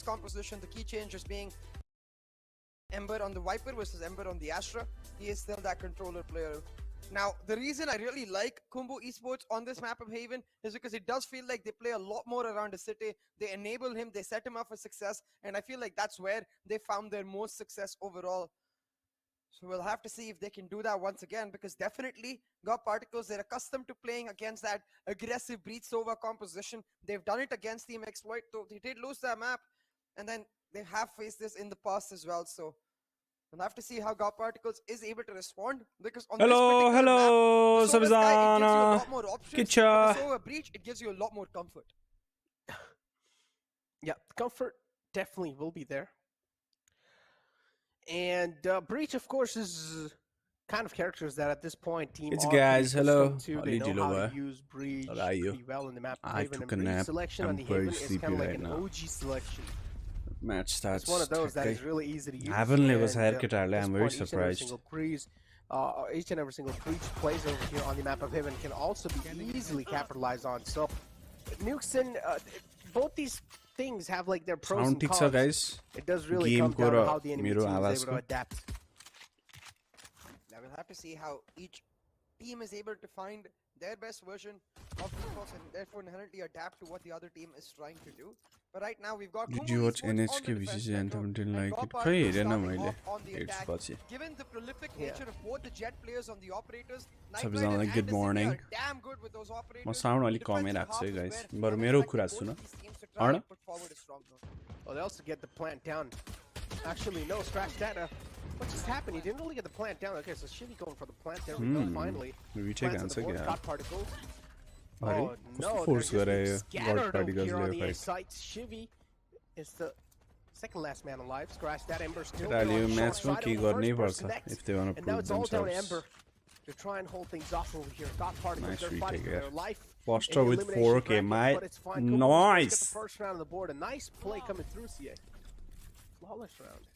composition, the key change just being Ember on the Viper versus Ember on the Astra. He is still that controller player. Now, the reason I really like Khumbu Esports on this map of Haven is because it does feel like they play a lot more around the city. They enable him, they set him up for success, and I feel like that's where they found their most success overall. So we'll have to see if they can do that once again, because definitely God Particles, they're accustomed to playing against that aggressive Breach-Sova composition. They've done it against Team Exploit, though they did lose that map, and then they have faced this in the past as well. So we'll have to see how God Particles is able to respond, because on this particular map, the Sova Sky, it gives you a lot more options. The Sova Breach, it gives you a lot more comfort. Yeah, comfort definitely will be there. And Breach, of course, is kind of characters that at this point team It's are guys, hello. They know how to use Breach pretty well in the map. I Haven, took and a Breach nap. selection I'm on the very Haven is sleepy kind of like right an now. OG selection. Match starts. It's one of those that is really easy to use. I haven't leave his and, haircut earlier. I'm very surprised. Each and every single Breach plays over here on the map of Haven can also be easily capitalized on. So nukes and both these things have like their pros and cons. Guys. It does really come down to how the enemy team is able to adapt. Now we'll have to see how each team is able to find their best version of GeForce and therefore inherently adapt to what the other team is trying to do. But right now we've got Did you watch NHK VCC and didn't like it? Hey, Given the prolific nature of both the jet players on the operators, like good morning. Damn good with those operators. My sound only comment guys. But मेरो कुरा सुन. Arna? Well, they also get the plant down. Actually, no, scratch that. What just happened? He didn't really get the plant down. Okay, so Shivy going for the plant. There we go, finally. Retake answer, yeah. Got particles. Oh, no, force they're scattered over here on the A site. Shivy is the second last man alive. Scratch that. Ember still there on the short side of the first person next. If they want to and now prove it's all down to themselves. Ember to try and hold things off over here. Got particles. Nice They're retake, fighting for yeah. their life. Foster with 4K, mate. Nice. Get the Nice. first round on the board. A nice play coming through, CA. Flawless round.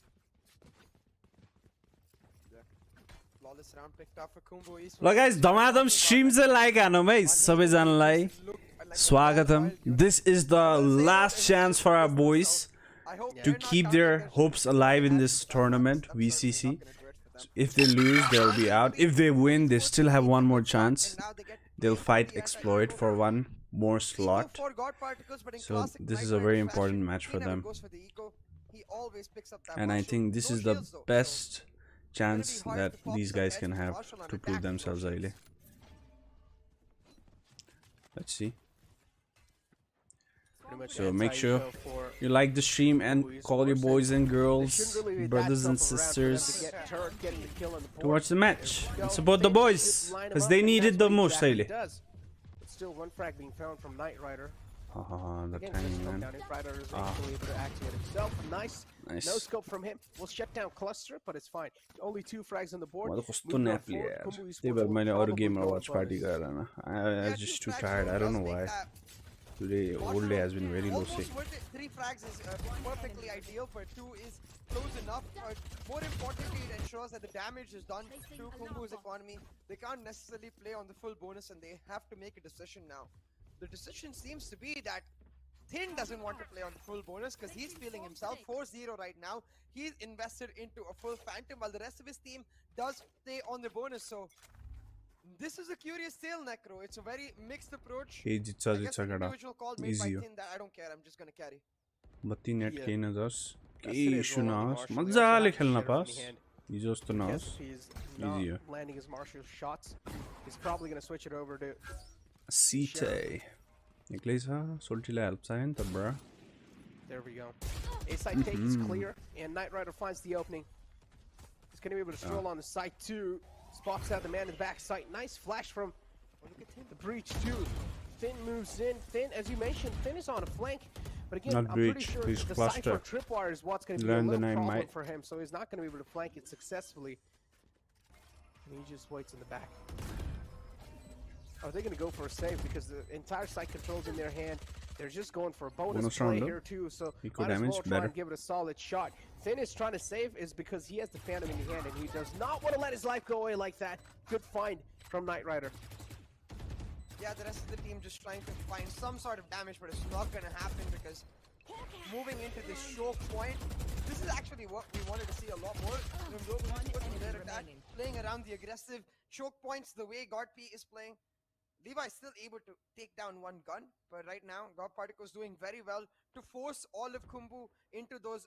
Flawless round picked up for Khumbu Esports. ल guys, धमाधम stream चाहिँ like हानौँ है सबैजनालाई स्वागतम. This is the last chance for our boys to keep their hopes alive in this tournament, VCC. If they lose, they'll be out. If they win, they still have one more chance. They'll fight Exploit for one more slot. So this is a very important match for them. And I think this is the best chance that these guys can have to prove themselves early. Let's see. So make sure you like the stream and call your boys and girls, brothers and sisters to watch the match and support the boys because they need it the most early. Still one frag being found from Knight Rider. The tiny man. Nice. Nice. No scope from him. We'll shut down cluster, but it's fine. Only 2 frags on the board. I'm just too tired. I don't know why. Today, whole day has been very low sick. 3 frags is perfectly ideal, but 2 is close enough. More importantly, it ensures that the damage is done to Khumbu's economy. They can't necessarily play on the full bonus and they have to make a decision now. The decision seems to be that Thin doesn't want to play on the full bonus because he's feeling himself 4-0 right now. He's invested into a full Phantom while the rest of his team does stay on the bonus. So this is a curious tale, Necro. It's a very mixed approach. I guess the individual call made by Thin that I don't care, I'm just gonna carry. Batti net kehi nahoस् केही issue नहोस् मजाले खेल्न पाओस् हिजो जस्तो नहोस् easy हो landing his martial shots. He's probably gonna switch it over to Site एक्लै छ सोल्टीलाई हेल्प चाहियो नि त bro. There we go. A-side take is clear and Knight Rider finds the opening. He's gonna be able to stroll on the site too. Spots out the man in the back site. Nice flash from the Breach too. Thin moves in. Thin, as you mentioned, Thin is on a flank. But again, Not I'm Breach, pretty sure he's the cluster. Cypher tripwire is what's going to be Learn a the little name, problem mate. for him. So he's not going to be able to flank it successfully. And he just waits in the back. Are they going to go for a save? Because the entire site control's in their hand. They're just going for a bonus play round, here too. So equal might as well damage, try better. and give it a solid shot. Thin is trying to save is because he has the Phantom in the hand and he does not want to let his life go away like that. Good find from Knight Rider. Yeah, the rest of the team just trying to find some sort of damage, but it's not going to happen because moving into this choke point. This is actually what we wanted to see a lot more from Khumbu Esports in their attack, playing around the aggressive choke points the way GodP is playing. Levi is still able to take down one gun, but right now God Particles doing very well to force all of Khumbu into those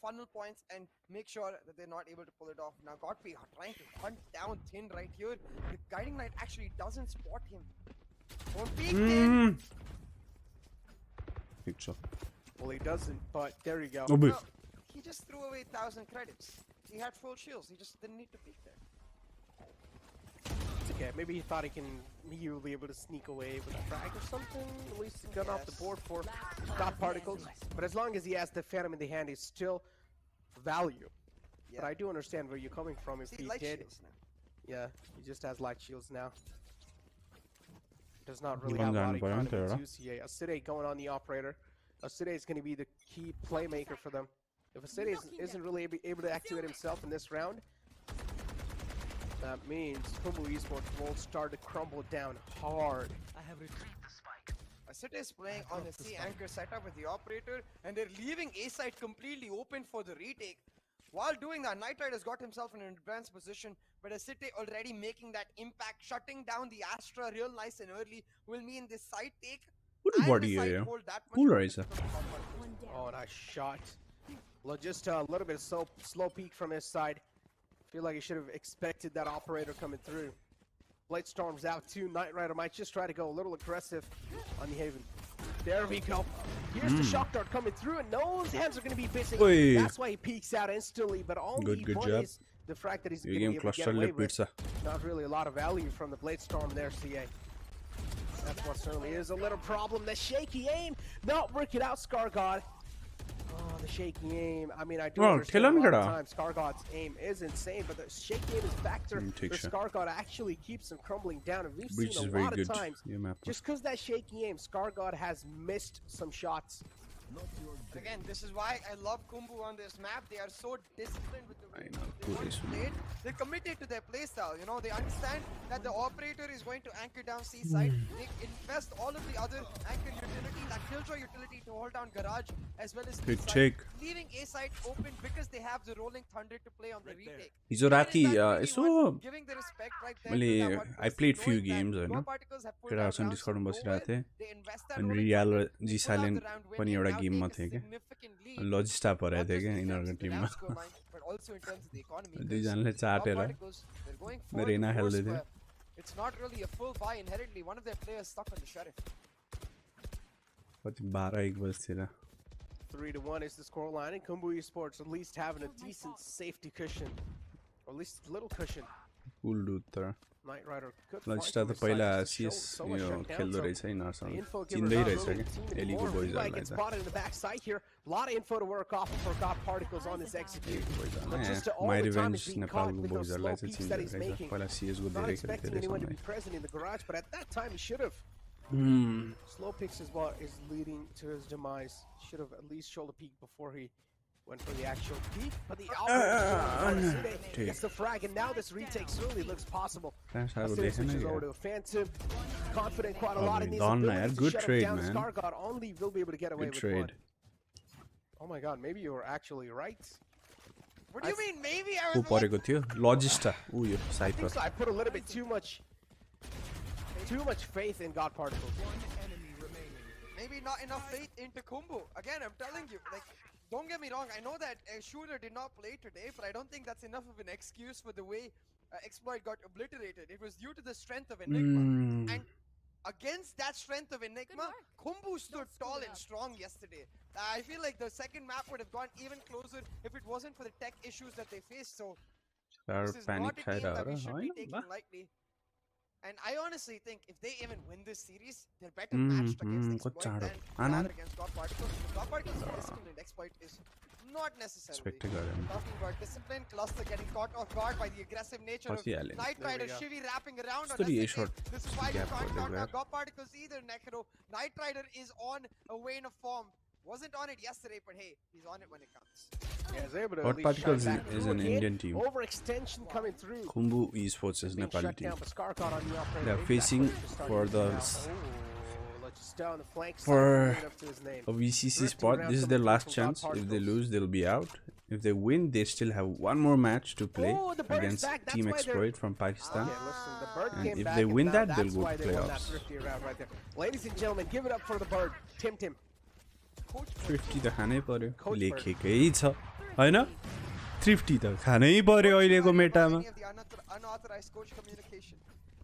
funnel points and make sure that they're not able to pull it off. Now GodP are trying to hunt down Thin right here. The guiding light actually doesn't spot him. Don't peek Thin. Picture. Well, he doesn't, but there you go. Oh, No, he just threw away 1,000 credits. He had full shields. He just didn't need to peek there. It's okay. Maybe he thought he will be able to sneak away with a frag or something. At least gun off the board for God Particles. But as long as he has the Phantom in the hand, he's still value. Yeah. But I do understand where you're coming from. If See, he light did, shields now. yeah, he just has light shields now. Does not really have a lot of economy to UCA. Aside going on the operator. Aside is going to be the key playmaker for them. If Aside isn't really able to activate himself in this round, that means Khumbu Esports will start to crumble down hard. Asite is playing on a C anchor setup with the operator, and they're leaving A side completely open for the retake. While doing that, Knight Rider's got himself in an advanced position, but Asite already making that impact, shutting down the Astra real nice and early, will mean this side take. Good body here. Cooler Acer. Oh, nice shot. Just a little bit of slow peek from his side. Feel like he should have expected that operator coming through. Blade Storm's out too. Knight Rider might just try to go a little aggressive on the Haven. There we go. Here's the shock dart coming through, and no hands are going to be busy. Oy. That's why he peeks out instantly. But only Good one job. is the fact that he's going to be able to get away with. Not really a lot of value from the Blade Storm there, CA. That's what certainly is a little problem. The shaky aim not working out, Scar God. Oh, the shaky aim. I mean, I do understand a lot of times Scar God's aim is insane, but the shaky aim is factor where Scar God actually keeps him crumbling down. And we've seen a lot of times, just because that shaky aim, Scar God has missed some shots. Again, this is why I love Khumbu on this map. They are so disciplined with the way they want to play it. They're committed to their playstyle. You know, they understand that the operator is going to anchor down C side. They invest all of the other anchor utility, like Killjoy utility, to hold down Garage as well as B side, leaving A side open because they have the Rolling Thunder to play on the retake. Hizo राति यसो Giving the respect right there. I played few games हैन केटाहरुसँग डिस्कर्डमा बसिरहेको थिएँ अनि real जी silent पनि एउटा गेममा थिए के लजिस्टा परेको थियो के यिनीहरुको टिममा दुईजनाले चाटेर रेना खेल्दै थियो. It's not really a full buy inherently. One of their players stuck on the sheriff. कति 12-1 बजतिर 3-1 is the scoreline, and Khumbu Esports at least having a decent safety cushion, or at least a little cushion. Cool dude तर Knight Rider could लजिस्टा त पहिला CS यो खेल्दो रहेछ यिनीहरुसँग चिन्दै रहेछ के एलीको बोइजहरुलाई त spotted in the back side here. A lot of info to work off for God Particles on this execute. My Revenge नेपालको बोइजहरुलाई चाहिँ चिन्दै रहेछ पहिला CS को धेरै खेल्दै anyone to be रहेछ. present in the garage, but at that time he should have. Slow picks is what is leading to his demise. Should have at least showed a peek before he went for the actual peek. But the operator gets the frag, and now this retake certainly looks possible. Switches over to a Phantom, confident quite a lot in these abilities. Good trade, down man. Scar God only will be able to get away Good with trade. one. Oh my God, maybe you were actually right. What do you mean? Maybe I को was. परेको थियो लजिस्टा उ यो I साइपर think so. I put a little bit too much faith in God Particles. Maybe not enough faith into Khumbu. Again, I'm telling you, like, don't get me wrong. I know that Shooter did not play today, but I don't think that's enough of an excuse for the way Exploit got obliterated. It was due to the strength of Enigma. And against that strength of Enigma, Khumbu stood tall and strong yesterday. I feel like the second map would have gone even closer if it wasn't for the tech issues that they faced. So, this is not a team that we should be taking lightly. And I honestly think if they even win this series, they're better matched against Exploit than they are against God Particles. God Particles' discipline in Exploit is not necessarily. Talking about discipline, Cluster getting caught off guard by the aggressive nature of Knight Rider, Shivy wrapping around on SK. This is why they can't count out God Particles either, Necro. Knight Rider is on a wane of form. Wasn't on it yesterday, but hey, he's on it when it counts. God Particles is an Indian team. Overextension coming through. Khumbu Esports is Nepali team. They are facing for the Just on the flank side, For living up to his name. a VCC Thrifty spot, round this is coming their through last from chance. God If they Particles. lose, they'll be out. If they win, they still have one more match to play Oh, the bird's against back. That's Team why they're- Exploit from Pakistan. Okay, listen, the bird And came if back they and win now that, they'll that's go why to they won that playoffs. thrifty round right there. Ladies and gentlemen, give it up for the bird, Tim. Thrifty त खानै पर्यो Coach bird. लेखेकै छ हैन thrifty त खानै पर्यो अहिलेको मेटामा Any of the unauthorized coach communication.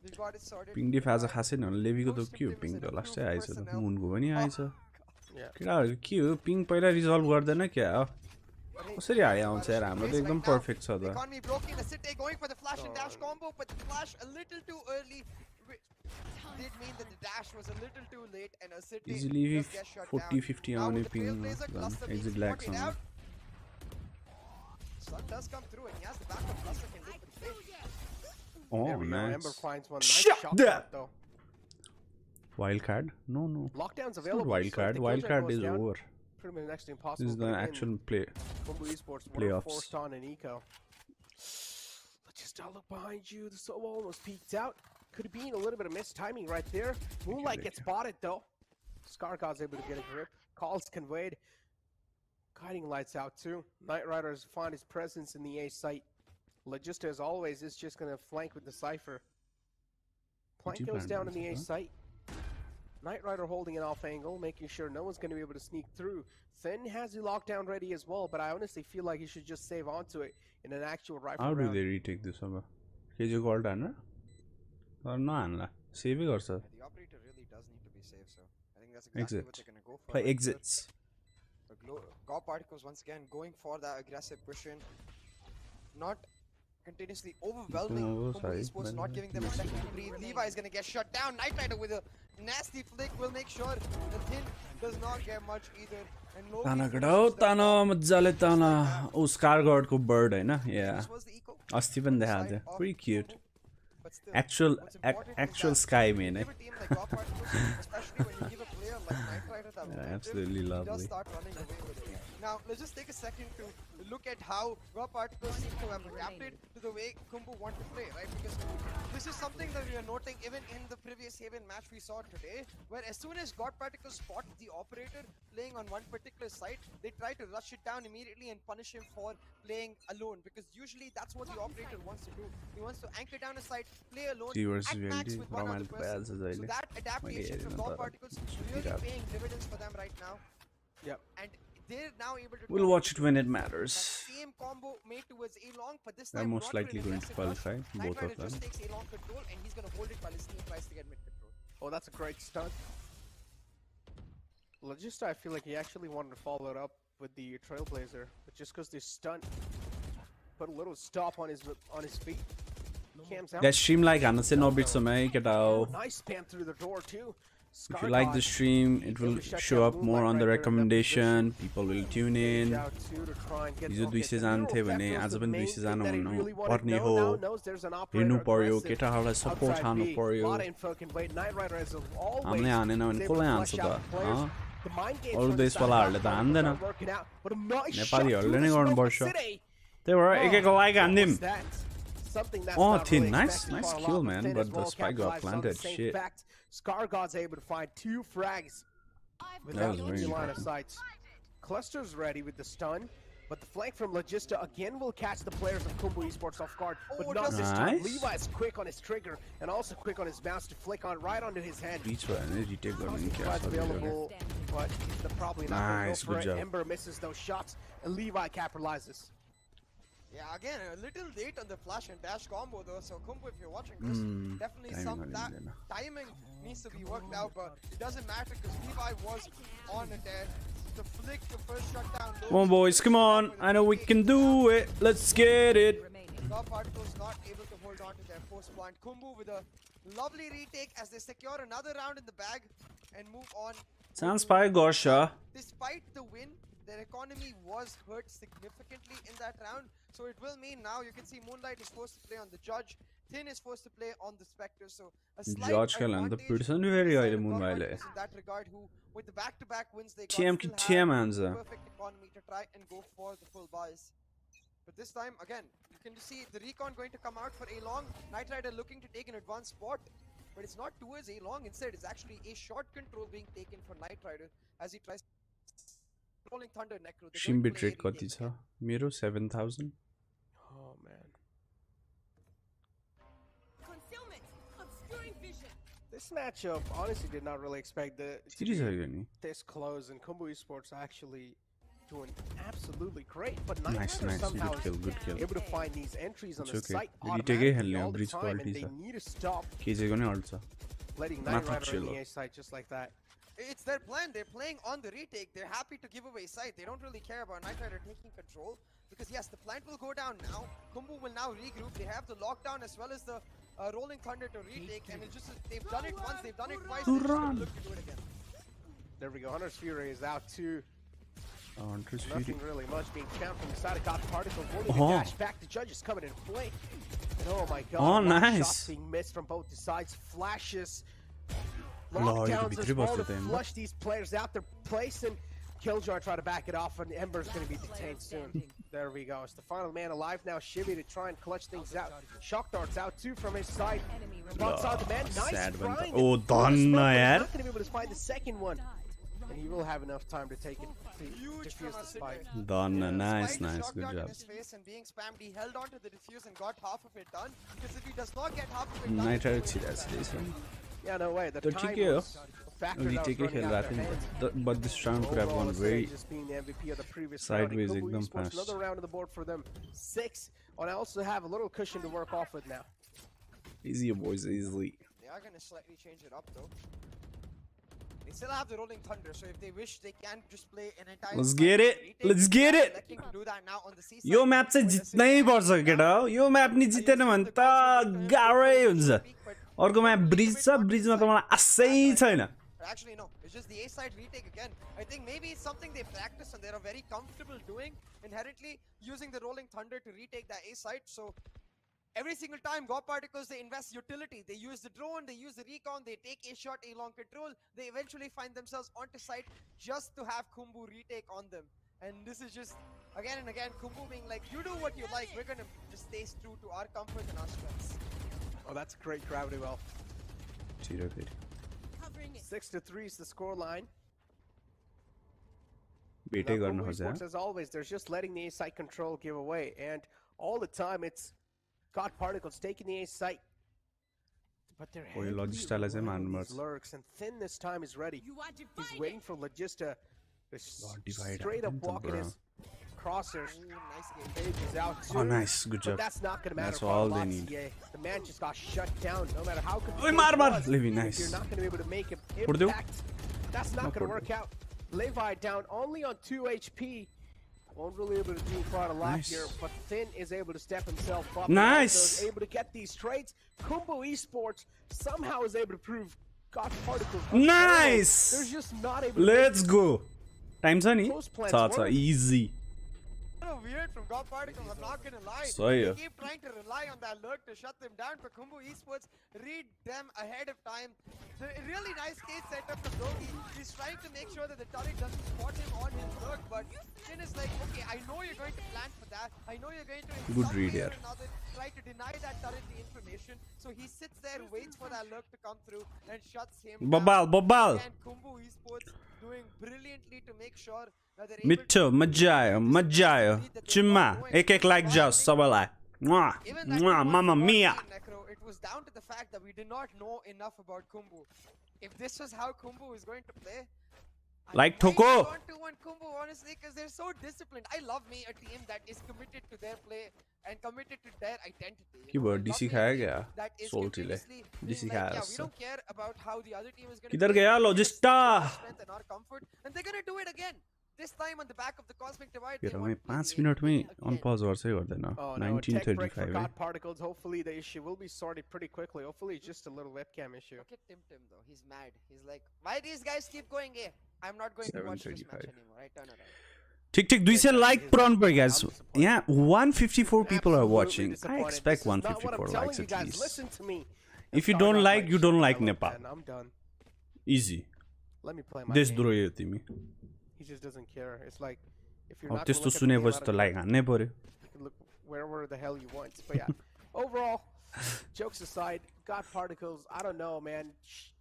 We got it sorted. पिङ डिफ आज खासै न लेभीको त के हो पिङ त लास्टै आएछ त मुनको पनि आएछ Yeah. केटाहरू के हो पिङ पहिला रिजल्भ गर्दैन क्या कसरी हाई आउँछ यार हाम्रो त एकदम पर्फेक्ट छ त Economy broken. Acer going for the flash and dash combo, but the flash a little too early. Did mean that the dash was a little too late, and Acer easily just gets shut 40 down. 50 Now आउने with the पिङ Trailblazer cluster being exit lags spotted आउने out, Sun does come through, and he has the backup cluster can look for the play. Oh, There we go. nice. Ember finds one. Nice Shut shot that. though. Wild card? No. Lockdown's It's not available. wild so if card. the Wild kill card goes is down, over. pretty much next to impossible. This is the but again, actual play. Khumbu Esports were playoffs. forced on an eco. Let's just look behind you. The solo almost peeked out. Could have been a little bit of missed timing right there. Moonlight gets spotted though. Scar God's able to get a grip. Calls conveyed. Guiding lights out too. Knight Rider has found his presence in the A site. Logista, as always, is just going to flank with the Cypher. Plank goes down in the A site. Knight Rider holding it off angle, making sure no one's going to be able to sneak through. Thin has the lockdown ready as well, but I honestly feel like he should just save onto it in an actual rifle How do round. they retake this over? KJ called Anna? Or no Anna? Save it or so? The operator really does need to be safe, so I think that's exactly what they're going to go for. Play right there. exits. God Particles once again going for that aggressive push in. Not continuously overwhelming Khumbu Esports, not giving them a second to breathe. Levi is going to get shut down. Knight Rider with a nasty flick will make sure the Thin does not get much either. And Loki ताना finishes गडाउ them ताना off. मजाले ताना ओ स्कारगर्डको bird हैन या This was the eco अस्ति पनि देखाएको side थियो of pretty cute Khumbu, but still, actual what's important is actual that sky when man you give a team like God Particles, especially when you give a player like Knight Rider that momentum, absolutely he does lovely. start running away with it. Now, let's just take a second to look at how God Particles seem to have adapted to the way Khumbu want to play, right? Because this is something that we are noting even in the previous Haven match we saw today, where as soon as God Particles spot the operator playing on one particular site, they try to rush it down immediately and punish him for playing alone, because usually that's what the operator wants to do. He wants to anchor down a site, play alone, Viewers at max really with one other romantic person. as So अहिले that adaptation from God Particles really paying dividends for them right now. Yep. And they're now able to We'll watch it when it matters. that same combo made towards A-Long, but this They're time most not for an likely going to aggressive rush. qualify, Knight both Rider of them. just takes A-Long control and he's gonna hold it while his team tries to get mid control. Oh, that's a great stunt. Logista, I feel like he actually wanted to follow it up with the Trailblazer, but just because this stunt put a little stop on his feet. Cams out. Guys, stream like हान्न चाहिँ नबिर्सौँ है केटा हो. Nice spam through the door too. If you like the stream, it will show up more on the recommendation. People will tune in. हिजो 200 जानु थियो भने आज पनि 200 जानु हुनु पर्ने हो. हेर्नु पर्यो, केटाहरूलाई सपोर्ट हान्नु पर्यो. हामीले हानेन भने कसलाई हान्छ त? अरू देशवालाहरूले त हान्दैन. नेपालीहरूले नै गर्नुपर्छ. त्यही भएर एक like हान्दिम. Oh, Thin, nice kill, man, but the spike got planted. Shit. Scar God's able to find 2 frags That was very line of important. sights. Cluster's ready with the stun, but the flank from Logista again will catch the players of Khumbu Esports off guard, but not this time. Nice. Levi's quick on his trigger and also quick on his mouse to flick on right onto his head. Reach for an retake गर्ने क्या Levi's छ available, but they're probably not going Nice, to go good for it. job. Ember misses those shots, and Levi capitalizes. Yeah, again, a little late on the flash and dash combo though, so Khumbu, if you're watching this, definitely timing that on it, timing needs to be worked out, but it doesn't matter because Levi was on a dead. The flick, the first shutdown. Come on, boys, come on. I know we can do it. Let's get it. God Particles not able to hold on to their post plant. Khumbu with a lovely retake as they secure another round in the bag and move on. Sounds by Gorsha. Despite the win, their economy was hurt significantly in that round, so it will mean now you can see Moonlight is forced to play on the Judge, Thin is forced to play on the Spectre, so a slight Judge खेल्न त पिट्छ नि फेरि अहिले मुनलाई. in that regard, who with the back-to-back wins they got TM still कि TM have हान्छ. the perfect economy to try and go for the full buys. But this time, again, you can see the recon going to come out for A-Long. Knight Rider looking to take an advanced spot. but it's not towards A long. Instead, it's actually a short control being taken for Knight Rider as he tries rolling Thunder Necro. Shim bit rate kati cha? Mero 7,000. Oh man. Concealment, obscuring vision. This matchup, honestly, did not really expect the Series are you? this close, and Khumbu Esports actually doing absolutely great. But Nice, nice, somehow good kill. able to find these entries on It's the okay. site Retake automatically hai all the breach time, quality and they sa. need to stop KJ gone also. letting Knight Rider chill. in the A site just like that. It's their plan. They're playing on the retake. They're happy to give away site. They don't really care about Knight Rider taking control because yes, the plant will go down now. Khumbu will now regroup. They have the lockdown as well as the rolling thunder to retake, and it's just they've done it once, they've done it twice. They're just gonna look to do it again. There we go. Hunter's Fury is out too. Hunter's Fury. Nothing really much being found from the side of God Particle. Holding the dash back. The judges coming in play. And oh my god. Oh, nice. Shots being missed from both the sides. Flashes. Lord, Lockdowns as well to them. flush these players out their place, and Killjoy try to back it off, and Ember's going to be detained soon. There we go. It's the final man alive now. Shimmy to try and clutch things out. Shock darts out too from his side. Spots out the man. Nice grind. Oh, done na yaar. Not going to be able to find the second one. And he will have enough time to take it. To defuse the spike. Done. Nice, Despite the nice. shock Good dart in job. his face and being spammed, he held on to the defuse and got half of it done. Because if he does not get half of it done, Knight Rider it's going to serious. Yeah, no way. The तो time ठीक है was a factor that was retake running खेल out रहा their hands. था but this round could have gone Overall, very just being the MVP of the previous sideways round. Khumbu एकदम Esports, fast. Another round on the board for them. 6. And I also have a little cushion to work off with now. easy boys, easily. They are going to slightly change it up though. They still have the rolling thunder, so if they wish, they can just play an entire. Let's get it. retake. Let's get They're it. electing to do that now on the C side. Yo map चाहिँ जित्नै पर्छ केटा यो map नि जितेन भने त गाह्रै हुन्छ अर्को map bridge छ ब्रिजमा त मलाई आशै छैन Actually, no. It's just the A side retake again. I think maybe it's something they practice and they're very comfortable doing inherently, using the rolling thunder to retake that A side. So every single time God Particles, they invest utility. They use the drone, they use the recon, they take A shot, A long control. They eventually find themselves onto site just to have Khumbu retake on them. And this is just again and again Khumbu being like, you do what you like. We're gonna just stay true to our comfort and our strengths. Oh, that's great gravity well. 6-3 is the score line. As always, they're just letting the A site control give away, and all the time it's God Particles taking the A site. But they're Logista these lurks, and Thin this time is ready. He's waiting for Logista to straight up walk in his crosshairs. Is out too, nice, good job. But that's not going to matter. That's all they need. The man just got shut down. No matter how Oi, mar. Levi, nice. You're not going to be able to make an impact. That's not going to work out. Levi down only on 2 HP. Won't really be able to do quite a lot here, but Thin is able to step himself up. Nice. Able to get these trades. Khumbu Esports somehow is able to prove God Particles. Nice. They're just not able to Let's go. Time sunny. Easy. Weird from God Particles, I'm not gonna lie. So They keep trying to rely on that lurk to shut them down, but Khumbu Esports read them ahead of time. The really nice case setup from Logi. He's trying to make sure that the turret doesn't spot him on his lurk, but Finn is like, okay, I know you're going to plan for that. I know you're going to in Good some read way or here. another try to deny that turret the information. So he sits there, waits for that lurk to come through, and shuts him down. Bobal. And Khumbu Esports doing brilliantly to make sure that they're मिठो मजा आयो चुम्मा एक like जाओ सबैलाई मामा मिया It was down to the fact that we did not know enough about Khumbu. If this was how Khumbu is going to play, Like I Thoko. want to want Khumbu honestly because they're so disciplined. I love me a team that is committed to their play and committed to their identity. कि भयो DC खाया गया That is सोल्टीले continuously being DC like, खाया yeah, we don't care about how the other team is going to किधर गया लॉजिस्टा strength and our comfort, and they're going to do it again. This time on the back of the cosmic divide. तेरो में 5 minute में अन pause गर्छै गर्दैन Oh, no, a tech break for 1935 God Particles. Hopefully the issue will be sorted pretty quickly. Hopefully it's just a little webcam issue. Look at Tim though. He's mad. He's like, why these guys keep going A? I'm not going to watch this match 7:35. anymore. I turn around. ठीक ठीक 200 like पुराउनु पर्यो guys यहाँ 154 people are watching. I Disappointed. expect This is not what I'm 154 telling likes you at guys. least. Listen to me. If you Start don't out like, my you don't shit. like I will, Nepal. man. I'm done. Easy. Let me play my देश game. द्रोही हो तिमी He just doesn't care. It's like if you're अब not त्यस्तो gonna look at the game, सुनेपछि I त don't like हान्नै पर्यो care. You can look wherever the hell you want. But yeah, overall, Jokes aside, God Particles, I don't know, man.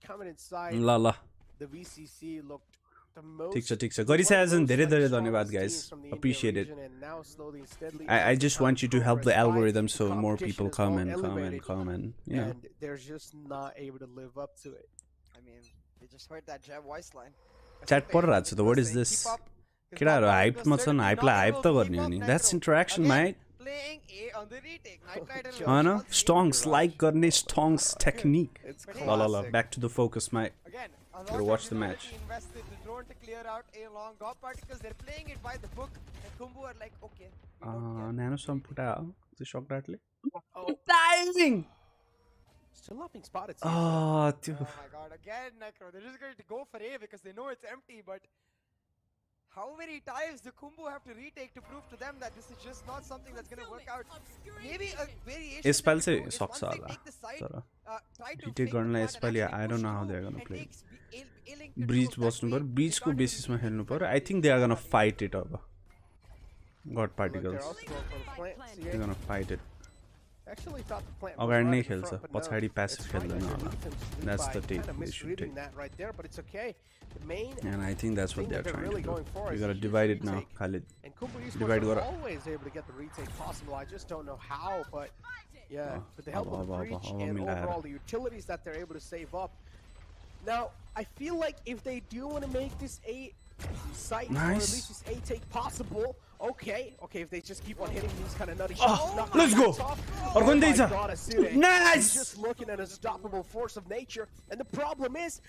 Coming inside, ल the VCC looked the most. ठिक छ one of गरिसकेको the most, धेरै like, धेरै strongest धन्यवाद teams guys. from the India Appreciate it. region, and now slowly and steadily I as the just time want you to help the progressed by, algorithm the so more competition people is come more and elevated, you know. and they're just not able to live up to it. I mean, they just heard that Jab voice line. Chat पढिरहेको छु त what is this? केटाहरू hyped मा छन् hypeलाई hype त गर्ने हो नि. That's interaction mate. Playing A on the retake. Night Rider Hahn was Stonks like गर्ने Stonks technique. It's ल classic. back to the focus mate. Again, a Gotta lot watch of the match. ingenuity invested the drone to clear out A long God Particles. They're playing it by the book, and Khumbu are like, okay. we don't care. Nano some put out the shock dartly. Oh, Diving. still not being spotted. Oh, Oh my god, again Necro. They're just going to go for A because they know it's empty, but how many times do Khumbu have to retake to prove to them that this is just not something that's going to work out? Maybe a variation. यसपालि they चाहिँ can do is सक्छ once they होला take the side, तर try to retake fake the गर्नलाई plant and यसपालि actually I don't push know how through they're gonna and play. takes A-Link control bridge of that बस्नु A. पर्यो They ब्रिजको can't even बेसिसमा be खेल्नु पर्यो very I think they are gonna aggressive. fight it अब God Look, particles they're also going for the plant. they're gonna fight it Actually thought the plant अगाडि was नै right in खेल्छ front, but no, पछाडि passive it's fine. खेल्दैन They're होला defense That's by the take kinda they should misreading take. that right there, but it's okay. The main And I think that's what thing they're that they're trying really to going do for you is gotta huge divide it now retake. Khalid And Khumbu Divide Esports are gore. always able to get the retake possible. I just don't know how, but yeah, Oh, with the help of the oh, breach oh, and मिलाएर. overall the utilities that they're able to save up. Now, I feel like if they do want to make this a site, or at Nice. least this a take possible, okay, if they just keep on hitting these kind of nutty Oh, shots, knock let's them go. back off. Or Oh when they my say- God, Acer, Nice. he's just looking at an unstoppable force of nature, and the problem is,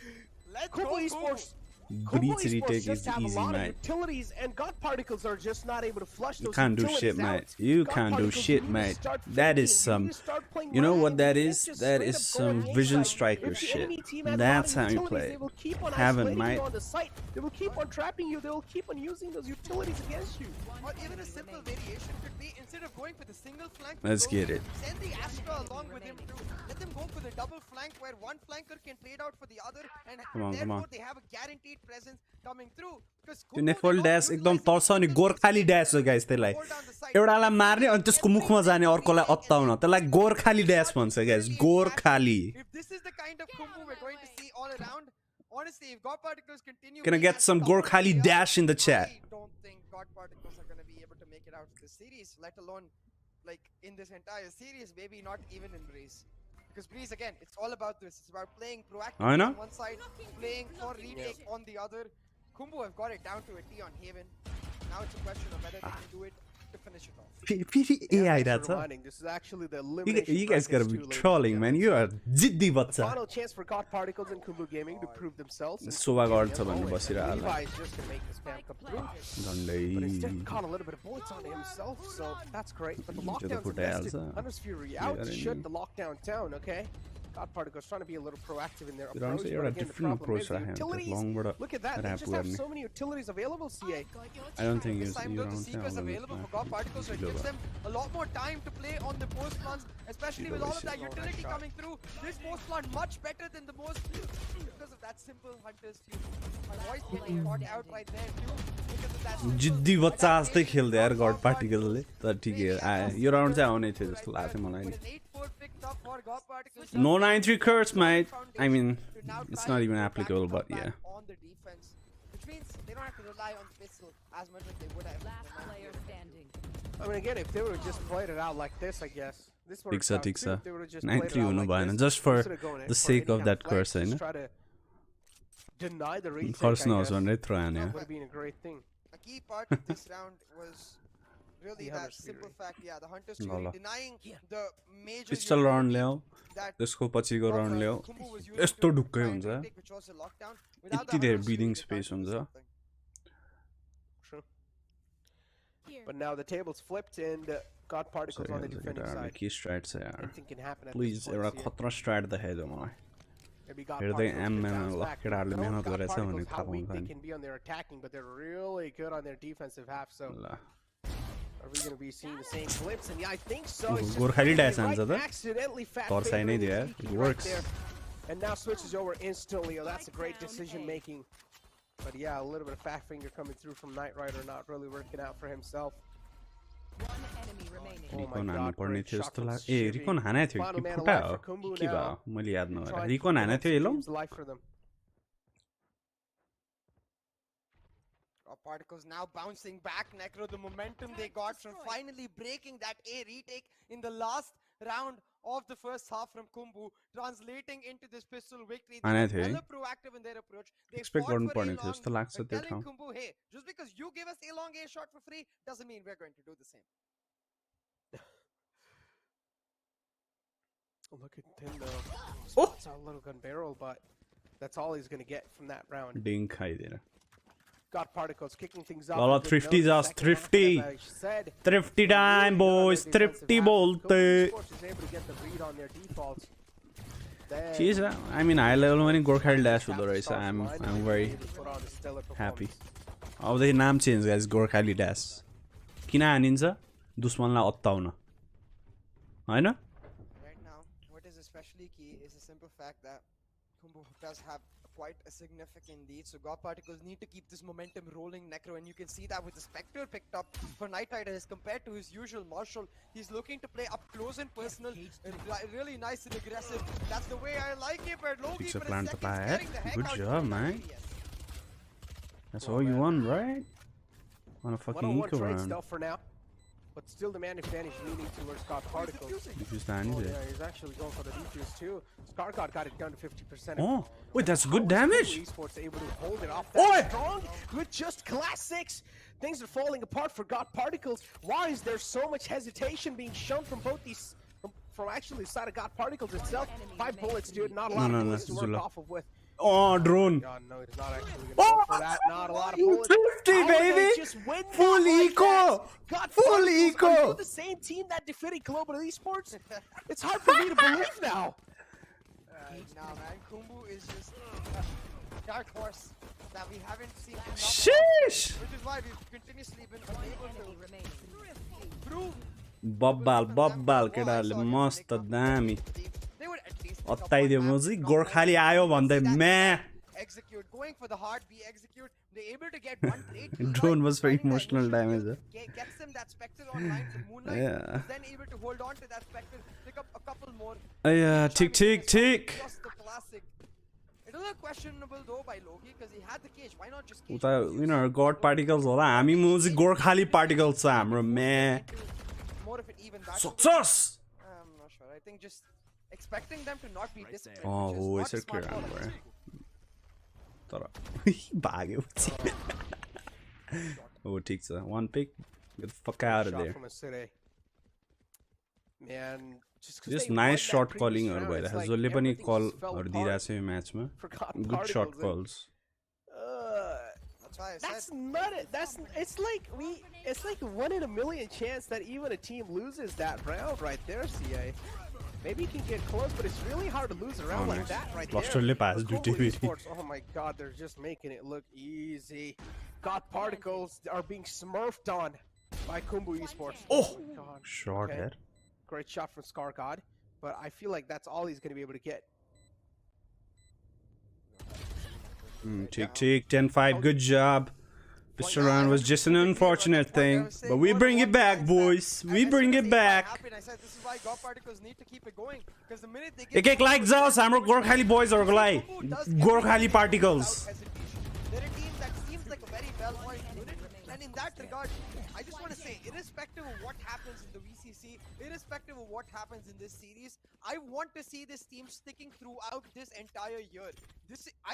Let's Khumbu go, Esports. Breach Khumbu Esports retake just is have easy a lot mate of utilities, and God Particles are just not able to flush You those can't do utilities shit, out. mate. You God can't do Particles, shit, you need to mate. start That thinking. is You some. need to start playing You know right. what that You is? can't just That straight is up go some against vision them. striker If the shit. enemy team has a lot That's of how you utilities, play. They will keep on Haven't, isolating mate. you on the site. They will keep on trapping you. They will keep on using those utilities against you. Or even a simple variation could be instead of going for the single flank, Let's go- get it. Send the Astra along with him too. Let them go for the double flank where one flanker can trade out for the other, and Come on, come therefore on. they have a guaranteed presence coming through. Because त्यो नेफोल dash एकदम तर्छ अनि Gorkhali dash हो guys त्यसलाई एउटालाई मार्ने अनि त्यसको मुखमा जाने अर्कोलाई अत्ताउन त्यसलाई गोर्खाली ड्यास भन्छ guys Gorkhali If this is the kind of Khumbu we're going to see all around, honestly, if God Particles continue, Gonna being get at some the top of Gorkhali the dash in the chat. I don't think God Particles are going to be able to make it out of this series, let alone like in this entire series, maybe not even in Breeze. Because Breeze, again, it's all about this. It's about playing proactively I know. on one side, playing for retake on the other. Khumbu have got it down to a T on Haven. Now it's a question of whether they can do it to finish it off. फेरि ए Yeah, आइरहेछ thanks for reminding. This is actually the elimination You guys gotta brackets be too, ladies and trolling man gentlemen. you are जिद्दी The बच्चा final chance for God Particles and Khumbu Gaming to prove themselves. and Shobha Khumbu गर्छ Gaming, भन्ने always. बसिरहेको होला Levi is just gonna make the spam come through. But झन्डै instead caught a little bit of bullets on himself, so that's great. But the त्यो त lockdown's फुटाइहाल्छ invested. Hunter's Fury out, Yeah, shut the lockdown down, okay? God Particles trying to be a little proactive in their त्यो round approach, चाहिँ but एउटा again, the different problem approach is the राख्यो भने utilities. लङबाट Look at that, they rap just have गर्ने so many utilities available, CA. I don't think This you time though, the round Seekers चाहिँ available for God Particles, so it ढिलो gives भयो them a lot more time to play on the post plants, especially with all of that utility coming through. This post plant much better than the most because of that simple Hunter's Fury. My voice getting caught out right there too because of that. जिद्दी बच्चा जस्तै खेल्दै यार गड पार्टिकलले तर ठिकै हो यो round चाहिँ आउने थियो जस्तो लाग्थ्यो मलाई नि With an 8-4 picked up for God Particles. No 9-3 curse, mate. I mean, To now it's try not and even go back applicable, and but come yeah. back on the defense, which means they don't have to rely on pistol as much as they would have. Last player standing. I mean, again, if they would have just played it out like this, I guess. This would ठिक छ ठिक छ If they would have just 9-3 played it out हुनु like भएन this, just for instead of going in the for sake any of kind that flex, curse just हैन try to deny the retake, first I नहोस् guess. भनेर throw हान्यो That would have been a great thing. A key part of this round was really The that Hunter's simple Fury. fact, yeah, the Hunter's ल, Fury ल। denying the major pistol round ल्याऊ that त्यसको पछिको round ल्याऊ Khumbu was using यस्तो to ढुक्कै try and हुन्छ retake, which was a lockdown. Without Yati the धेरै Hunter's breathing Fury, they space can't do हुन्छ something. True. Here. But now the table's flipped and God Particles on the defending side. के स्ट्राइट छ यार Anything can happen at please this point. एउटा CA. खतरा स्ट्राइट देखाइदियो मलाई Maybe God हेर्दै Particles एम can एम bounce ल back. केटाहरूले Known मेहनत God गरेछ भने Particles, थाहा how weak पाउँछ they नि can be on their attacking, but they're really good on their defensive half. So ल are we going to be seeing the same clips? And yeah, I think so. It's just Gorkhali really dash हान्छ right, त accidentally fat तर्साइ नै fingering दियो the यार Ziki it right works there. And now switches over instantly. Oh, that's a great decision making. But yeah, a little bit of fat finger coming through from Knight Rider, not really working out for himself. One enemy remaining. रिकन God, हान्नुपर्ने great थियो shot जस्तो from लाग्यो ए Shivi. रिकन हाने थियो Final कि man फुटा alive हो for Khumbu के भयो now. मैले याद Try नगरेँ and रिकन keep हाने it थियो up एलो team's life for them. Particles now bouncing back. Necro, the momentum they got from finally breaking that A retake in the last round of the first half from Khumbu, translating into this pistol victory. They हाने were थियो hella proactive in their approach. They expect fought for A गर्नुपर्ने थियो long, जस्तो लाग्छ त्यो telling ठाउँ Khumbu, hey, just because you give us A long A shot for free doesn't mean we're going to do the same. Look at Tim though. Spots out a little gun barrel, but that's all he's gonna get from that round. डिङ खाइदिएर Got particles kicking things off. Lala, a good thrifty note. just Second thrifty. half, as I said, Thrifty they really time, got on their boys. defensive Thrifty half. bolte. Khumbu Esports is able to get the read on their defaults. Then चिज आई मिन high लेभलमा पनि Gorkhali dash हुँदो रहेछ start I'm line, I'm they very really put on a stellar happy performance. अबदेखि नाम change guys Gorkhali dash किन हानिन्छ दुश्मनलाई अत्ताउन होइन Right now, what is especially key is the simple fact that Khumbu does have quite a significant lead, so God Particles need to keep this momentum rolling, Necro, and you can see that with the Spectre picked up for Night Rider as compared to his usual Marshall. He's looking to play up close and personal, and really nice and aggressive. That's the way I like it, but Loki Pizza for a plant second to buy it. scaring the heck Good out job, of man. yes. That's all you want, right? On a fucking One-on-one eco trade round. still for now, but still the man advantage leaning towards God Particles. Defuse the Annie Oh, there. yeah, he's actually going for the defuse too. Scargod got it down to 50%. Oh, wait, that's good How is damage. Khumbu Esports able to hold it off Oi! that strong with just class 6? Things are falling apart for God Particles. Why is there so much hesitation being shown from both these, from actually the side of God Particles itself? 5 bullets, dude, not a lot No, of no, bullets to work Zula. off of with. Oh, drone. God, no, he's not actually going to go for that. Not a lot of bullets. 50, How did they baby. just win that Full like eco. that? God Full Particles, eco. are you the same team that defeated Global Esports? It's hard for me to believe now. Nah, man, Khumbu is just dark horse that we haven't seen enough of, Sheesh. which is why we've continuously been unable Enemy to remaining. prove बब्बाल केटाहरूले मस्त दामी they would at least pick up अत्ताइदियो one म map, चाहिँ not Gorkhali more. आयो You भन्दै see that म्या execute, going for the hard B execute. They're able to get one trade. Drone was very finding that emotional initial damage, kill, gets them that Spectre online for Moonlight. Yeah. Is then able to hold on to that Spectre, pick up a couple more. ठिक ठिक ठिक Just the classic. It was a questionable though by Loki because he had the cage. Why not just cage? उता उनीहरू गड particles होला हामी म चाहिँ गोर्खाली पार्टिकल्स छ हाम्रो म्या More of an even battle. Success I'm not sure. I think just expecting them to not be disciplined. Oh, which is Acer not smart clear call, round, actually. तर भाग्यो हो ठिक छ वान pick get the fuck out of Shot there from a city. Man, just 'cause just they nice won that shot previous calling round, हरू it's भइरहेको like छ जसले पनि everything कल just fell हरू apart दिइरहेको छ यो म्याचमा for God good shot Particles, and, कल्स That's why I That's said. not it. It's like it's like a 1 in a million chance that even a team loses that round right there, CA. Maybe you can get close, but it's really hard to lose a round like nice. that right Clusterले there. pass But दुइटै Khumbu फेरि Esports, oh my god, they're just making it look easy. God Particles are being smurfed on by Khumbu Esports. Oh! God. Shot Okay. यार Great shot from Scar God, but I feel like that's all he's going to be able to get. ठिक ठिक 10-5 good job Mr. Round was just an unfortunate thing, but we bring it back, boys. We bring it back. I said this is why God Particles need to keep it going because the minute they get एक एक like जाओस् हाम्रो गोर्खाली बोइजहरुको लागि Gorkhali particles they're a team that seems like a very well-oiled unit, and in that regard, I just want to say, irrespective of what happens in the VCC, irrespective of what happens in this series, I want to see this team sticking throughout this entire year.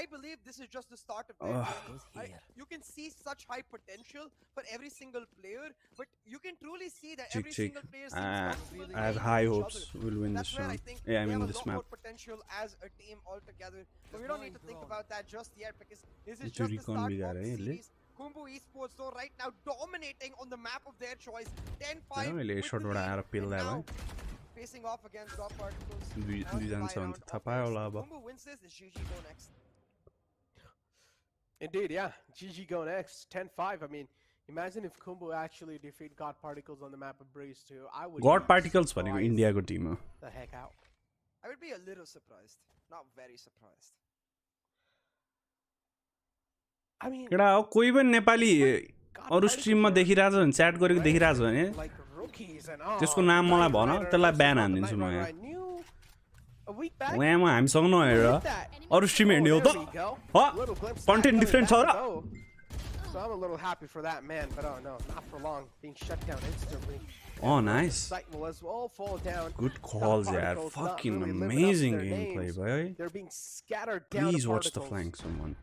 I believe this is just the start of their journey. You can see such high potential for every single player, but you can truly see that every Chick. single player seems comfortable I have playing high with each hopes other. we'll win That's this where I round. think Yeah, I we mean have a this lot map. more potential as a team altogether. But we don't need to think about that just yet because this is It's just the recon start भी of गा रहे the हैं ये ले। series. Khumbu Esports though right now dominating on the map of their choice. 10-5 होइन, मैले with shot the बाट lead, आएर and पेल्दा now भयो facing off against God Particles. दुई on the दुईजना bye छ भने round त of थाहा पायो theirs. होला If अब Khumbu wins this, it's GG go next. Indeed, yeah. GG go next. 10-5. I mean, imagine if Khumbu actually defeat God Particles on the map of Breeze too. I would गड be particles भनेको surprised इन्डियाको Tim हो the heck out. I would be a little surprised. Not very surprised. I mean, केटा हो कोही पनि नेपाली अरु स्ट्रिममा देखिरहेछ भने च्याट गरेको देखिरहेछ भने like cookies and all. त्यसको नाम मलाई भन त्यसलाई ब्यान हान्दिन्छु म यहाँ A week back. ल्यामा हामीसँग नहेर अरु स्ट्रिम हेर्ने हो त कन्टेन्ट डिफरेन्ट छ र So I'm a little happy for that man, but oh no, not for long. Being shut down instantly. Oh, nice. Site will as well fall down. Good calls, yeah. Fucking amazing gameplay, boy. They're being scattered down. Please watch the flank, someone.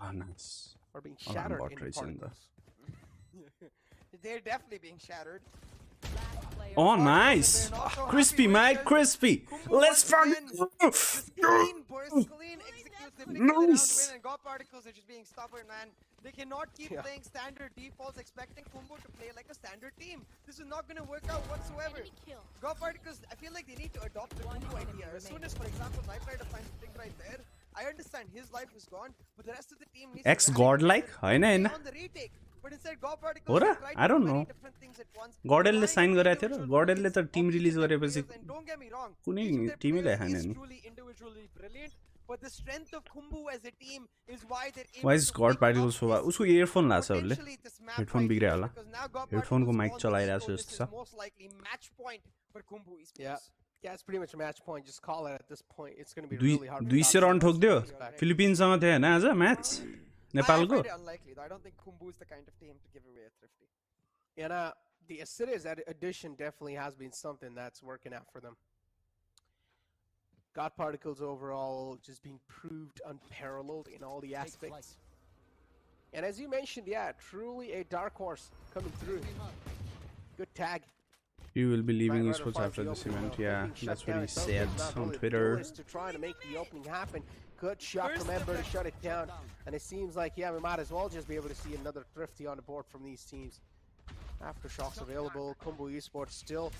Ah, nice. Or being shattered bot into race in the- particles. They're definitely being shattered. Oh, nice. Crispy, mate. Crispy. Let's fucking. Clean burst, clean executes. They flick Nice. it around, win, and got particles are just being stubborn, man. They cannot keep playing standard defaults, expecting Khumbu to play like a standard team. This is not going to work out whatsoever. God Particles, I feel like they need to adopt the Khumbu idea. As soon as, for example, Knight Rider finds the thing right there, I understand his life is gone, but the rest of the team needs Ex godlike? Hahn Hahn on the retake. But instead, God Particles हो र? are trying I to don't do many know. different things at once. गॉडेलले Trying sign गरेको थियो र individual गॉडेलले त pieces team of release their गरेपछि players, and don't get me wrong, कुनै each of their टिमै players देखाएन is नि truly individually brilliant, but the strength of Khumbu as a team is why they're able वाइज to God pick Particles up हो this उसको earphone लाग्छ उसले potentially this map headphone right बिग्रियो here, होला because now God हेडफोनको Particles mic on the चलाइरहेको e-sport, छ this जस्तो is छ most likely match point for Khumbu Esports. Yeah, it's pretty much a match point. Just call it at this point. It's going to be दुई really hard. 200 run ठोक्दियो फिलिपिन्ससँग थियो हैन आज match I नेपालको find it unlikely, though. I don't think Khumbu is the kind of team to give away a thrifty. And the Acidius addition definitely has been something that's working out for them. God Particles overall just being proved unparalleled in all the aspects. And as you mentioned, yeah, truly a dark horse coming through. Good tag. You will be leaving Knight Rider esports finds after the this opening, event. though. Yeah, Being shut that's what down, he it sounds said like not on really Twitter. willing to try to make the opening happen. Good shot from Ember to shut it down. And it seems like, yeah, we might as well just be able to see another thrifty on the board from these teams. Aftershocks available. Khumbu Esports still.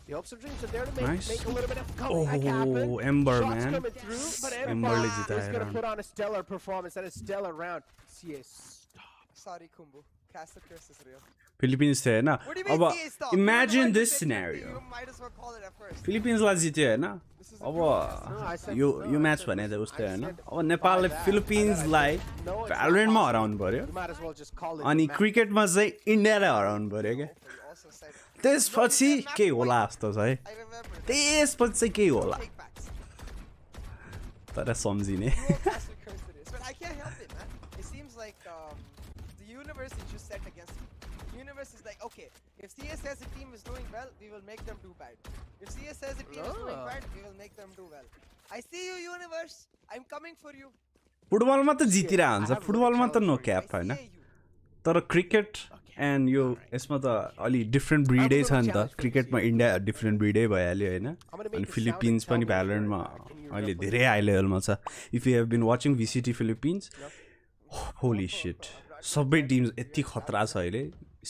The hopes and dreams are there to make a little bit of comeback happen. Oh, Ember, Shots man. coming through, but Ember Ember ले is जिताएर going to put on a stellar performance and a stellar round. CS. Sorry, Khumbu. Cast the curse is real. Philippines थियो हैन What do you mean अब CA stop? Imagine You this said scenario you might as well call it at first. फिलिपिन्सलाई जित्यो हैन This is a अब यो match भने त उस्तै हैन अब नेपालले फिलिपिन्सलाई भ्यालोरेन्टमा हराउनु पर्यो You might as well just call it. अनि a match. क्रिकेटमा चाहिँ इन्डियालाई हराउनु पर्यो क्या You also said त्यसपछि के होला जस्तो छ है I remember. त्यसपछि चाहिँ के होला Take backs. तर सम्झिने You will cast the curse it is. But I can't help it, man. It seems like the universe is just set against me. The universe is like, okay, if CS says a team is doing well, we will make them do bad. If CS says a team is doing bad, we will make them do well. I see you, universe. I'm coming for you. फुटबलमा त जितिरहेको हुन्छ फुटबलमा त no I cap होइन see you. तर cricket end यो यसमा त अलि डिफ्रेन्ट ब्रिडै छ नि त क्रिकेटमा इन्डिया डिफ्रेन्ट ब्रिडै भइहाल्यो होइन अनि फिलिपिन्स पनि भ्यालोरेन्टमा अहिले धेरै हाई लेभलमा छ if you have been watching visit Philippines holy shit सबै टिम्स यति खतरा छ अहिले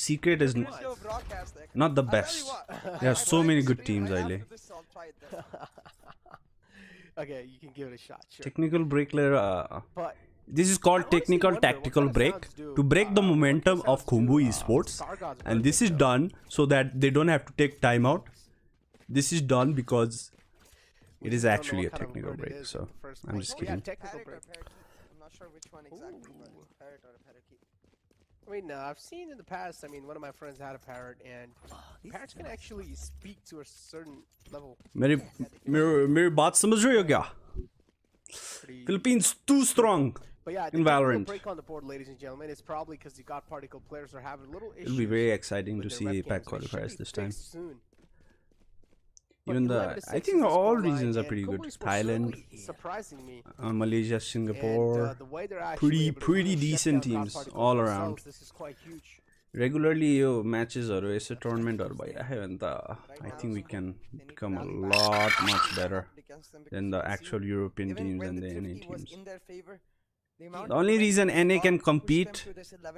secret is Here's your broadcast there. not the I tell you best. what, There are I so like many this good video. teams, Right Aile. after this, I'll try it then. Okay, you can give it a shot. Sure. Technical ब्रेकले But This is called technical tactical break to break the momentum of Khumbu Esports, and this is done so that they don't have to take time out. This is done because it is actually a technical break. So I'm just kidding. Technical Parrot or break. parakeet? I'm not sure which one exactly, but parrot or a parakeet. I mean, I've seen in the past. I mean, one of my friends had a parrot, and parrots can actually speak to a certain level. मेरी बात समझ रहे हो क्या? Pretty. Philippines too strong. But yeah, in the Valorant. break on the board, ladies and gentlemen, is probably because the God Particle players are having a little issues. It'll be very exciting to with see their webcams, pack which should qualifiers be this time. fixed soon. But Even 11 to I 6 think is the all scoreline, regions are and pretty Khumbu good. Esports Thailand, certainly surprising me. Malaysia, And, Singapore. the way they're actually able to pretty shut decent down God teams Particles all themselves, around. This is quite huge. Regularly यो म्याचेसहरू यसो टुर्नामेन्टहरू भइराख्यो भने त I think we can become a lot much better than the actual European teams and the NA teams. The only reason NA can compete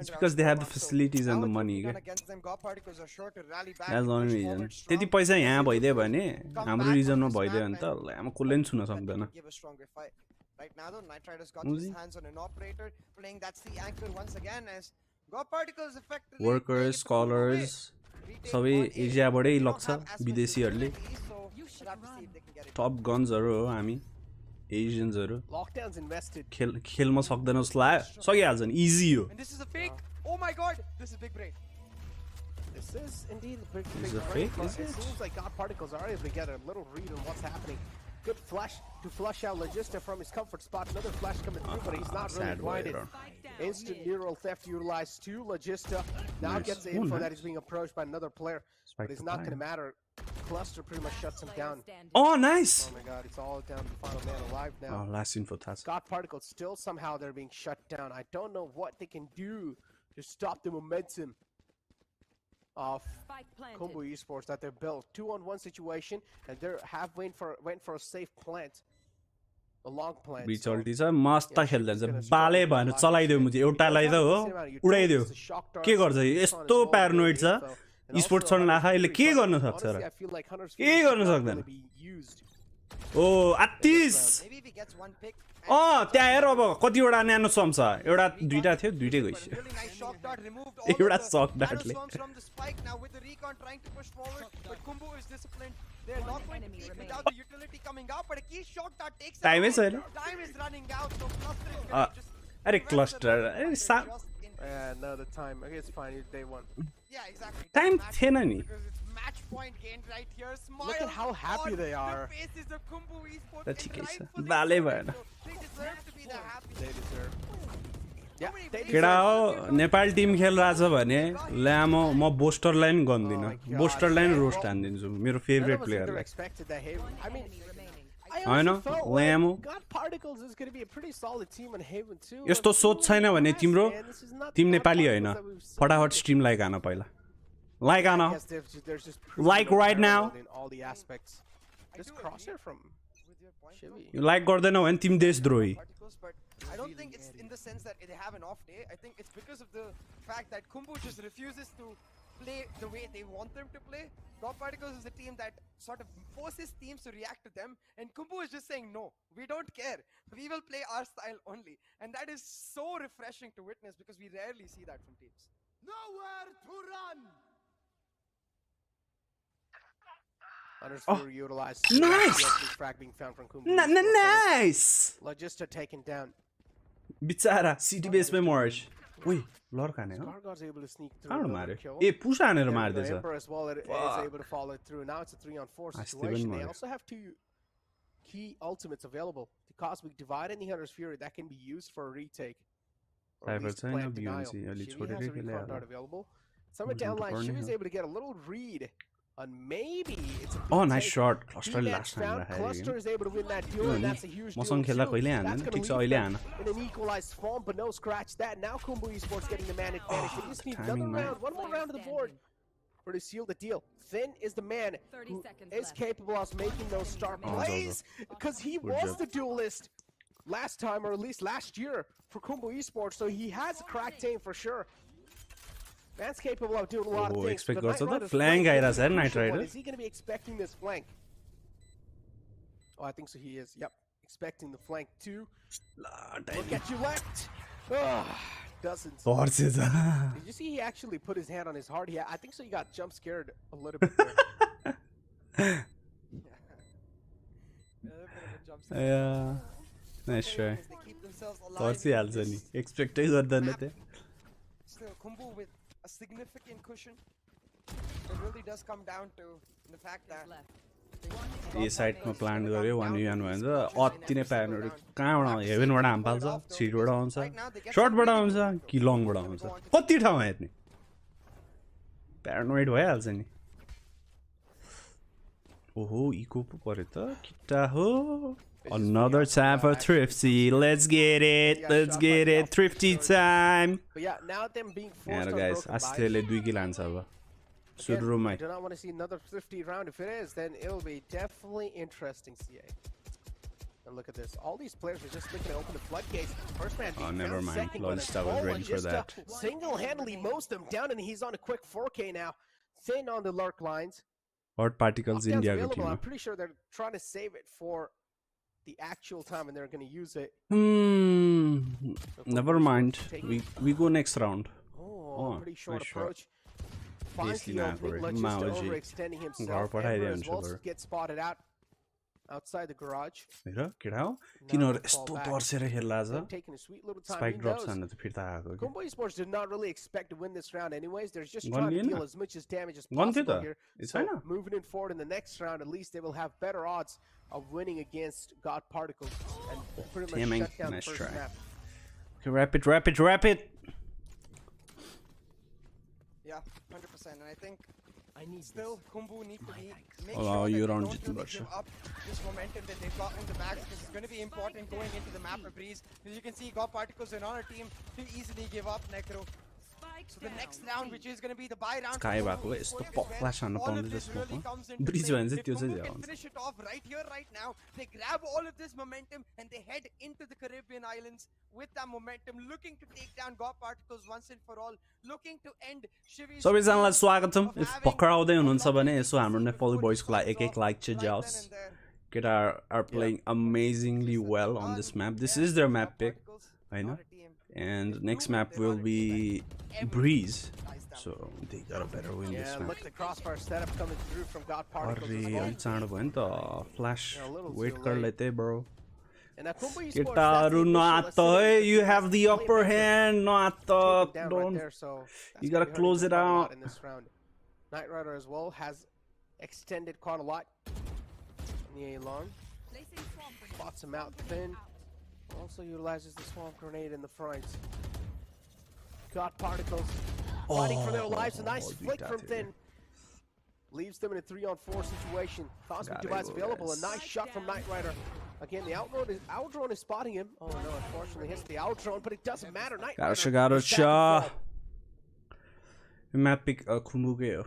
is because they have the facilities and the money. That's the only reason. त्यति पैसा यहाँ भइदियो भने हाम्रो रिजनमा भइदियो भने त हामी कसले पनि छुन सक्दैन. Right now, though, Knight Rider's got his hands on an operator playing. That's the anchor once again as God Particles effectively Workers, scholars, सबै एसियाबाटै लग्छ विदेशीहरूले. टप गन्सहरू हो हामी एसियन्सहरू. Lockdown's invested. खेल्न सक्दैन जस्तो लाग्यो सकिहाल्छ नि इजी हो. And this is a fake. Oh my god, this is big brain. This is indeed a big Is big it break, fake? but Is it it? seems like God Particles are able to get a little read on what's happening. Good flash to flush out Logista from his comfort spot. Another flash coming through, but he's not really Sad blinded. waiter. Instant neural theft utilized to Logista. Now Nice. gets the Oh, info nice. that he's being approached by another player, Spike but it's the not time. going to matter. Cluster pretty much shuts him down. Oh, nice. Oh my god, it's all down to the final man alive now. Oh, last info task. God Particles still somehow they're being shut down. I don't know what they can do to stop the momentum of Khumbu Esports that they've built. 2-on-1 situation, and they went for a safe plant, a long plant. बिचल्टी छ मस्त खेल्दैछ बाले भएन चलाइदेऊ मुझे एउटालाई त हो उडाइदेऊ के गर्छ यस्तो प्यारानोइड छ स्पोर्ट्स छोड्न लाखा यसले के गर्न सक्छ र के गर्न सक्दैन ओ 38 Maybe if he gets one pick. त्यहाँ हेर अब कतिवटा न्यानो स्वम छ एउटा दुईटा थियो दुईटै गइसक्यो Really nice shock dart removed all एउटा of shock the dart nano ले। swarms from the spike. Now with the recon trying to push forward, but Khumbu is disciplined. They're not going to enemy peek remaining. without the utility coming out, but a key shock dart takes it Time out. is छैन Time is running out, so Cluster is going to just अरे rest cluster the अरे just सा in- Yeah, no, the time. Okay, it's fine. Day one. Yeah, exactly. Time Match थिएन point नि because it's match point gained right here. Smile Look at how happy on they are. The faces of Khumbu Esports, त and ठिकै छ rightfully बाले so. भएन They deserve to be that happy. They deserve. Yeah, they केटा deserve. हो Nepal Tim खेलिरहेछ भने ल्यामो म बोस्टर लाइन गन्दिनँ बोस्टर लाइन रोस्ट हानिदिन्छु मेरो None favourite of us either प्लेयरलाई expected that. Haven. I mean, I I know, honestly felt Lambo. like God Particles is going to be a pretty solid team on Haven too. यस्तो but सोच छैन भने yes, तिम्रो man, this is not team the God Nepali Particles होइन that we've seen. फटाफट stream like आन पहिला like आन Yes, there's just Like no right now. parallel in all the aspects. Just Crosshair from With your point, Chevy. Like गर्दैनौ भने तिमी देशद्रोही particles, but I don't think it's in the sense that they have an off day. I think it's because of the fact that Khumbu just refuses to play the way they want them to play. God Particles is a team that sort of forces teams to react to them, and Khumbu is just saying, no, we don't care. We will play our style only. And that is so refreshing to witness because we rarely see that from teams. Nowhere to run! Hunters Oh. were utilized. Nice! Frag being found from Khumbu. Nice Logista taken down. बिचारा city बेसमै मर्छ ओइ लड्काने हो Gargoyle's able to sneak through. कहाँबाट another मार्यो kill. ए पुस हानेर And the मार्दैछ Emperor as well is Fuck. able to follow through. Now it's a 3-on-4 I still situation. wouldn't They worry. also have two key ultimates available. The Cosmic Divide and the Hunter's Fury that can be used for a retake. Or at Cyber least छैन, plant denial. BNC अलि Shivy छोडेरै has a खेले recon होला। dart available. Somewhere बुझ्नु down त line, पर्ने Shivy's हो। able to get a little read on maybe it's a Oh, retake. nice shot. Cluster He last time found. राखेको Cluster is able to win that duel, हो and नि that's a huge duel मसँग खेल्दा too. कहिले That's हान्दैन gonna ठिक छ leave अहिले them हान in an equalized form, but no scratch that. Now Khumbu Esports getting the man advantage. They just need another timing, man. round, one more round of the board for to seal the deal. Finn is the man 30 who seconds is left. capable of making those star Oh, plays because he Good was job. the duelist last time, or at least last year, for Khumbu Esports, so he has a cracked aim for sure. Man's capable of doing a lot of Oh, things. expect but गर्छ Knight त? Rider's Flank flank is आइरहेछ the है Knight crucial one. Rider? Is he going to be expecting this flank? Oh, I think so. He is. Yep, expecting the flank too. Look at you left. Doesn't. पर्छ Did you see he actually put his hand on his heart? Yeah, I think so. He got jump scared a little bit there. A little bit of a jump scare. Nice try As they keep themselves alive पर्छिहाल्छ in नि this एक्सपेक्टै गर्दैन map. त्यो Still, Khumbu with a significant cushion. It really does come down to the fact that ए साइडमा plan गर्यो 1v1 भयो भने त अति नै प्यानहरू कहाँबाट हेभेनबाट हाम फाल्छ सिटबाट आउँछ सर्टबाट आउँछ कि लङबाट आउँछ कति ठाउँमा हेर्ने प्यारानोइड भइहाल्छ नि ओहो इको पो पर्यो त किट्टा हो Another time for Thrifty. Let's get it. Let's get it. Thrifty time. But yeah, now them being forced Yeah, on guys. broken buys. Astele 2 kill हान्छ अब सुरुमै I do not want to see another 50 round. If it is, then it'll be definitely interesting, CA. And look at this. All these players are just looking to open the floodgates. First man being never found, mind. second one Logista as was well. ready for Logista that. single-handedly mows them down, and he's on a quick 4K now. Thin on the lurk lines. Hot Particles Lockdown's India को available. I'm टिममा pretty sure they're trying to save it for the actual time, and they're going to use it. Never mind. We go next round. Oh, pretty short nice shot. approach. Finds Basically the not opening. very. Logista Maoji. overextending Gar himself. पठाइदियो Emperor as भने well super gets spotted out. outside the garage. हेर केटा हो Now तिनीहरू they'll fall यस्तो back. तर्सेर खेल्ला छ They've taken a sweet little time. Spike He drop knows. छैन त फिर्ता आएको के Khumbu Esports did not really expect to win this round anyways. They're just Gun trying to lien? deal as much as damage as Gun थियो possible त? here. It's So fine. moving in forward in the next round, at least they will have better odds of winning against God Particles and pretty much Damning. shut down Nice the first try. map. Okay, wrap it Yeah, 100%. And I think I need still Khumbu need to be make Oh, sure that you're they on don't Jitin really Barsha. give up this momentum that they've got in the back, because it's going to be important going into the map of breeze. As you can see, God Particles are on a team to easily give up Necro. So the next round, which is going to be the buy round, Sky for back Khumbu away, it's the Esports, pop where flash on the all pond of is this this really one. comes into Breeze play. wins it, If you say, Khumbu yeah, can once. finish it off right here, right now, they grab all of this momentum and they head into the Caribbean islands with that momentum, looking to take down God Particles once and for all, looking to end Shivi's सबैजनालाई streak स्वागत छ of if having भर्खर आउँदै a हुनुहुन्छ lot of भने यसो हाम्रो ATC Nepali before बोइजको लागि he एक signs लाइक off चाहिँ right जाओस् then and there. केटा are playing amazingly well on this map. This is their map pick, I know. And next map will be Breeze, so they gotta better win this Yeah, map. look at the crossfire setup coming through from God Particles अरे as well. अलि चाँडो भयो नि त flash Yeah, a little wait too कर late. लेते bro. And now Khumbu Esports, that's the केटाहरू initial नआत acidity है, that you they have the claim upper they're hand, नआत taken down right don't. there, so that's You gonna gotta be hurting close them it quite a lot out. in this round. Knight Rider as well has extended quite a lot in the A long. Spots him out thin. Also utilizes the swamp grenade in the front. God Particles fighting for their lives. A nice flick from thin. Leaves them in a 3-on-4 situation. Cosmic Gotta device go, available. guys. A nice shot from Knight Rider. Again, the outdrone is spotting him. Oh no, unfortunately hits the outdrone, but it doesn't matter. Knight Rider गाह्रो is छ back and forth. Map pick खुम्बुकै हो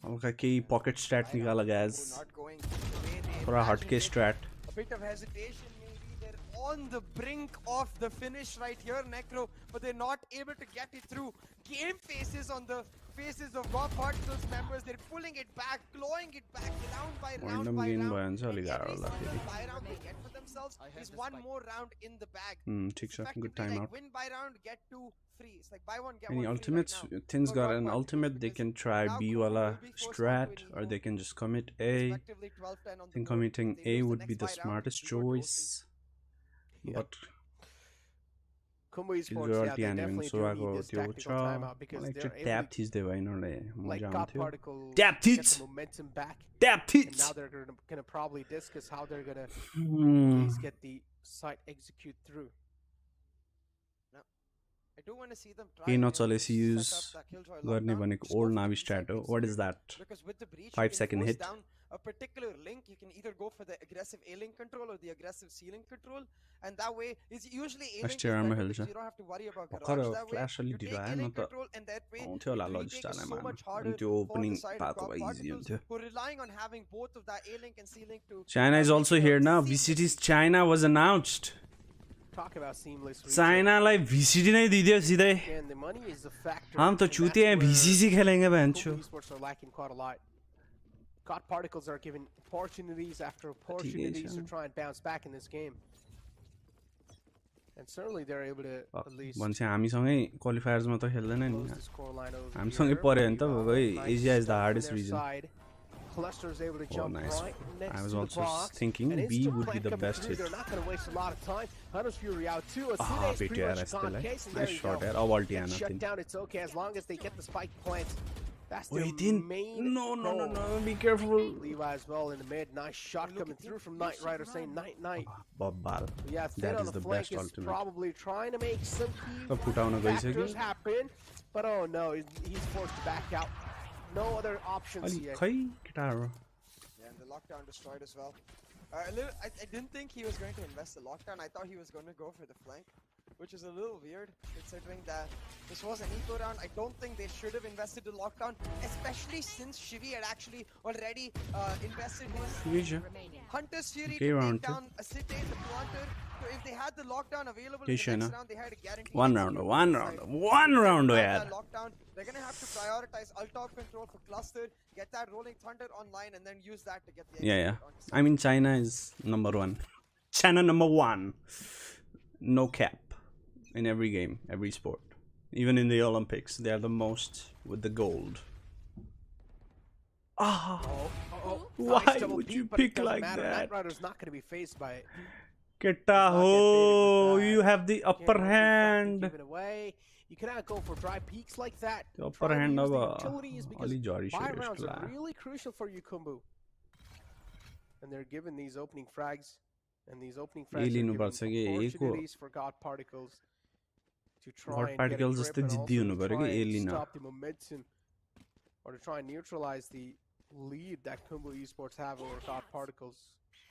हल्का केही pocket strat निकाल guys Not going the way they थोड़ा imagined हटके it. Strat A bit of hesitation, maybe. They're on the brink of the finish right here, Necro, but they're not able to get it through. Game faces on the faces of God Particles members. They're pulling it back, clawing it back, round by round Momentum by gain round. भयो भने चाहिँ And अलिक गाह्रो every होला single फेरि buy round they get for themselves is one more round in the bag. ठिक छ Effectively, good time like out win by round, get two free. It's like buy one, get Any one free ultimates? right now Things for got God an Particles, ultimate. They because can try now B Khumbu wala will be forced strat, onto an or they evo. can just commit A. Effectively 12-10 on I the think board. committing They A lose the would be next the buy round, smartest we go to choice. Yeah. But Khumbu Esports, Silver yeah, ulti they हान्यो भने definitely do सुवाको need this त्यो tactical छ timeout because मलाई they're चाहिँ able tap to, थिच्दै भयो यिनीहरूले like मजा God आउँथ्यो Particles, Tap get hits! the momentum back. Tap And थिच now they're gonna probably discuss how they're gonna at least get the site execute through. I do want to see them try केही and नचलेपछि set use up that Killjoy गर्ने lockdown. भनेको Just go old for नाभी the स्ट्राट हो site what is execute. That Because with the breach, 5 you can second force hit. down a particular link. You can either go for the aggressive A-link control or the aggressive C-link control, and that way it's usually A-link is year better आमा because खेल्छ you don't have to worry about भर्खर garage that way. Flash अलि You take ढिलो आयो A-link न त control, and that way आउँथ्यो होला the retake लजिस्टार is so आमा much अनि harder त्यो for opening the side of पाएको God भए इजी Particles, हुन्थ्यो who are relying on having both of that A-link and C-link to China is make also it a here now. seamless VCT's retake. China was announced. Talk about seamless retake. चाइनालाई VCT नै दिदियो सिधै Again, the money is the factor. हम तो and चूतिया that's where VCC खेलेंगे बहनचो Khumbu Esports are lacking quite a lot. God Particles are given opportunities after opportunities to try and bounce back in this game. And certainly they're able to at least भन्छ हामीसँगै क्वालिफायर्समा त खेल्दैन नि close the scoreline over हामीसँगै here. पर्यो भने त Meanwhile, भाइ nice एजिया is the stuff from hardest their region side. Cluster is able to Oh, jump nice. right next I was to the also box. thinking and B instant would be plant the coming best through. hit. They're not going to waste a lot of time. Hunter's Fury out too. A Ah, Sude's bit pretty यार much यस्तै gone lie case, and there nice you shot go. यार अब अल्टी Get आना shut thin down, it's okay as long as they get the spike plant. That's their Wait in main no no no goal. no be careful Levi as well in the mid. Nice shot coming through from Knight Rider saying night night. बब्बाल Yeah, Thin That on is the the flank best is ultimate. probably trying to make some key सब फुटाउन factors गइसक्यो happen. But oh no, he's forced to back out. No other options अलि here. खै केटाहरु Yeah, and the lockdown destroyed as well. I didn't think he was going to invest the lockdown. I thought he was going to go for the flank, which is a little weird considering that this was an eco round. I don't think they should have invested the lockdown, especially since Shivi had actually already invested his ठिकै छ Hunter's Fury Okay, to round take down a city, the planter. So if they had the lockdown available in Okay, the next Shana. round, they had a guarantee. One round हो one round हो यार Lockdown. They're gonna have to prioritize alt-top control for cluster, get that rolling thunder online, and then use that to get the Yeah, execute onto I mean China is number 1. China number 1. No cap in every game, every sport. Even in the Olympics, they are the most with the gold. Ah, Nice why double would peek, you but it pick doesn't like matter. that? Knight Rider's not going to be faced by it. Ketta Does not get ho, baited with that. you have the upper Again, opening front and hand. give it away. You cannot go for dry peaks like that. The upper Try to hand use of the a utilities because Ali Jari buy Shurish rounds are Kla. really crucial for you, Khumbu. And they're given these opening frags. And these opening frags are लिनु given पर्छ कि A को opportunities for God Particles to try God and Particles get a जस्तै grip and जिद्दी also हुनु to पर्यो try कि A and लिन. stop the momentum or to try and neutralize the lead that Khumbu Esports have over God Particles.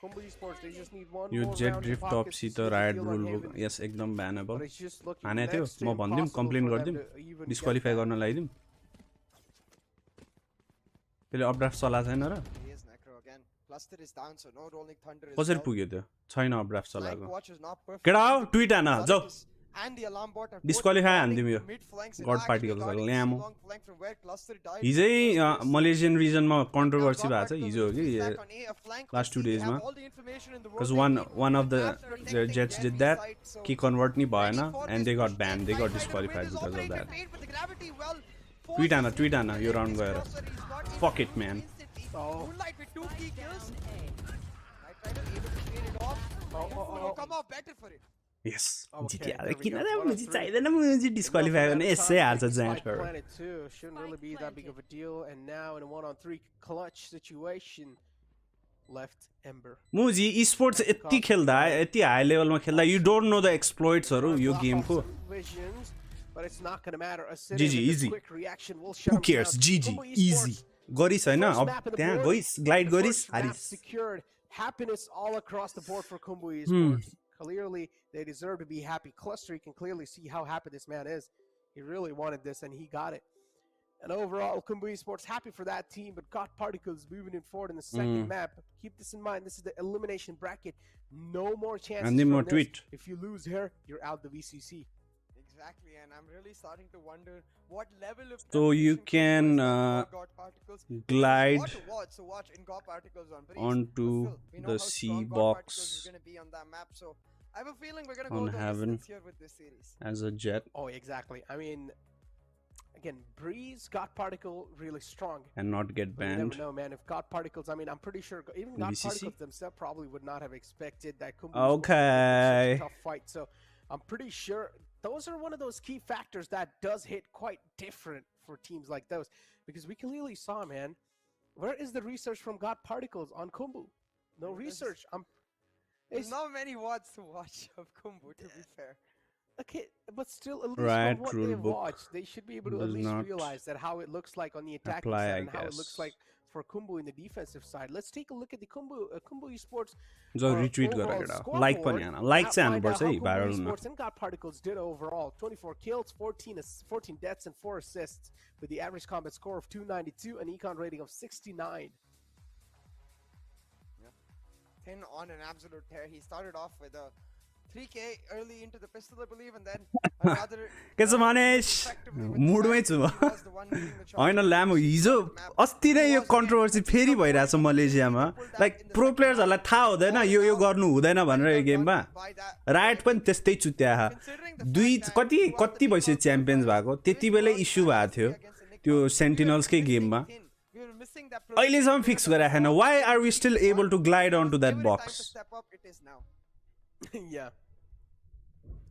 Khumbu Esports, they just need one yo more jet round in drift pockets tub to त seal the ride deal on rule Haven. Yes एकदम ब्यानेबल But it's just looking हाने थियो next to म भन्दिम impossible complain for them गर्दिम to even get disqualify that. गर्न लगाइदिम त्यसले updraft चला छैन र He is Necro again. Cluster is down, so no rolling thunder as कसरी well. पुग्यो त्यो छैन अपड्राफ्ट Flank चलाएको watch is not perfect. Get out, tweet आना, जाऊ. And the alarm bot are both Disqualify guarding हान्दिम यो. mid flanks and God actually Particles guarding लाई the ल्यामो. Skyloong flank from where Cluster died. हिजै Malaysian रिजनमा Now controversy God भएको छ Particles हिजो हो will कि be back on A, a flank last 2 on C. They days have मा all the information in the because world. They one need of the after their protecting jets the did enemy that side, so कि convert नि भएन ready for and they this got push. banned, they Knight got Rider disqualified with his because of operator that. made, but the gravity well Tweet आना, forces tweet him आना, to yo take round this गएर. crosser. He's got Fuck it, instant man. instantly. Oh. Moonlight with 2 key kills. A. Knight Rider able to clear it off. Will come off better for it. Yes, Okay, जित्यो there we किन go. त 1 of मुजी 3. चाहिदैन मुजी disqualify गर्ने यसै हाल्छ Spike ज्याटर planted too. Shouldn't really be that big of a deal. And now in a 1-on-3 clutch situation, left Ember. मुजी sports यति खेल्दा यति हाई लेभलमा खेल्दा यु डोन्ट नो द एक्सप्लोइट्सहरु यो गेमको Visions, but it's not going to matter. Acer GG, with this easy. quick reaction will Who shut him cares? down. GG, Khumbu easy. Esports, गरिस Hahn first अब map of the त्यहाँ board, गइस glide the गरिस first map Haris secured. Happiness all across the board for Khumbu Esports. Clearly, they deserve to be happy. Cluster, you can clearly see how happy this man is. He really wanted this, and he got it. And overall, Khumbu Esports happy for that team, but God Particles moving it forward in the second map. Keep this in mind. This is the elimination bracket. No more chances And then from more this. tweet. If you lose here, you're out the VCC. Exactly, and I'm really starting to wonder what level of So you preparation can, was for God Particles. glide What to watch? So watch in God Particles on breeze. onto But still, we know the how C strong God box Particles is going to be on that map. So I have a feeling we're going to on go the Heaven. distance here with this series. as a jet Oh, exactly. I mean, again, Breeze, God Particle, really strong. and not get But you banned. never know, man. If God Particles, I mean, I'm pretty sure even God VCC? Particles themselves probably would not have expected that Khumbu Esports would Okay. be such a tough fight. So I'm pretty sure those are one of those key factors that does hit quite different for teams like those. Because we clearly saw, man, where is the research from God Particles on Khumbu? No research. There's It's, not many WODs to watch of Khumbu, to be fair. okay, but still, at least Right, from what rule they've book watched, they should be able to at does least not realize that how it looks like on the attacking apply, side I and how it looks guess. like for Khumbu in the defensive side. Let's take a look at the Khumbu Esports जो retweet overall गरेर scoreboard. Like पनि हान like Now चाहिँ find हान्नुपर्छ out how है Khumbu viral हुन Esports and God Particles did overall. 24 kills, 14 deaths, and 4 assists with the average combat score of 292 and econ rating of 69. Tin on an absolute tear. He started off with a 3K early into the pistol, I believe, and then another. के छ मनेश मुडमै छु होइन ल्यामो हिजो अस्ति नै यो controversy फेरि भइरहेछ मलेसियामा like pro प्लेयर्सहरूलाई थाहा हुँदैन यो गर्नु हुँदैन भनेर यो गेममा राइट पनि त्यस्तै चुत्या कति भइसक्यो च्याम्पियन्स भएको त्यति बेलै इस्यु भएको थियो त्यो सेन्टिनल्सकै गेममा अहिलेसम्म फिक्स गरेको छैन why are we still able to glide on to that box Yeah.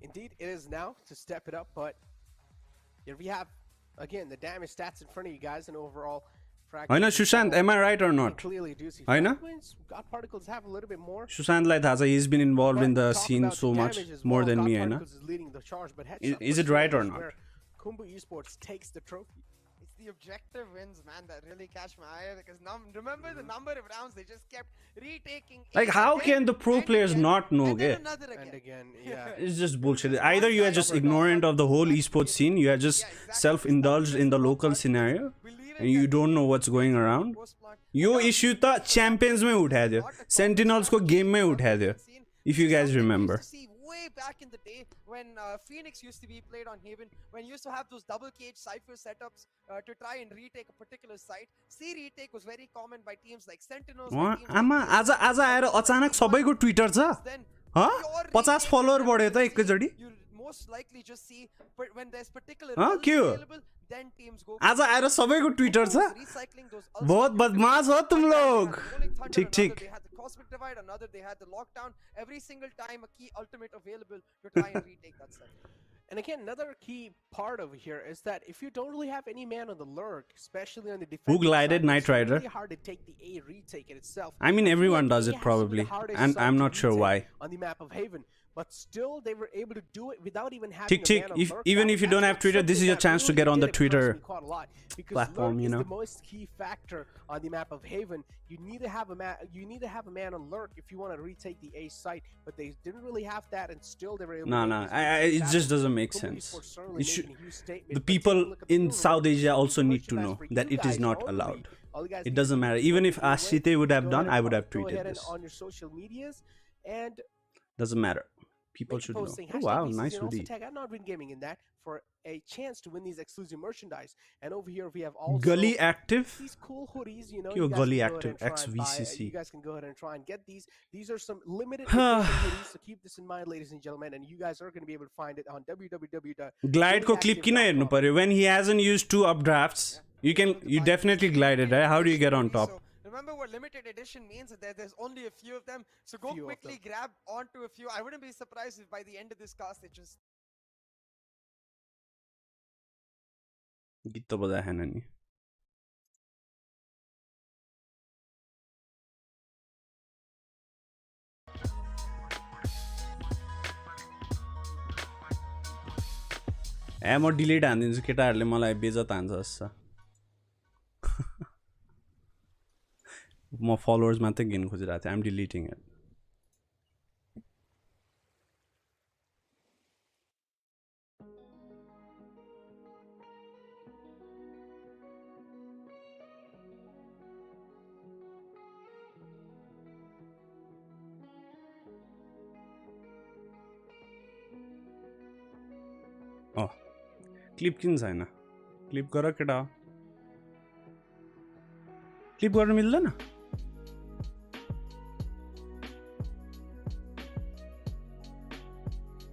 Indeed, it is now to step it up, but here we have, again, the damage stats in front of you guys and overall fragments. होइन Sushant am I right or not Clearly do see होइन fragments. God Particles have a little bit more. सुशान्तलाई थाहा छ he's been involved in the But talk scene about so the much damage as more well. than God me होइन Particles is leading the charge, but headshot is it for right or sure is not? where Khumbu Esports takes the trophy. It's the objective wins, man, that really catch my eye because remember the number of rounds they just kept retaking. Like, how can the pro players not know, And then okay? another And again. again, yeah. It's just bullshit. Either you are just ignorant of the whole esports scene, you are just self-indulged in the local scenario, and you don't know what's going around. Yo issue त champions में उठायो थियो, Sentinels को game में उठायो थियो, if you guys remember. Way back in the day when Phoenix used to be played on Haven, when you used to have those double cage cipher setups to try and retake a particular site. C retake was very common by teams like Sentinels. by teams like आमा आज आएर अचानक सबैको Twitter छ then ह your 50 retake follower is बढ्यो त never एकैचोटी you most likely just see when there's particular Huh? ults क्यों? available, then teams go. आज आएर सबैको ट्विटर छ Recycling those ults बहुत from बदमाश हो तुम लोग ठीक ठीक They had the Cosmic Divide, another they had the Lockdown. Every single time a key ultimate available to try and retake that set. And again, another key part over here is that if you don't really have any man on the lurk, especially on the defensive glided side, Knight it's Rider? really hard to take the A retake in itself. I mean, I feel everyone like does A it has to be the probably, hardest and side I'm to not sure retake why. on the map of Haven. But still, they were able to do it without even having Tick a tick. man on If lurk. even That- if you that's don't have what's Twitter, this is something your that chance to really get on the did impress Twitter me quite a lot, because platform, lurk you is know. the most key factor on the map of Haven. You need to have a man on lurk if you want to retake the A site, but they didn't really have that, and still they were able No, to no, make these retaking it just happen. doesn't make Khumbu sense. Esports certainly It should, making a huge statement, the but take a people look at the in Cooler South Market. Asia also The need to know merchandise for that you it is guys not only. allowed. All you guys It need doesn't to do matter. is Even go if away, Ashite would have go done, ahead I and would have go ahead tweeted and this. on your social medias and Doesn't matter. People make a should know. post saying Oh wow, #VCZ nice and also hoodie. tag Not Been Gaming in that for a chance to win these exclusive merchandise. And over here we have also Gully Active. these cool hoodies, you know, Yo, you guys Gully can go Active ahead and try and buy, XVCC. you guys can go ahead and try and get these. These are some limited edition hoodies, so keep this in mind, ladies and gentlemen, and you guys are going to be able to find it on Glide ko clip किन हेर्नु www.gullyactive.com. पर्यो? When he hasn't used 2 updrafts, you definitely glided, right? How do you get on top? So remember what limited edition means, that there's only a few of them. So go Few of quickly grab onto a few. I wouldn't be surprised if by the end of this cast it just गीत त बजाएन नि म delete हानिदिन्छु केटाहरूले मलाई बेजत हान्छ जस्तो म followers मात्रै गिन खोजिरहेको थिएँ आइम डिलिटिङ इट क्लिप किन छैन क्लिप गर केटा क्लिप गर्न मिल्दैन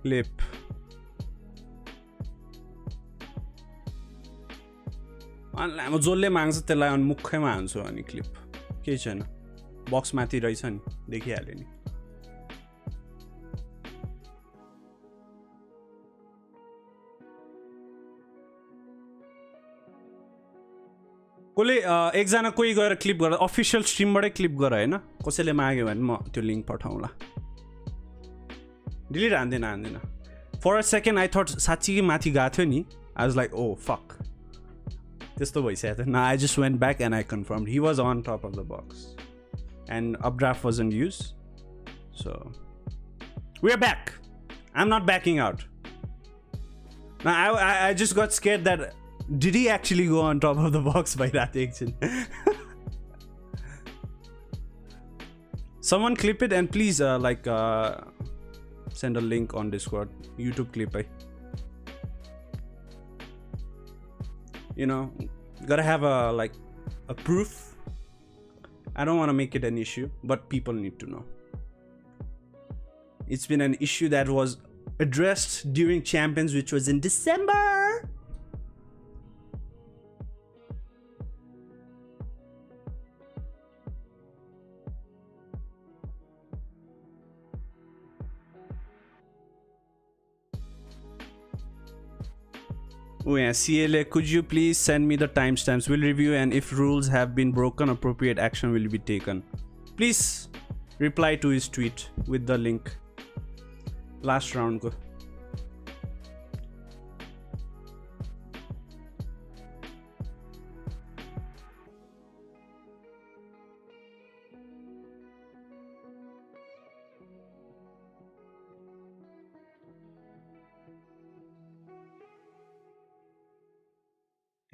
क्लिप म जसले माग्छ त्यसलाई अनि मुखैमा हान्छु अनि क्लिप केही छैन बक्स माथि रहेछ नि देखिहाल्यो नि कसले एकजना कोही गएर क्लिप गर अफिसियल स्ट्रिमबाटै क्लिप गर हैन कसैले माग्यो भने म त्यो लिंक पठाउँला डिलिट हान्दिन for a second I thought साच्चीकै माथि गएको थियो नि I was like oh fuck त्यस्तो भइसकेको थियो I just went back and I confirm he was on top of the box and updraft wasn't used so we are back I am not backing out I just got scared that did he actually go on top of the box by that action? Someone clip it and please send a link on Discord. YouTube clip. You know, gotta have a proof. I don't want to make it an issue, but people need to know. It's been an issue that was addressed during Champions, which was in December. Oh yeah, CLA, could you please send me the timestamps? We'll review, and if rules have been broken, appropriate action will be taken. Please reply to his tweet with the link. Last round go.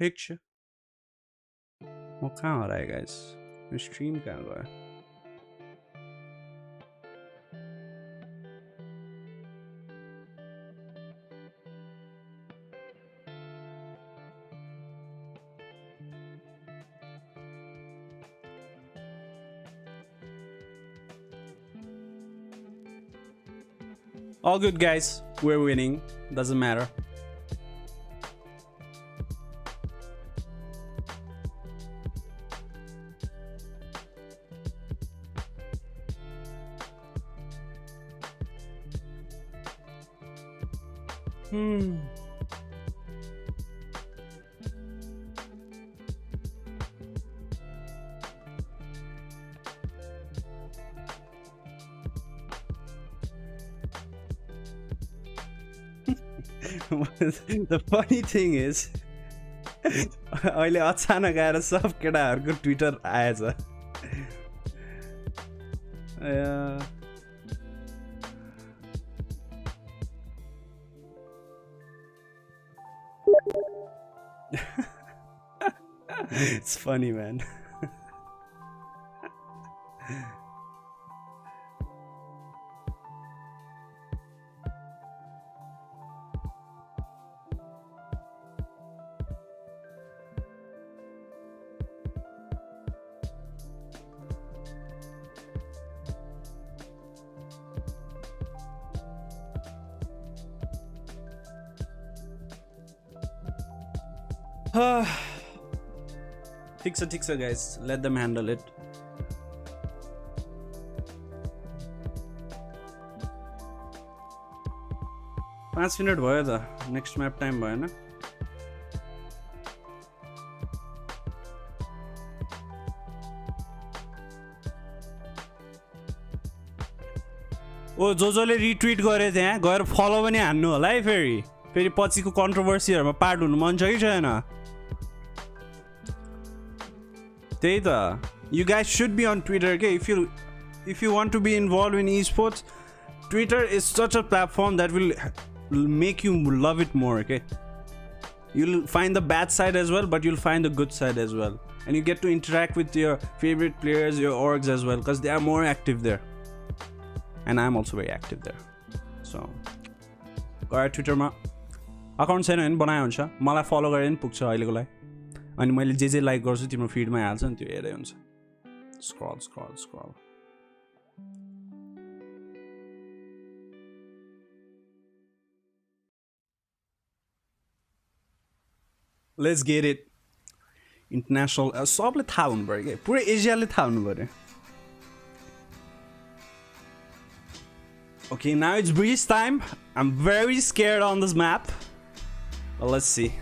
Picture. What कहाँ हो रहा है guys? Stream कहाँ हो रहा है? All good, guys. We're winning. Doesn't matter. The funny thing is, अहिले अचानक आएर सब केटाहरूको ट्विटर आएछ. It's funny, man. Fix it, guys. Let them handle it. Five minutes भयो त. Next map time भएन. ओ जोले रिट्विट गरे त्यहाँ गएर फलो पनि हान्नु होला है फेरि पछिको कन्ट्रोभर्सीहरुमा पार्ट हुनु मन छ कि छैन. त्यही त. You guys should be on Twitter, okay? If you want to be involved in esports, Twitter is such a platform that will make you love it more, okay? You'll find the bad side as well, but you'll find the good side as well. And you get to interact with your favorite players, your orgs as well, because they are more active there. And I'm also very active there. So, go ahead Twitter ma. Account छैन भने बनाए हुन्छ. मलाई फलो गरे नि पुग्छ अहिलेको लागि. अनि मैले जे लाइक गर्छु तिम्रो फिडमा हाल्छ नि त्यो हेर्दै हुन्छ. Scroll. Let's get it. International सबले थाहा हुनु पर्यो के. पुरै एसियाले थाहा हुनु पर्यो. Okay, now it's breeze time. I'm very scared on this map. Well, let's see.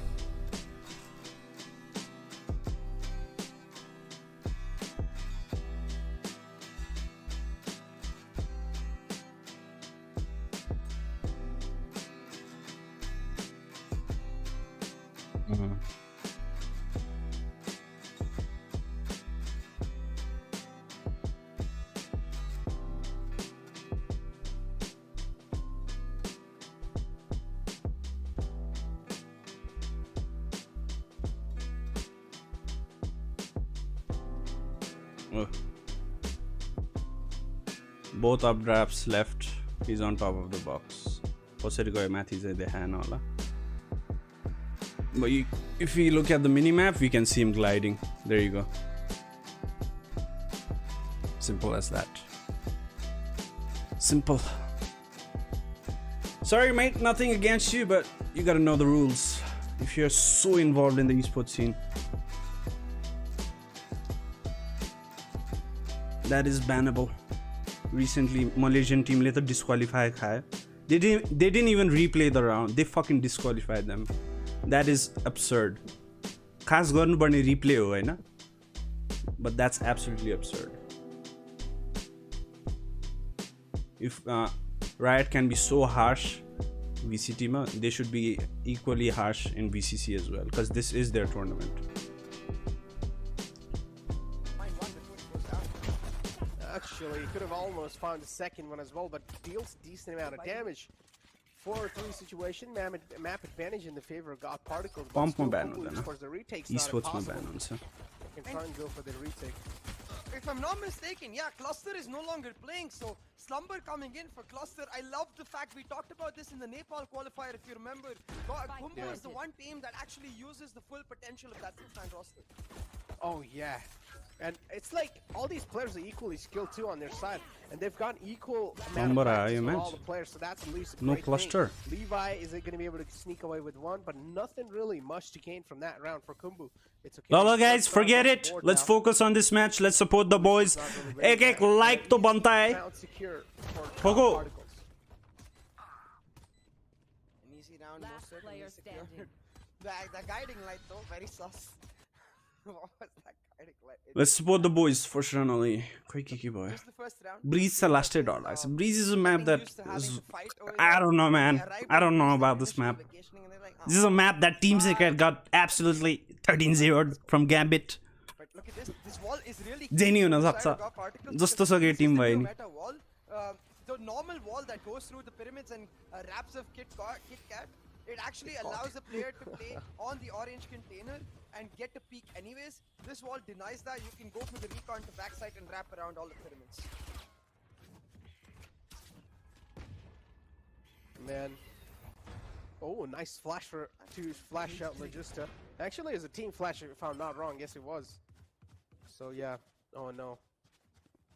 Both updrafts left. He's on top of the box. But if we look at the minimap, we can see him gliding. There you go. Simple as that. Simple. Sorry, mate. Nothing against you, but you gotta know the rules. If you're so involved in the esports scene, that is bannable. Recently, Malaysian team later disqualified Khai. They didn't even replay the round. They fucking disqualified them. That is absurd. Khas garnu parne replay ho haina? But that's absolutely absurd. If Riot can be so harsh VCT ma, they should be equally harsh in VCC as well, because this is their tournament. Actually, he could have almost found the second one as well, but deals decent amount of damage. 4-3 situation, map advantage in the favor of God Particles. Pump mo ban hunda na. Esports mo ban huncha. Can try and go for the retake. If I'm not mistaken, yeah, Cluster is no longer playing, so Slumber coming in for cluster. I love the fact we talked about this in the Nepal qualifier, if you remember. Khumbu is the one team that actually uses the full potential of that two-man roster. Oh yeah, and it's like all these players are equally skilled too on their side, and they've got equal amount of practice with all the players, so that's at least a No great cluster. thing. Levi isn't going to be able to sneak away with one, but nothing really much to gain from that round for Khumbu. It's okay. Lolo guys, forget it. Let's focus on this match. Let's support the boys. एक like तो बनता है. Pogo. An easy round, Last most certainly player secure. standing. The guiding light though, very sus. What was that guiding light? Let's support the boys for sure. Only. कोई की boy. This is the first round. Breeze से last it all. Breeze is a map that Used to having is. to fight over I here. don't know, man. They arrived I don't at know the about this initial map. vacationing and they're like, This is a map that Team Secret got absolutely 13-0'd from Gambit. But look at this. This wall is really Genuine cool. हुन सक्छ. Got particles जस्तो because सके this is team the भयो new नि. meta wall. The normal wall that goes through the pyramids and wraps of Kit Kat, it actually allows the player to play on the orange container and get a peek anyways. This wall denies that. You can go for the recon to backside and wrap around all the pyramids. Man. Oh, nice flash to flash out Logista. Actually, it was a team flash if I'm not wrong. Yes, it was. So yeah. Oh no.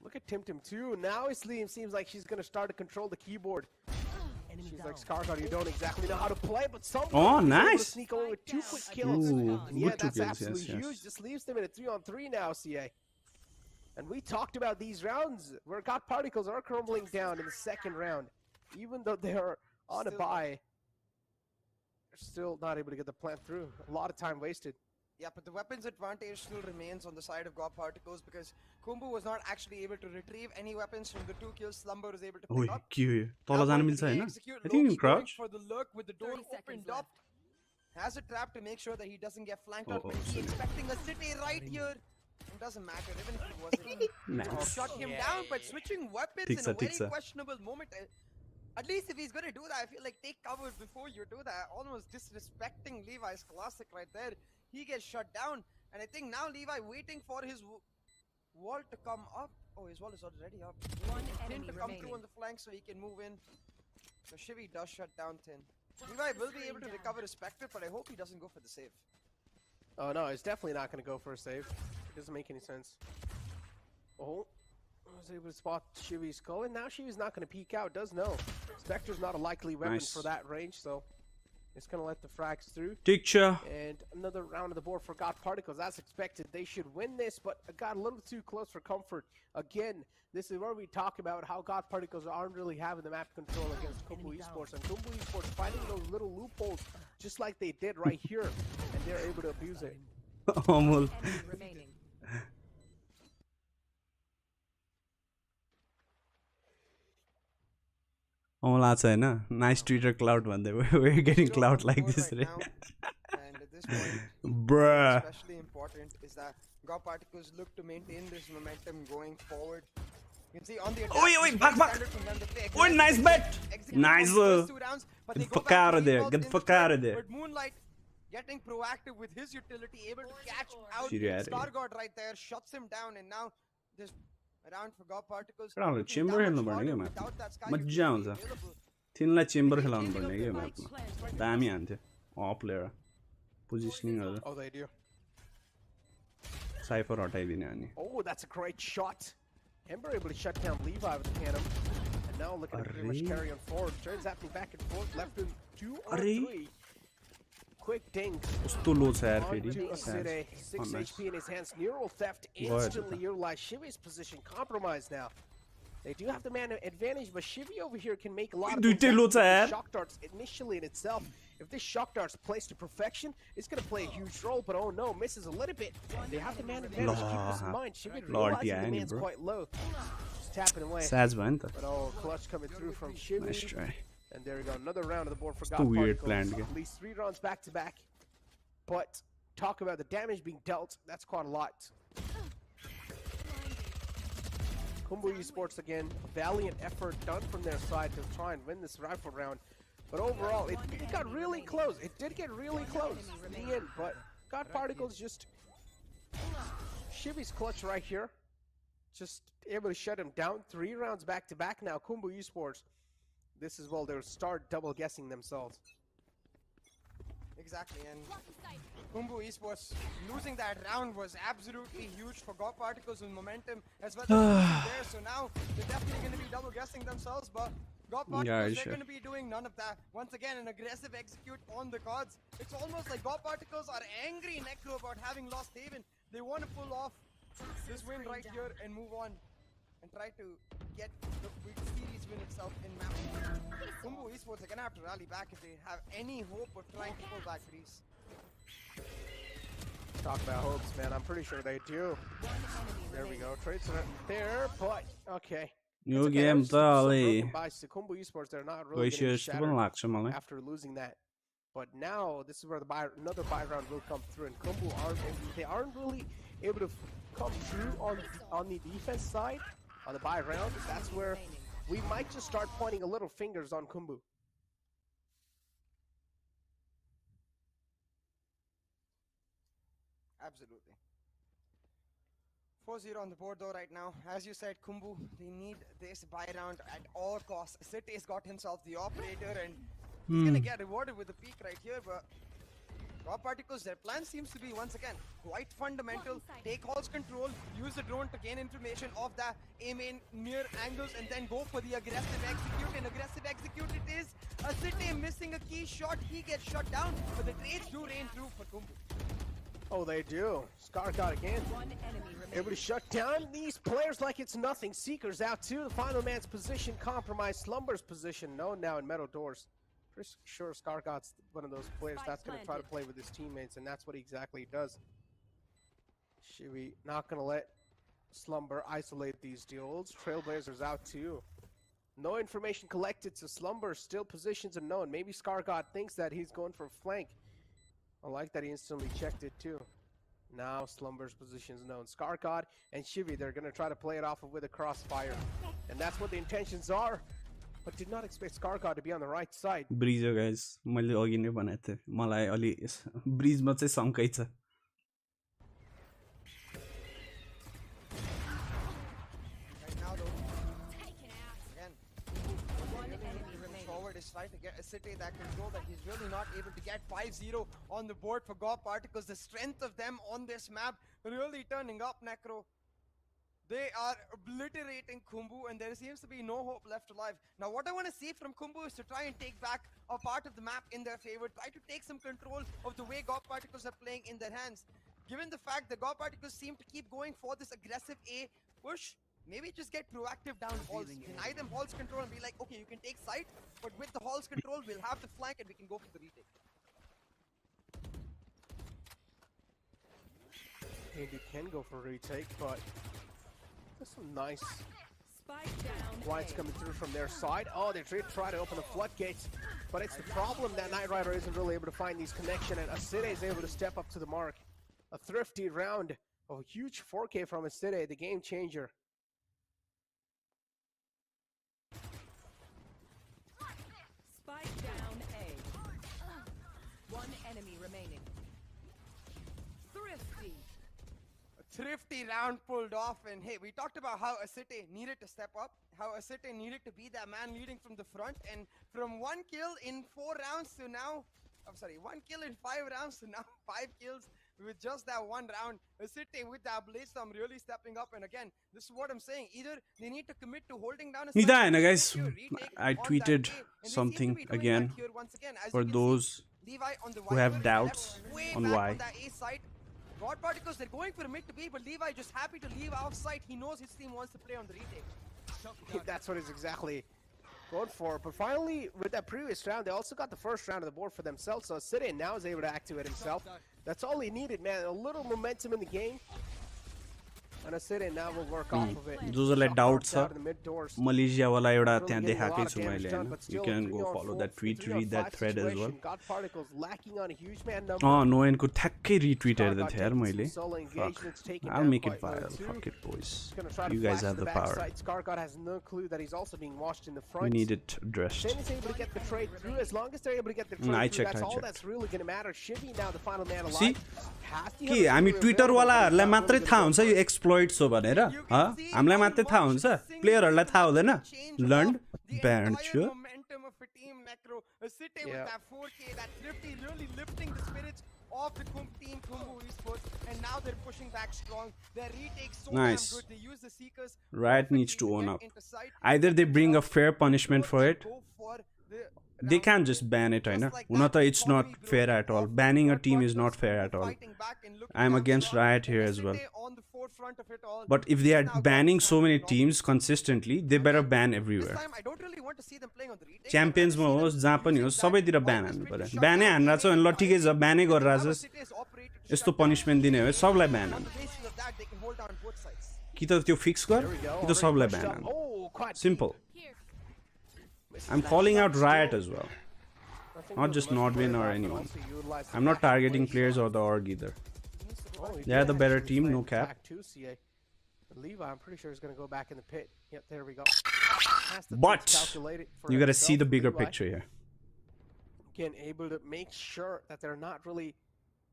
Look at Tim too. Now it seems like she's gonna start to control the keyboard. She's like, Skarsgård, you don't exactly know how to play, but somehow nice. sneak away with 2 quick kills. Ooh, And yeah, good 2 that's kills, absolutely yes, yes. huge. Just leaves them in a 3-on-3 now, CA. And we talked about these rounds where God Particles are crumbling down in the second round. Even though they are on a bye, they're still not able to get the plant through. A lot of time wasted. Yeah, but the weapons advantage still remains on the side of God Particles because Khumbu was not actually able to retrieve any weapons from the 2 kills Slumber was able to pick ओए up. के हो यो? Now तल जान going मिल्छ to Hahn? execute I think you Loki can going crouch. for the lurk with the door 30 seconds opened left. up. Has a trap to make sure that he doesn't get flanked Oh, out, but oh, he's sorry. expecting a city right here. It doesn't matter, even if he wasn't. Nice. Shut him down, but switching weapons ठीक in छ, a ठीक very छ. questionable moment. At least if he's gonna do that, I feel like take cover before you do that. Almost disrespecting Levi's classic right there. He gets shut down, and I think now Levi waiting for his wall to come up. Oh, his wall is already up. One Tin enemy to come remaining. through on the flank so he can move in. So Shivy does shut down Tin. Levi will be able to recover his Spectre, but I hope he doesn't go for the save. Oh no, it's definitely not going to go for a save. It doesn't make any sense. Oh, I was able to spot Shivy's skull, and now Shivy's not going to peek out. Does know. Spectre's not a likely weapon Nice. for that range, so it's going to let the frags through. ठीक छ. And another round of the board for God Particles. As expected, they should win this, but got a little too close for comfort. Again, this is where we talk about how God Particles aren't really having the map control against Khumbu Esports. And Khumbu Esports finding those little loopholes just like they did right here. And they're able to abuse it. Amul. Enemy remaining. अमल आछ हैन? Nice Twitter cloud भन्दै. We're getting cloud like this. Right now, and at this point, Bruh. especially important is that God Particles look to maintain this momentum going forward. You can see on the attack, Oi, it's back, very back. standard from them to play Oi, nice aggressive, bet. execute Nice. on the first 2 rounds, but they Get go fuck back out to of there. default Get the in fuck trade, out of there. But Moonlight getting proactive with his utility, able to catch out Shitty idea. Stargod right there, shuts him down, and now this round for God Particles. राम्रो looking chamber that खेल्नु much पर्ने harder के map. without that Sky मजा utility आउँछ. available. तिनलाई chamber खेलाउनु पर्ने के म्यापमा. दामी हान्थ्यो. अप लिएर. पोजिसनिङहरु. Oh, they do. साइफर हटाइदिने अनि. Oh, that's a great shot. Ember able to shut down Levi with the cannon. And now looking to pretty much Arre. carry on forward. Turns happening back and forth. Left in 2 or Arre. 3. Quick ding. कस्तो लो छ यार फेरि. Onto Asire. 6 nice. HP in his hands. Neural theft Go ahead. instantly utilized. Shivy's position compromised now. They do have the mana advantage, but Shivy over here can make a lot of Dude, things low happen with tab. the shock darts initially in itself. If this shock dart's placed to perfection, it's going to play a huge role, but oh no, misses a little bit. They have the mana advantage. Keep this in mind. Shivy realizing the man's bro. quite low. Just tapping away. Saz भयो नि त. But oh, clutch coming through from Shivy. Nice try. And there we go, another round of the board for Just God a weird Particles. planned game. At least 3 rounds back to back. But talk about the damage being dealt, that's quite a lot. Khumbu Esports again, a valiant effort done from their side to try and win this rifle round. But overall, it got really close. It did get really close in the end, but God Particles just... Shivy's clutch right here. just able to shut him down. 3 rounds back to back now. Khumbu Esports. This is well, they'll start double guessing themselves. Exactly, and Khumbu Esports losing that round was absolutely huge for God Particles with momentum as well as there. So now they're definitely going to be double guessing themselves, but God Particles, they're going to be doing none of that. Once again, an aggressive execute on the cards. It's almost like God Particles are angry, Necro, about having lost Haven. They want to pull off this win right here and move on and try to get the series win itself in map. Khumbu Esports are going to have to rally back if they have any hope of trying to pull back Greece. Talk about hopes, man. I'm pretty sure they do. There we go. Trades are there, but okay. New game, Dali. By Khumbu Esports, they're not really getting shattered after losing that. But now this is where the another buy round will come through, and Khumbu aren't really able to come through on the defense side on the buy round. That's where we might just start pointing a little fingers on Khumbu. Absolutely. 4-0 on the board though right now. As you said, Khumbu, they need this buy round at all costs. City's got himself the operator and he's gonna get rewarded with a peak right here, but God Particles, their plan seems to be once again quite fundamental. Take Hall's control, use the drone to gain information of the A main near angles and then go for the aggressive execute. And aggressive execute it is. A City missing a key shot, he gets shut down, but the trades do rain through for Khumbu. Oh, they do. Scar got again. Able to shut down these players like it's nothing. Seeker's out too. The final man's position compromised. Slumber's position known now in metal doors. Pretty sure Scar God's one of those players that's going to try to play with his teammates, and that's what he exactly does. Shivi not going to let Slumber isolate these duels. Trailblazers out too. No information collected, so Slumber still positions unknown. Maybe Scar God thinks that he's going for flank. I like that he instantly checked it too. Now Slumber's position is known. Scar God and Shivi, they're going to try to play it off with a crossfire. And that's what the intentions are. But did not expect Scar God to be on the right side. Breeze guys, मैले अघि नै भनेको थिएँ मलाई अलि ब्रिजमा चाहिँ शंकै छ. Right now though, again, forward is trying to get a City that control that he's really not able to get. 5-0 on the board for God Particles. The strength of them on this map really turning up, Necro. They are obliterating Khumbu and there seems to be no hope left alive. Now what I want to see from Khumbu is to try and take back a part of the map in their favor. Try to take some control of the way God Particles are playing in their hands. Given the fact that God Particles seem to keep going for this aggressive A push, maybe just get proactive down halls. Deny them halls control and be like, okay, you can take site, but with the halls control, we'll have the flank and we can go for the retake. And you can go for a retake, but there's some nice lights coming through from their side. Oh, they try to open the floodgates, but it's the problem that Knight Rider isn't really able to find these connections, and Aside is able to step up to the mark. A thrifty round, a huge 4K from Aside, the game changer. Spike down A. One enemy remaining. Thrifty. Thrifty round pulled off, and hey, we talked about how Asite needed to step up, how Asite needed to be that man leading from the front, and from 1 kill in 4 rounds to now, 1 kill in 5 rounds to now 5 kills with just that 1 round. Asite with that Blazestorm really stepping up, and again, this is what I'm saying, either they need to commit to holding down a Nidana guys, I tweeted something again for those who have doubts on why. God Particles, they're going for a mid to B, but Levi just happy to leave off site. He knows his team wants to play on the retake. That's what he's exactly going for. But finally, with that previous round, they also got the first round of the board for themselves. So City now is able to activate himself. That's all he needed, man. A little momentum in the game. And City now will work off of it. Josलाई doubt छ Malaysia वाला एउटा त्यहाँ देखाकै छु मैले हैन. You can go follow that tweet, read that thread as well. Noen को ठ्याक्कै retweet हेर्दै थिए यार मैले. Fuck. I'll make it viral. Fuck it, boys. You guys have the power. Scargod has no clue that he's also being watched in the front. We need it addressed. Then he's able to get the trade through. As long as they're able to get the trade through, that's all that's really going to matter. Shivy now the final man alive. See? के हामी Twitter वालाहरुलाई मात्रै थाहा हुन्छ यो exploit exploits हो भनेर हामीलाई मात्रै थाहा हुन्छ प्लेयरहरुलाई थाहा हुँदैन learned banned sure momentum of a team macro sitting with that 4K that thrifty really lifting the spirits of the team Khumbu Esports, and now they're pushing back strong. Their retake so Nice. damn good. They use the seekers. Riot needs to own up. Either they bring a fair punishment for it. They can't just ban it, I know. Unata, it's not fair at all. Banning a team is not fair at all. I'm against Riot here as well. But if they are banning so many teams consistently, they better ban everywhere. Champions ma hoस् जहाँ पनि होस् सबैतिर ban हान्नु पर्यो ब्यानै हान्रा छ भने ल ठिकै छ ब्यानै गरेर छस् यस्तो पनिशमेन्ट दिने हो सबलाई ब्यान हान्नु कि त त्यो फिक्स गर कि त सबलाई ब्यान हान्नु simple. I'm calling out Riot as well, not just Nordwin or anyone. I'm not targeting players or the org either. They're the better team, no cap. Levi, I'm pretty sure is going to go back in the pit. Yep, there we go. But you gotta see the bigger picture here. Again, able to make sure that they're not really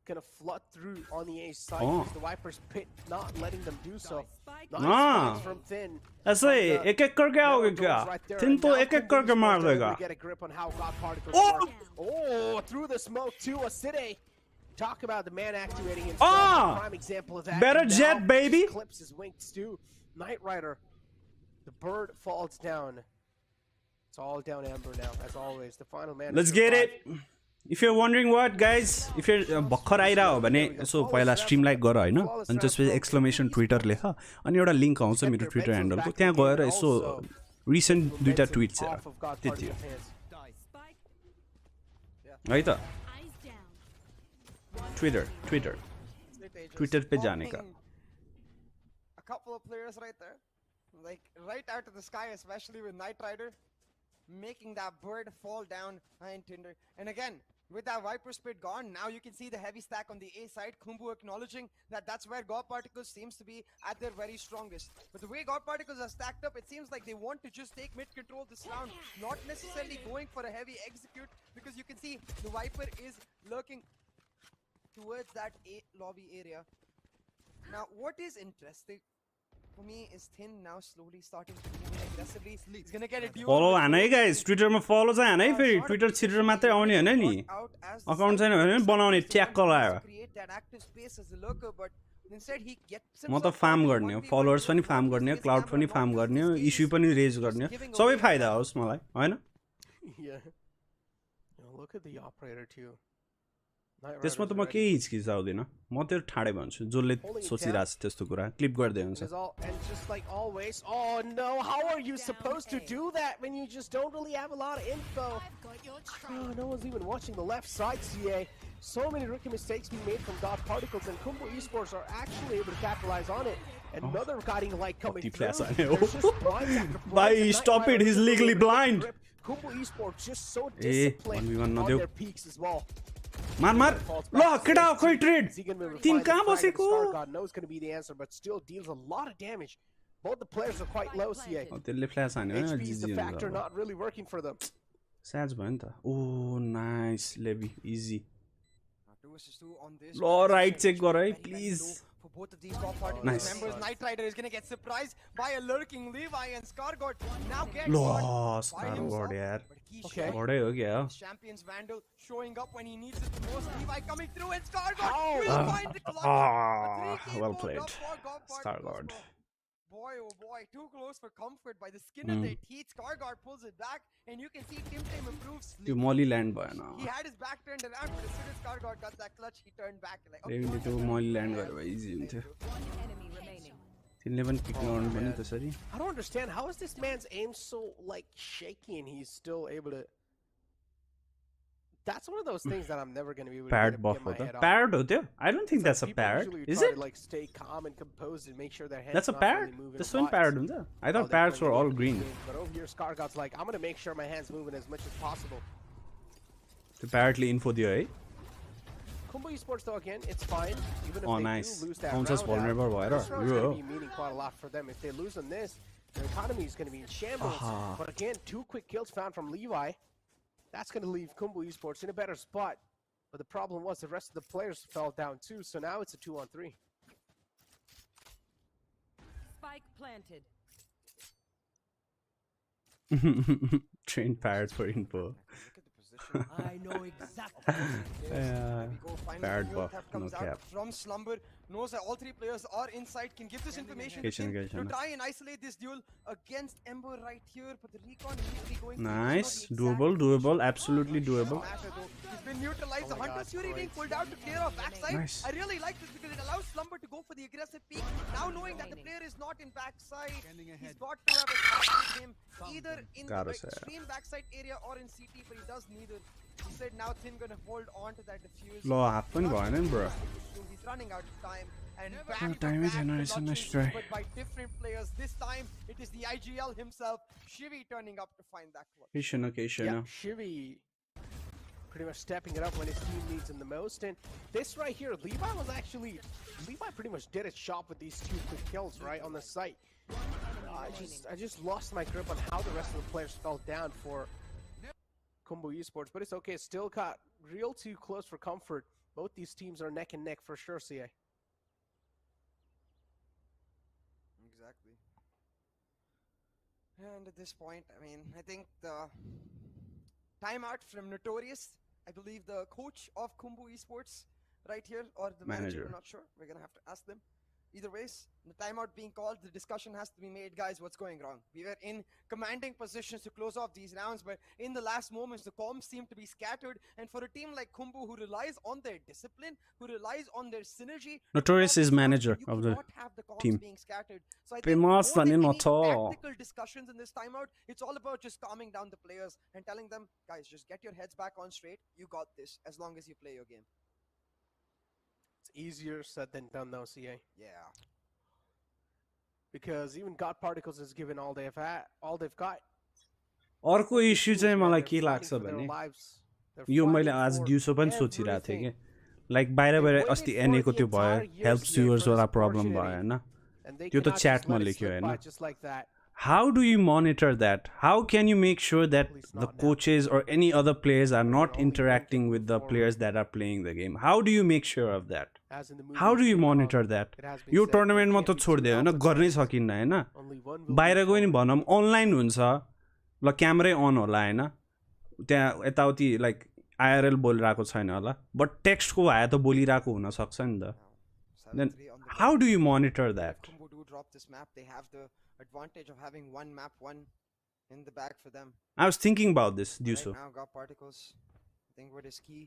going to flood through on the A side. Because the Viper's pit not letting them do so. Nice from Thin. ऐसे एक-एक करके आओगे क्या? Thin तो एक-एक करके मार देगा. Get a grip on how God particles work. Oh, through the smoke too, Aside. Talk about the man activating himself. Prime example of that. Better jet, baby. Clips his wings too. Knight Rider. The bird falls down. It's all down Ember now, as always. The final man. Let's get it. If you're wondering what, guys, if you're भर्खर आइरह्यो भने यसो पहिला stream like गर हैन अनि त्यसपछि एक्सक्लेमेसन Twitter लेख अनि एउटा link आउँछ मेरो ट्विटर ह्यान्डलको त्यहाँ गएर यसो रिसेन्ट दुईटा ट्विट्स हेर त्यति हो है त ट्विटर पे जाने का a couple of players right there, like right out of the sky, especially with Knight Rider making that bird fall down behind Tinder. And again, with that Viper Spit gone, now you can see the heavy stack on the A side. Khumbu acknowledging that that's where God Particles seems to be at their very strongest. But the way God Particles are stacked up, it seems like they want to just take mid control this round, not necessarily going for a heavy execute, because you can see the Viper is lurking towards that A lobby area. Now, what is interesting for me is Thin now slowly starting to move aggressively. He's gonna get a duel. Follow हानै guys, Twitter मा follow चाहिँ हानै फेरि Twitter छिरेर मात्रै आउने हैन नि account छैन भने बनाउने tag लगायो म त फार्म गर्ने हो फलोअर्स पनि फार्म गर्ने हो क्लाउड पनि फार्म गर्ने हो इश्यू पनि रेज गर्ने हो सबै फाइदा होस् मलाई हैन Look at the operator too. त्यसमा त म केही हिचकिचाउँदिन म त्यो ठाडै भन्छु जसले सोचिरहेको छ त्यस्तो कुरा क्लिप गर्दै हुन्छ And just like always, oh no, how are you supposed to do that when you just don't really have a lot of info? Oh, no one's even watching the left side, CA. So many rookie mistakes being made from God Particles, and Khumbu Esports are actually able to capitalize on it. Another guiding light coming through. Bye, stop it, he's legally blind. Khumbu Esports just so disciplined on their peaks as well. मार ल केटा खोइ trade तिन कहाँ बसेको God knows going to be the answer, but still deals a lot of damage. Both the players are quite low, CA. त्यसले flash हान्यो HP is the factor not really working for them. स्याज भयो नि त oh nice लेभी easy ल right check गर है please For both of these top party members, Knight Rider is going to get surprised by a lurking Levi, and Scargord now gets Scargord यार बडै हो क्या Champions Vandal showing up when he needs it the most. Levi coming through, and Scargord will find the clutch. Well played, Scargord. Boy, oh boy, too close for comfort by the skin of their teeth. Scargord pulls it back, and you can see Tim improves. त्यो Molly land भयो न He had his back turned around, but as soon as Scargord got that clutch, he turned back like. Maybe त्यो Molly land गरे भए easy हुन्थ्यो तिनले पनि pick गर्नु पनि त्यसरी I don't understand, how is this man's aim so like shaky and he's still able to. That's one of those things that I'm never going to be able parrot to buff get my head off. parrot ho tyo I don't think that's a parrot is it to, like, stay calm and composed and make sure their heads that's a parrot this one parrot huncha I thought parrots were all green but over here Scargod's like I'm going to make sure my hands moving as much as possible. The parrot le info diyo hai Khumbu Esports though again it's fine even if they nice do lose that round vulnerable bhayera it's going to be meaning quite a lot for them. If they lose on this their economy is going to be in shambles. But again 2 quick kills found from Levi. That's going to leave Khumbu Esports in a better spot. But the problem was the rest of the players fell down too, so now it's a 2-on-3. Spike planted. Train parrot for info. I know exactly. Parrot buff, no comes cap. out from slumber, knows that all three players are inside, can give this information Kitchen, to kitchen. try and isolate this duel against Ember right here, but the recon immediately going Nice, doable, absolutely doable. He's been neutralized. The Hunter's Fury being pulled out to clear off backside. Nice. I really like this because it allows Slumber to go for the aggressive peek. Now knowing that the player is not in backside, he's got to have a target with him either in the extreme backside area or in CT, but he does neither. He said now Thin gonna hold on to that diffuse. Lo happen going, bro. He's running out of time. And time is nice try. but by different players. This time it is the IGL himself, Shivi, turning up to find that clutch. Yeah, Shivi pretty much stepping it up when his team needs him the most. And this right here, Levi pretty much did its shop with these 2 quick kills right on the site. I just lost my grip on how the rest of the players fell down for Khumbu Esports, but it's okay. Still got real too close for comfort. Both these teams are neck and neck for sure, CA. Exactly. And at this point, I mean, I think the timeout from Notorious, I believe the coach of Khumbu Esports right here, or the manager, I'm not sure. We're going to have to ask them. Either ways, the timeout being called, the discussion has to be made. Guys, what's going wrong? We were in commanding positions to close off these rounds, but in the last moments, the comms seem to be scattered. And for a team like Khumbu, who relies on their discipline, who relies on their synergy, Notorious is manager of the team. being scattered. So I think more than any tactical discussions in this timeout, it's all about just calming down the players and telling them, guys, just get your heads back on straight. You got this, as long as you play your game. It's easier said than done though, CA. Yeah. Because even God Particles has given all they've got. अर्को issue चाहिँ मलाई के लाग्छ भने यो मैले आज दिउँसो पनि सोचिरहेको थिएँ कि लाइक बाहिर अस्ति एनए को त्यो भयो हेल्प स्युअर्स वाला प्रब्लम भयो हैन त्यो त च्याटमा लेख्यो हैन How do you monitor that? How can you make sure that the coaches or any other players are not interacting with the players that are playing the game? How do you make sure of that? How do you monitor that? यो टुर्नामेन्टमा त छोड्दियो हैन गर्नै सकिन्न हैन बाहिर गयो नि भनम online हुन्छ ल क्यामेरै अन होला हैन त्यहाँ यताउति लाइक आईआरएल बोलिरहेको छैन होला बट टेक्स्टको भए त बोलिरहेको हुन सक्छ नि त then how do you monitor that? Advantage of having one map, one in the bag for them. I was thinking about this, Duso. Right now, got particles. I think what is key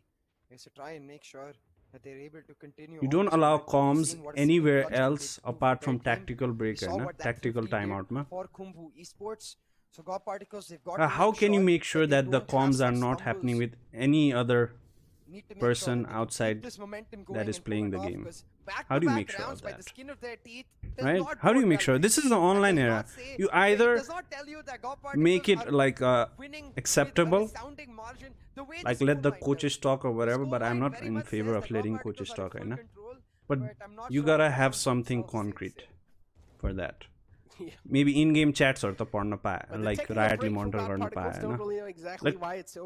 is to try and make sure that they're able to continue. You don't allow comms anywhere else apart from tactical break, tactical timeout, ma. For Khumbu Esports, so got particles. They've got. How can you make sure that the comms are not happening with any other person outside that is playing the game? How do you make sure of that? Right? How do you make sure? This is the online era. You either make it like acceptable, like let the coaches talk or whatever, but I'm not in favor of letting coaches talk, right? But you gotta have something concrete for that. Maybe in-game chats or the porn like Riotly monitor गर्न पाएन like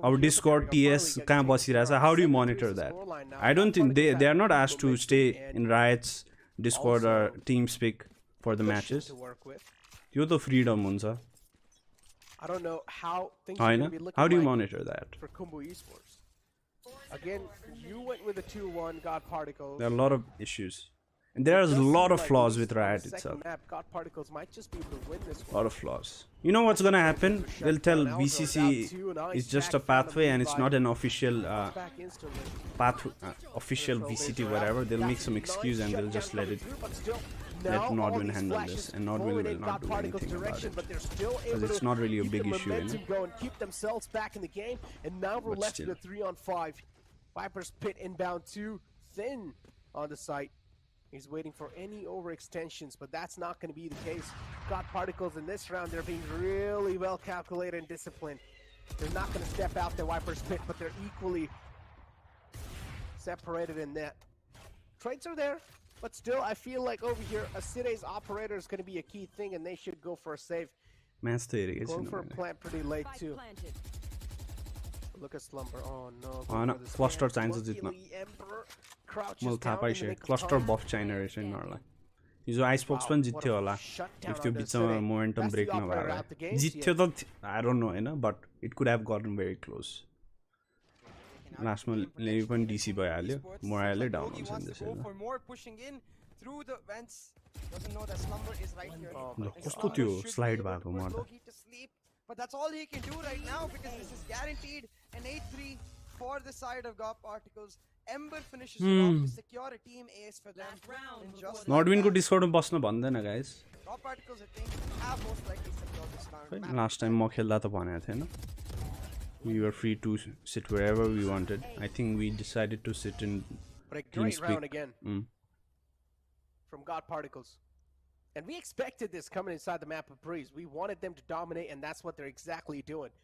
our Discord TS कहाँ बसिरहेछ how do you monitor that? I don't think they are not asked to stay in Riot's Discord or TeamSpeak for the matches. त्यो त freedom हुन्छ. I don't know how things are going to be looking. How do you monitor that? For Khumbu Esports. Again, you went with a 2-1 God Particles. There are a lot of issues. And there is a lot of flaws with Riot itself. God Particles might just be able to win this one. A lot of flaws. You know what's gonna happen? They'll tell VCC is just a pathway and it's not an official official VCT whatever. They'll make some excuse and they'll just let Nodwin handle this, and Nodwin will not do anything about it because it's not really a big issue. Keep themselves back in the game, and now we're left with a 3-on-5. Viper's Pit inbound 2, Thin on the site. He's waiting for any overextensions, but that's not going to be the case. Got Particles in this round. They're being really well calculated and disciplined. They're not going to step out their Viper's Pit, but they're equally separated in that. Trades are there, but still, I feel like over here, a Cide's operator is going to be a key thing, and they should go for a save. Going for a plant pretty late, too. Look at Slumber. Oh no. Cluster चाहिन्छ जित्न. मलाई थाहा पाइसक्यो. Cluster buff चाहिने रहेछ यिनीहरूलाई. हिजो ice box पनि जित्थ्यो होला shutdown if त्यो on the बिचमा city. Momentum That's the break operator नभएर out the game, जित्थ्यो त आई डोन्ट नो हैन but it could have gotten very close लास्टमा लेभी पनि डिसी भइहाल्यो मोराले डाउन हुन्छ नि त्यसैले for more pushing in through the vents. Doesn't know that slumber is right here. ल And कस्तो Slumber त्यो should be slide able to भएको put म त Loki to sleep, but that's all he can do right now because this is guaranteed an 8-3 for the side of God Particles. Ember finishes it off to secure a team ace for them. And just like नर्डविनको that, डिस्कर्डमा बस्न भन्दैन guys God Particles, I think, have most likely secured this round. Last time म खेल्दा त भनेको थिएन we were free to sit wherever we wanted. I think we decided to sit in But a great round TeamSpeak. again from God Particles. And we expected this coming inside the map of Breeze. We wanted them to dominate, and that's what they're exactly doing.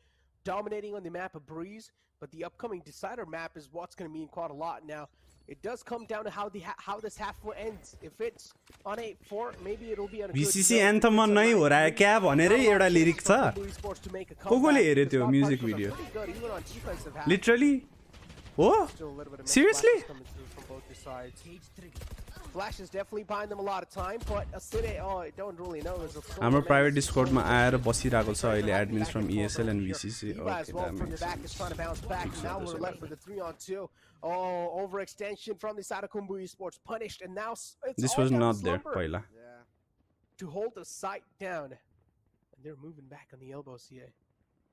Dominating on the map of Breeze, but the upcoming Decider map is what's going to mean quite a lot. Now, it does come down to how this half ends. If it's on 8-4, maybe it'll be on a good VCC note. anthem If it's नै a हो र 9-3, क्या भनेरै how एउटा long lyric takes for छ Khumbu Esports to make a को कोले comeback? हेर्यो Because त्यो God music Particles are video pretty good, even on defensive half. Literally हो Still a little bit of mixed Seriously? flashes coming through from both the sides. Flash is definitely buying them a lot of time, but Acer, I don't really know. There's a हाम्रो private डिस्कर्डमा आएर बसिरहेको छ अहिले admins from ESL end VCC Eva as well from the back is trying to bounce back. Now we're left with a 3-on-2. Oh, overextension from the side of Khumbu Esports punished, and now it's This all was down to not there Slumber पहिला to hold the site down. And they're moving back on the elbows here.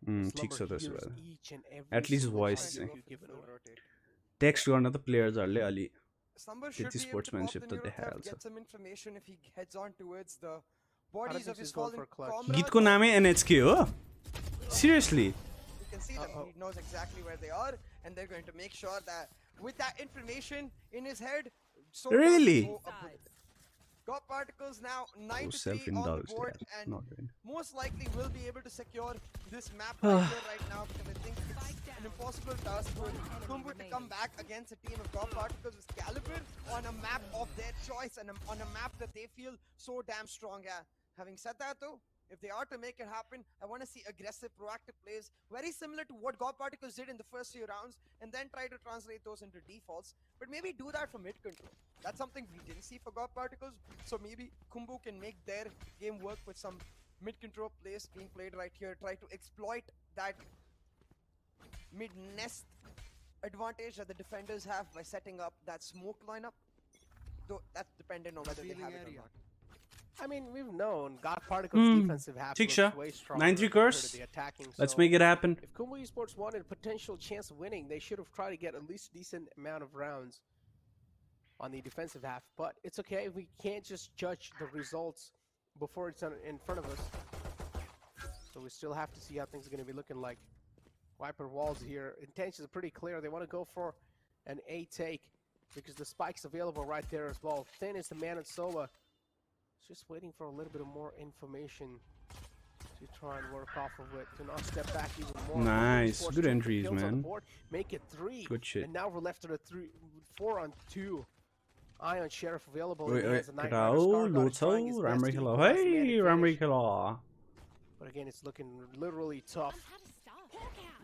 ठिक छ Slumber त्यसो hears भए each and every At least single voice time चाहिँ you give it away. Text गर्न त प्लेयर्सहरूले अलि Slumber should त्यति be able to pop the sportsmanship त neurotheft, देखाइहाल्छ get some information if he heads on towards the I don't bodies think of his he's going fallen for a clutch. comrades. गीतको नामै NHK हो seriously You can see that he knows exactly where they are, and they're going to make sure that with that information in his head, so Really? God Particles now 9 to 3 on the self-indulged board, यार and not really. most likely will be able to secure this map right here right now, because I think it's an impossible task for Khumbu to come back against a team of God Particles with caliber on a map of their choice and on a map that they feel so damn strong at. Having said that though, if they are to make it happen, I want to see aggressive, proactive plays, very similar to what God Particles did in the first few rounds, and then try to translate those into defaults. But maybe do that for mid control. That's something we didn't see for God Particles, so maybe Khumbu can make their game work with some mid control plays being played right here. Try to exploit that mid nest advantage that the defenders have by setting up that smoke lineup. Though that's dependent on whether they have it or not. I mean, we've known God Particles' defensive half ठीक looks छ way stronger 9-3 compared course to the attacking. let's So make it happen if Khumbu Esports wanted a potential chance of winning, they should have tried to get at least a decent amount of rounds on the defensive half. But it's okay. We can't just judge the results before it's in front of us. So we still have to see how things are going to be looking like. Wiper walls here. Intentions are pretty clear. They want to go for an A take because the spike's available right there as well. Thin is the man at Sola. Just waiting for a little bit of more information to try and work off of it. To not step back even more. Nice. Force Good two entries, kills on the man. board, make it 3. Good shit. And now we're left at a 4-on-2. Ion Sheriff available. Wait, He has a Night केटा Rider. हो Scar low God is छौ trying his best राम्रै to खेल equalize है the man राम्रै advantage. खेल But again, it's looking literally tough.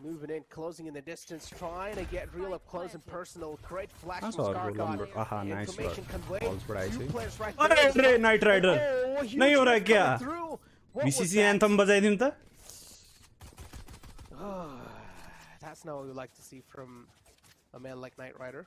Moving in, closing in the distance, trying to get real up close and personal. Great flash That's from all Scar good God. number. Aha, nice Information work. conveyed. Balls पर आएछ 2 players right अरे there. रे night rider Oh, huge नहीं हो रहा hit क्या coming through. What was VCC that? Anthem बजाइदिउँ त That's not what we like to see from a man like Knight Rider.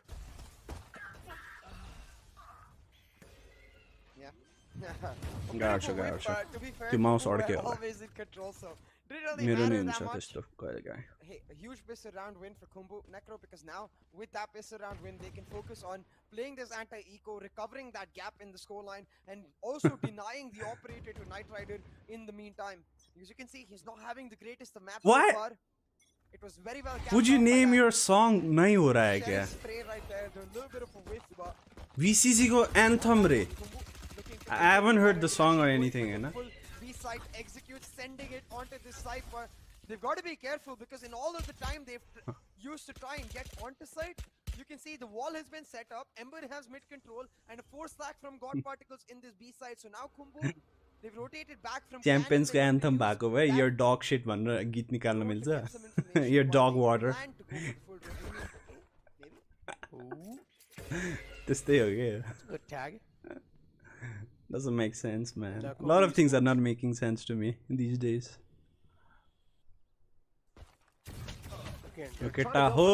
गाह्रो But छ to be fair, त्यो mouse Khumbu अड्क्यो were होला always in control, so didn't really मेरो नि matter हुन्छ that much. त्यस्तो कहिलेकाहीँ Hey, a huge piss around win for Khumbu Necro, because now with that piss around win, they can focus on playing this anti-eco, recovering that gap in the scoreline, and also denying the operator to Knight Rider in the meantime. As you can see, he's not having the greatest of maps What? so far. It was very well capped Would you off by name that your song नहीं हो रहा है क्या sheriff spray right there. There's a little bit of a whiff, but VCC को anthem रे Khumbu looking to I haven't heard the song or anything, going हैन for the full B-side execute, sending it onto this side, but they've got to be careful because in all of the time they've used to try and get onto site, you can see the wall has been set up, Ember has mid control, and a force slack from God Particles in this B side. So now Khumbu, they've rotated back from champions को planning anthem to भएको use भए that your dog shit भनेर गीत निकाल्न to मिल्छ get some information your while dog they water plan to go for the full reveal. Maybe? त्यस्तै हो के Good tag. Doesn't make sense, man. Now A lot of Khumbu things are not making sense to me these days. Again, they're Okay, trying to go for the ho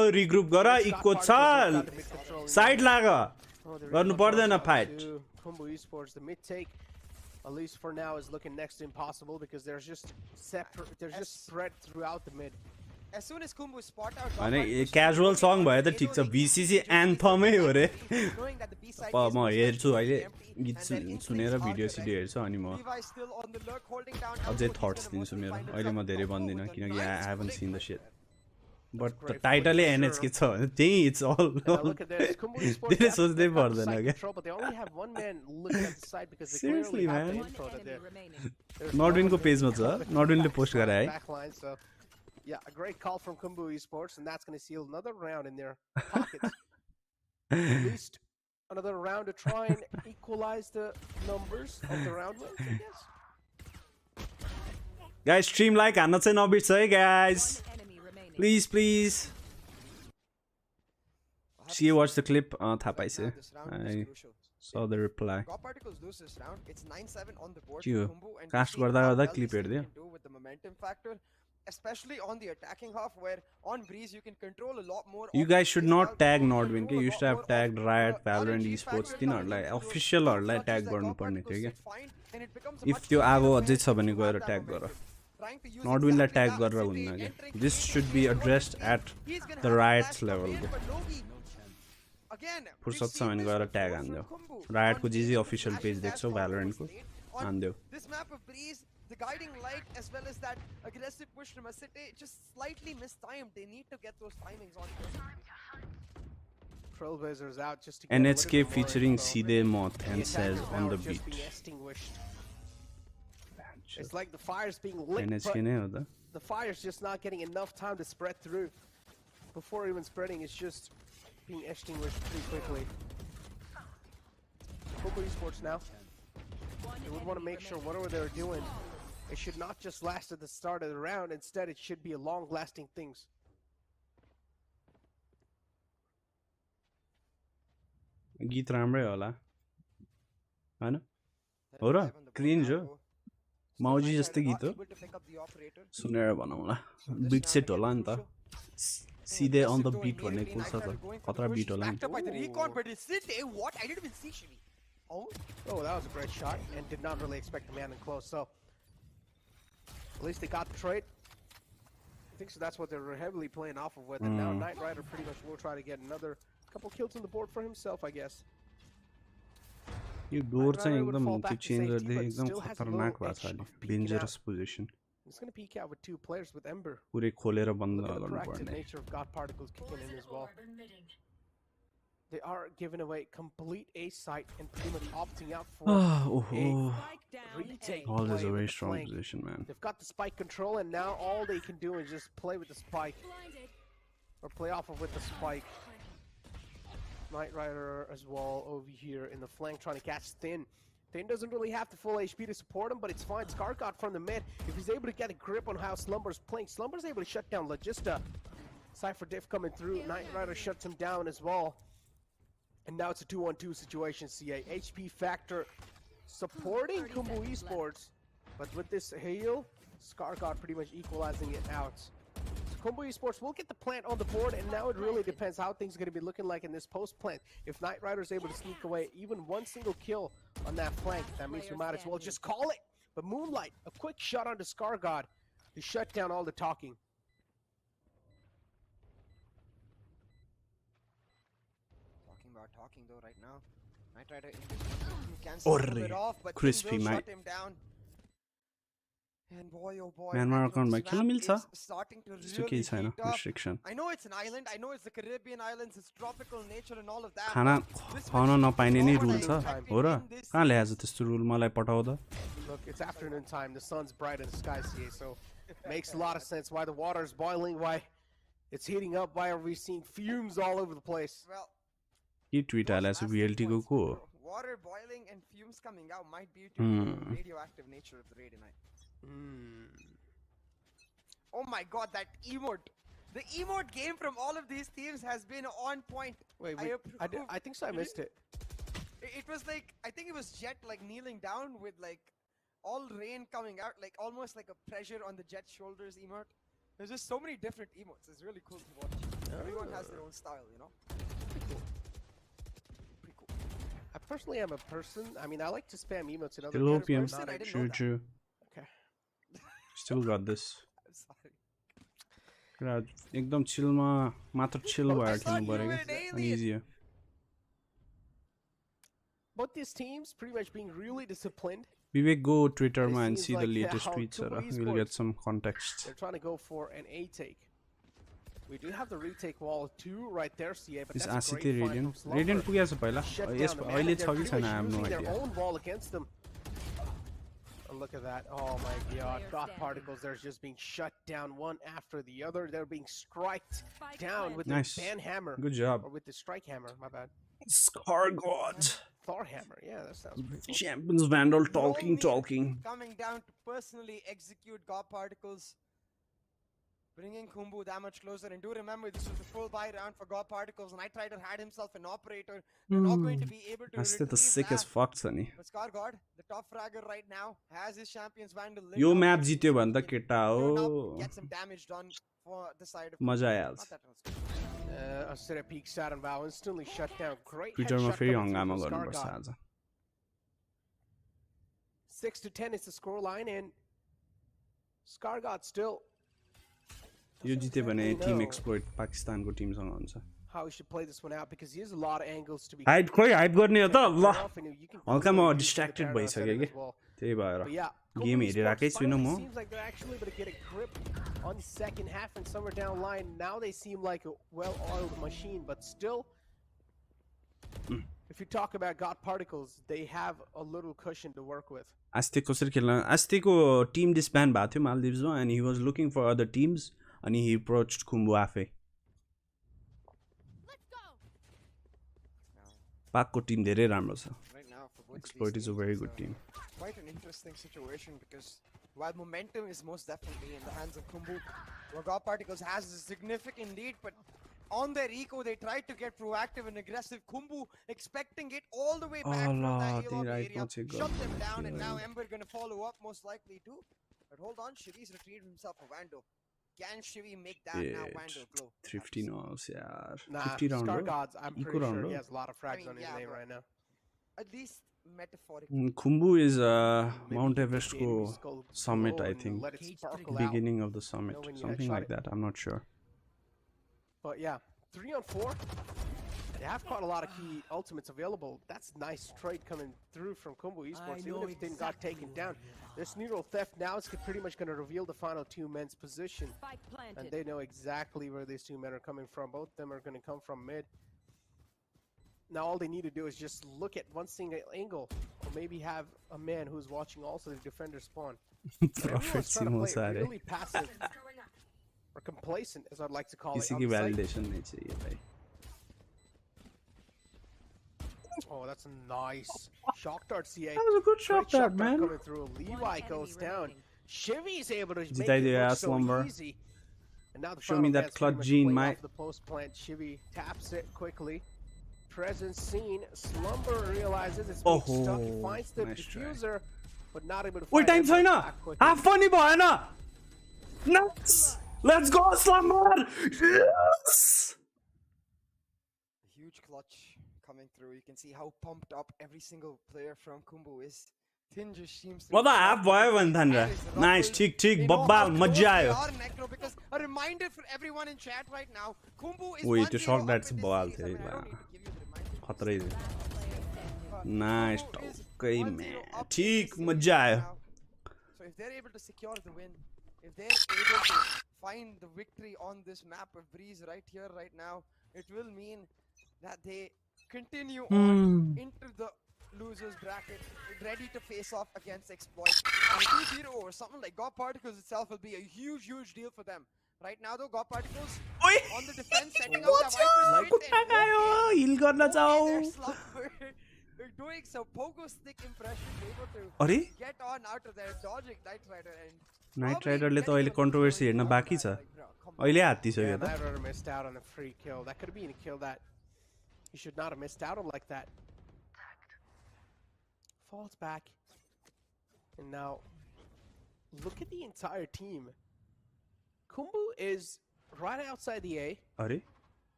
mid-take. regroup gara Scott equal Particles have chal. got the mid control Side now. laga. Oh, there is Garnu no पर्दैन drop fight. to Khumbu Esports. The mid take, at least for now, is looking next to impossible because there's just separate. There's just spread throughout the mid. As soon as Khumbu spot out, अनि casual सङ भयो त ठिक छ VCC एन्थमै हो रे म हेर्छु अहिले गीत सुनेर भिडियो सिडियो हेर्छु अनि म अझै थट्स दिन्छु मेरो अहिले म धेरै भन्दिनँ किनकि I haven't seen the shit but the टाइटलै एनएचके छ भने त्यही इट्स अल धेरै सोच्दै पर्दैन क्या Seriously, man. नर्डविनको पेजमा छ नर्डविनले पोस्ट गरे है Yeah, a great call from Khumbu Esports, and that's going to seal another round in their pockets. At least another round to try and equalize the numbers of the round wins, I guess. Guys, stream like हान्न चाहिँ नबिर्छ है guys. One enemy remaining. Please. See, watch the clip. थाहा पाइसक्यो. I saw the reply. God Particles lose this round. It's 9-7 on the board. के हो? Khumbu, and Cast we see गर्दा how गर्दा well clip this team हेर्दियो. can do with the momentum factor, especially on the attacking half, where on Breeze you can control a lot more. You of guys the should pace not out, tag you can Nordwind. control a You lot should have more tagged of, Riot, ROG Valorant Esports factor तिनीहरूलाई coming into officialहरूलाई clutches tag that God गर्नुपर्ने थियो Particles क्या. sit fine, and it becomes a If much त्यो easier आगो way अझै छ to भने गएर grab that ट्याग गर. momentum. Trying to use Nordwindलाई exactly tag that गरेर city, हुन्न क्या. entering This city, should be taking addressed over at he's gonna the have a Riot's flash level. come in, but Logi, again, फुर्सद we've छ भने seen this गएर before tag from हान्दियो. Khumbu. रायटको On J J Breeze, the official flashing page has देख्छौ gone भ्यालोरेन्टको overstayed. On हान्दियो. this map of Breeze, the guiding light as well as that aggressive push from Asite just slightly mistimed. They need to get those timings on. Trailblazers out just to get NHK a little bit more featuring info. Side Moth The and says attackers on now the are just beat. being extinguished. It's like the fire's being lit, NHK but नै हो त. the fire's just not getting enough time to spread through. Before even spreading, it's just being extinguished pretty quickly. Khumbu Esports now. They would want to make sure whatever they're doing, it should not just last at the start of the round. Instead, it should be a long-lasting things. गीत राम्रै होला हैन हो र clean जो माउजी जस्तै गीत हो सुनेर भनौँला bit set होला नि त सिधै अन द बिट भन्ने कुल छ त खतरा बिट होला नि. Backed up by the recon, but it's Site. What? I didn't even see Shiri. Oh, That was a great shot, and did not really expect the man in close. So, at least they got the trade. I think so. That's what they're heavily playing off of with. And now Knight Rider pretty much will try to get another couple kills on the board for himself, I guess. Yo door चाहिँ Rider would एकदम fall त्यो back to change safety, गर्दै but एकदम still has a खतरनाक little भएको छ edge अहिले of peeking dangerous position He's going to peek out with two players with Ember. पुरै खोलेर बन्द Look at the proactive गर्नुपर्ने. nature of God Particles kicking in as well. They are giving away complete A site and pretty much opting out for Oh, a Spike down retake. A. all is play a with very the strong flank. position, man. They've got the spike control, and now all they can do is just play with the spike or play off of with the spike. Knight Rider as well over here in the flank trying to catch Thin. Thin doesn't really have the full HP to support him, but it's fine. Scar got from the mid. If he's able to get a grip on how Slumber's playing, Slumber's able to shut down Logista. Cypher Diff coming through. Knight Rider shuts him down as well. And now it's a 2-on-2 situation, CA. HP factor supporting Khumbu Esports, but with this heal, Scar God pretty much equalizing it out. So Khumbu Esports will get the plant on the board, and now it really depends how things are going to be looking like in this post plant. If Knight Rider is able to sneak away even one single kill on that flank, that means we might as well just call it. But Moonlight, a quick shot onto Scar God to shut down all the talking. talking though right now. Knight Rider can pull it off, but crispy, will mate. shut him down. And boy, oh boy, Myanmar account this मा खेल्न map मिल्छ is starting to त्यस्तो really केही छैन heat up. restriction. I know it's an island, I know it's the Caribbean islands, it's tropical nature and all of that. खाना This खुवाउन match नपाइने is नै all rule छ impacted हो र in this कहाँ ल्याएछ series. त्यस्तो rule मलाई पठाउ त. Look, it's afternoon time. The sun's bright in the sky, CA, so makes a lot of sense why the water is boiling, why it's heating up, why are we seeing fumes all over the place. Well, के tweet हालेछ those VLT को last को points, water boiling and fumes coming out might be due to the radioactive nature of the raid tonight. Oh my god, that emote! The emote game from all of these teams has been on point. Wait, I approve. I think so. I missed it. It was like, I think it was Jet like kneeling down with like all rain coming out, like almost like a pressure on the Jet shoulders emote. There's just so many different emotes. It's really cool to watch. Everyone has their own style, you know? Pretty cool. I personally am a person. I mean, I like to spam emotes in other Still categories, OPM. not I didn't True, know that. true. Okay. Still got this. I'm sorry. एकदम चिलमा मात्र chill I भएर thought खेल्नु you पर्यो were क्या an अनि alien. easier. Both these teams pretty much being really disciplined. Vivek, go Twitter It and seems see the like latest how tweets, Khumbu We'll get Esports- some context. They're trying to go for an A take. We do have the retake wall too right there, CA, but Is that's a ACT great find Radiant? from Slumber. Radiant पुगेको छ पहिला Shut yes down the अहिले man. छ They're कि pretty छैन I much have no using their idea. own wall against them. And look at that. Oh my god. Player God standing. particles, they're just being shut down one after the other. They're being striked Spike down with Nice. the ban hammer. Good job. Or with the strike hammer, my bad. Scar God. Thor hammer, yeah, that sounds pretty cool. Champions Vandal We all talking. need coming down to personally execute God Particles. Bringing Khumbu that much closer. And do remember, this was the full buy round for God Particles. And Nightrider had himself an operator. They're not going to be able to That's the retrieve sick as that. fuck छ नि. But Scar God, the top fragger right now, has his Champions Vandal. lit yo up map and जित्यो he भने त can केटा turn up, हो get some damage done for the side of मजा Khumbu. आइहाल्छ. Not that was good. Asura peeks out and Val instantly shut down. Great ट्विटरमा headshot फेरि coming through हंगामा from गर्नुपर्छ Scar God. आज. 6-10 is the scoreline, and Scar God still यो जित्यो भने exactly Tim know exploit पाकिस्तानको टिमसँग हुन्छ. how he should play this one out because he has a lot of angles to be. Hide खोइ hide गर्ने हो त ल. off, and you can हल्का म clearly use the distracted paradox भइसक्यो edit कि as well. त्यही भएर But yeah, game Khumbu हेरिरहेकै Esports छुइनँ finally म. seems like they're actually able to get a grip on the second half and somewhere down the line. Now they seem like a well-oiled machine, but still, if you talk about God Particles, they have a little cushion to work with. अस्ति कसरी खेल्न अस्तिको Tim disband भएको थियो मालदिभ्समा and he was looking for other teams अनि he approached Khumbu आफै. पाकको Tim धेरै राम्रो छ. Right now, for both of these Exploit is a teams, very it's, good team. Quite an interesting situation because while momentum is most definitely in the hands of Khumbu, God Particles has a significant lead, but on their eco, they tried to get proactive and aggressive. Khumbu expecting it all the way back from Allah, that they A-log right area, now check shut out. them down, and now Yeah. Ember gonna follow up most likely too. But hold on, Shivi's retrieved himself a Vando. Can Shivi make that now Vando glow? 315 hours यार. Nah, 50 round Scar हो. Gods, I'm Eco pretty round sure हो. he has a lot of frags mean, on his yeah, name but- right now. At least metaphorically. Khumbu is Maybe Mount he Everest made the को enemy skull summit glow I and think. let it sparkle out. Beginning of the summit, when you something headshot like it. that. I'm not sure. But yeah, 3-on-4. They have quite a lot of key ultimates available. That's nice trade coming through from Khumbu Esports. Even if it didn't got taken down, this neural theft now is pretty much going to reveal the final two men's position. Spike And planted. they know exactly where these two men are coming from. Both of them are going to come from mid. Now all they need to do is just look at one single angle, or maybe have a man who's watching also the defender spawn. But everyone's Prophet trying to Simo play सारे. really passive or complacent, as I'd like to call it. किसी on की the site. validation नहीं चाहिए भाई. Oh, that's a nice shock dart, CA. That was a good Great shot dart, man. coming through. Levi enemy goes down. remaining. Shivy's able to make Jitai it diya look ass so lumber. easy. And now the Show final me that man's clutch pretty much gene, played mate. off the post plant. Shivy taps it quickly. Presence seen. Slumber realizes it's being stuck. He Oh, finds the nice try. diffuser, but not able to Wait, find time Ember छैन. back quickly. Half funny भएन. Nice. Let's go Slumber. Yes. A huge clutch coming through. You can see how pumped up every single player from Khumbu is. Tin just seems to म be त half shocked भयो because भने his भनेर. head is Nice, ruffled. ठिक ठिक They know बब्बाल how मजा close they आयो. are, Necro, because a reminder for everyone in chat right now, Khumbu is Wait, 1-0 त्यो shock up darts in this बवाल series. थियो I mean, I है don't need to give you the reminder. खतरै थियो. But Nice, Khumbu is टक्कै 1-0 म्या. up in ठिक this series मजा right आयो. now. So if they're able to secure the win, if they're able to find the victory on this map of Breeze right here, right now, it will mean that they continue on into the losers bracket, ready to face off against Exploit. And 2-0 or something like God Particles itself will be a huge, huge deal for them. Right now though, God Particles ओइ on the defense, setting up the Viper खुट्टा sprint, गयो. हिल गर्न okay, जाऊ. they're Slumber. They're doing some pogo stick impression, able to अरे get on out of there, dodging Night Rider and night probably राइडरले त getting अहिले a controversy victory हेर्न out of बाँकी that, छ. like, bro, come on. अहिले Yeah, हात्तिसक्यो त. Night Rider missed out on a free kill. That could have been a kill that he should not have missed out on like that. falls back. And now, look at the entire team. Khumbu is right outside the A. अरे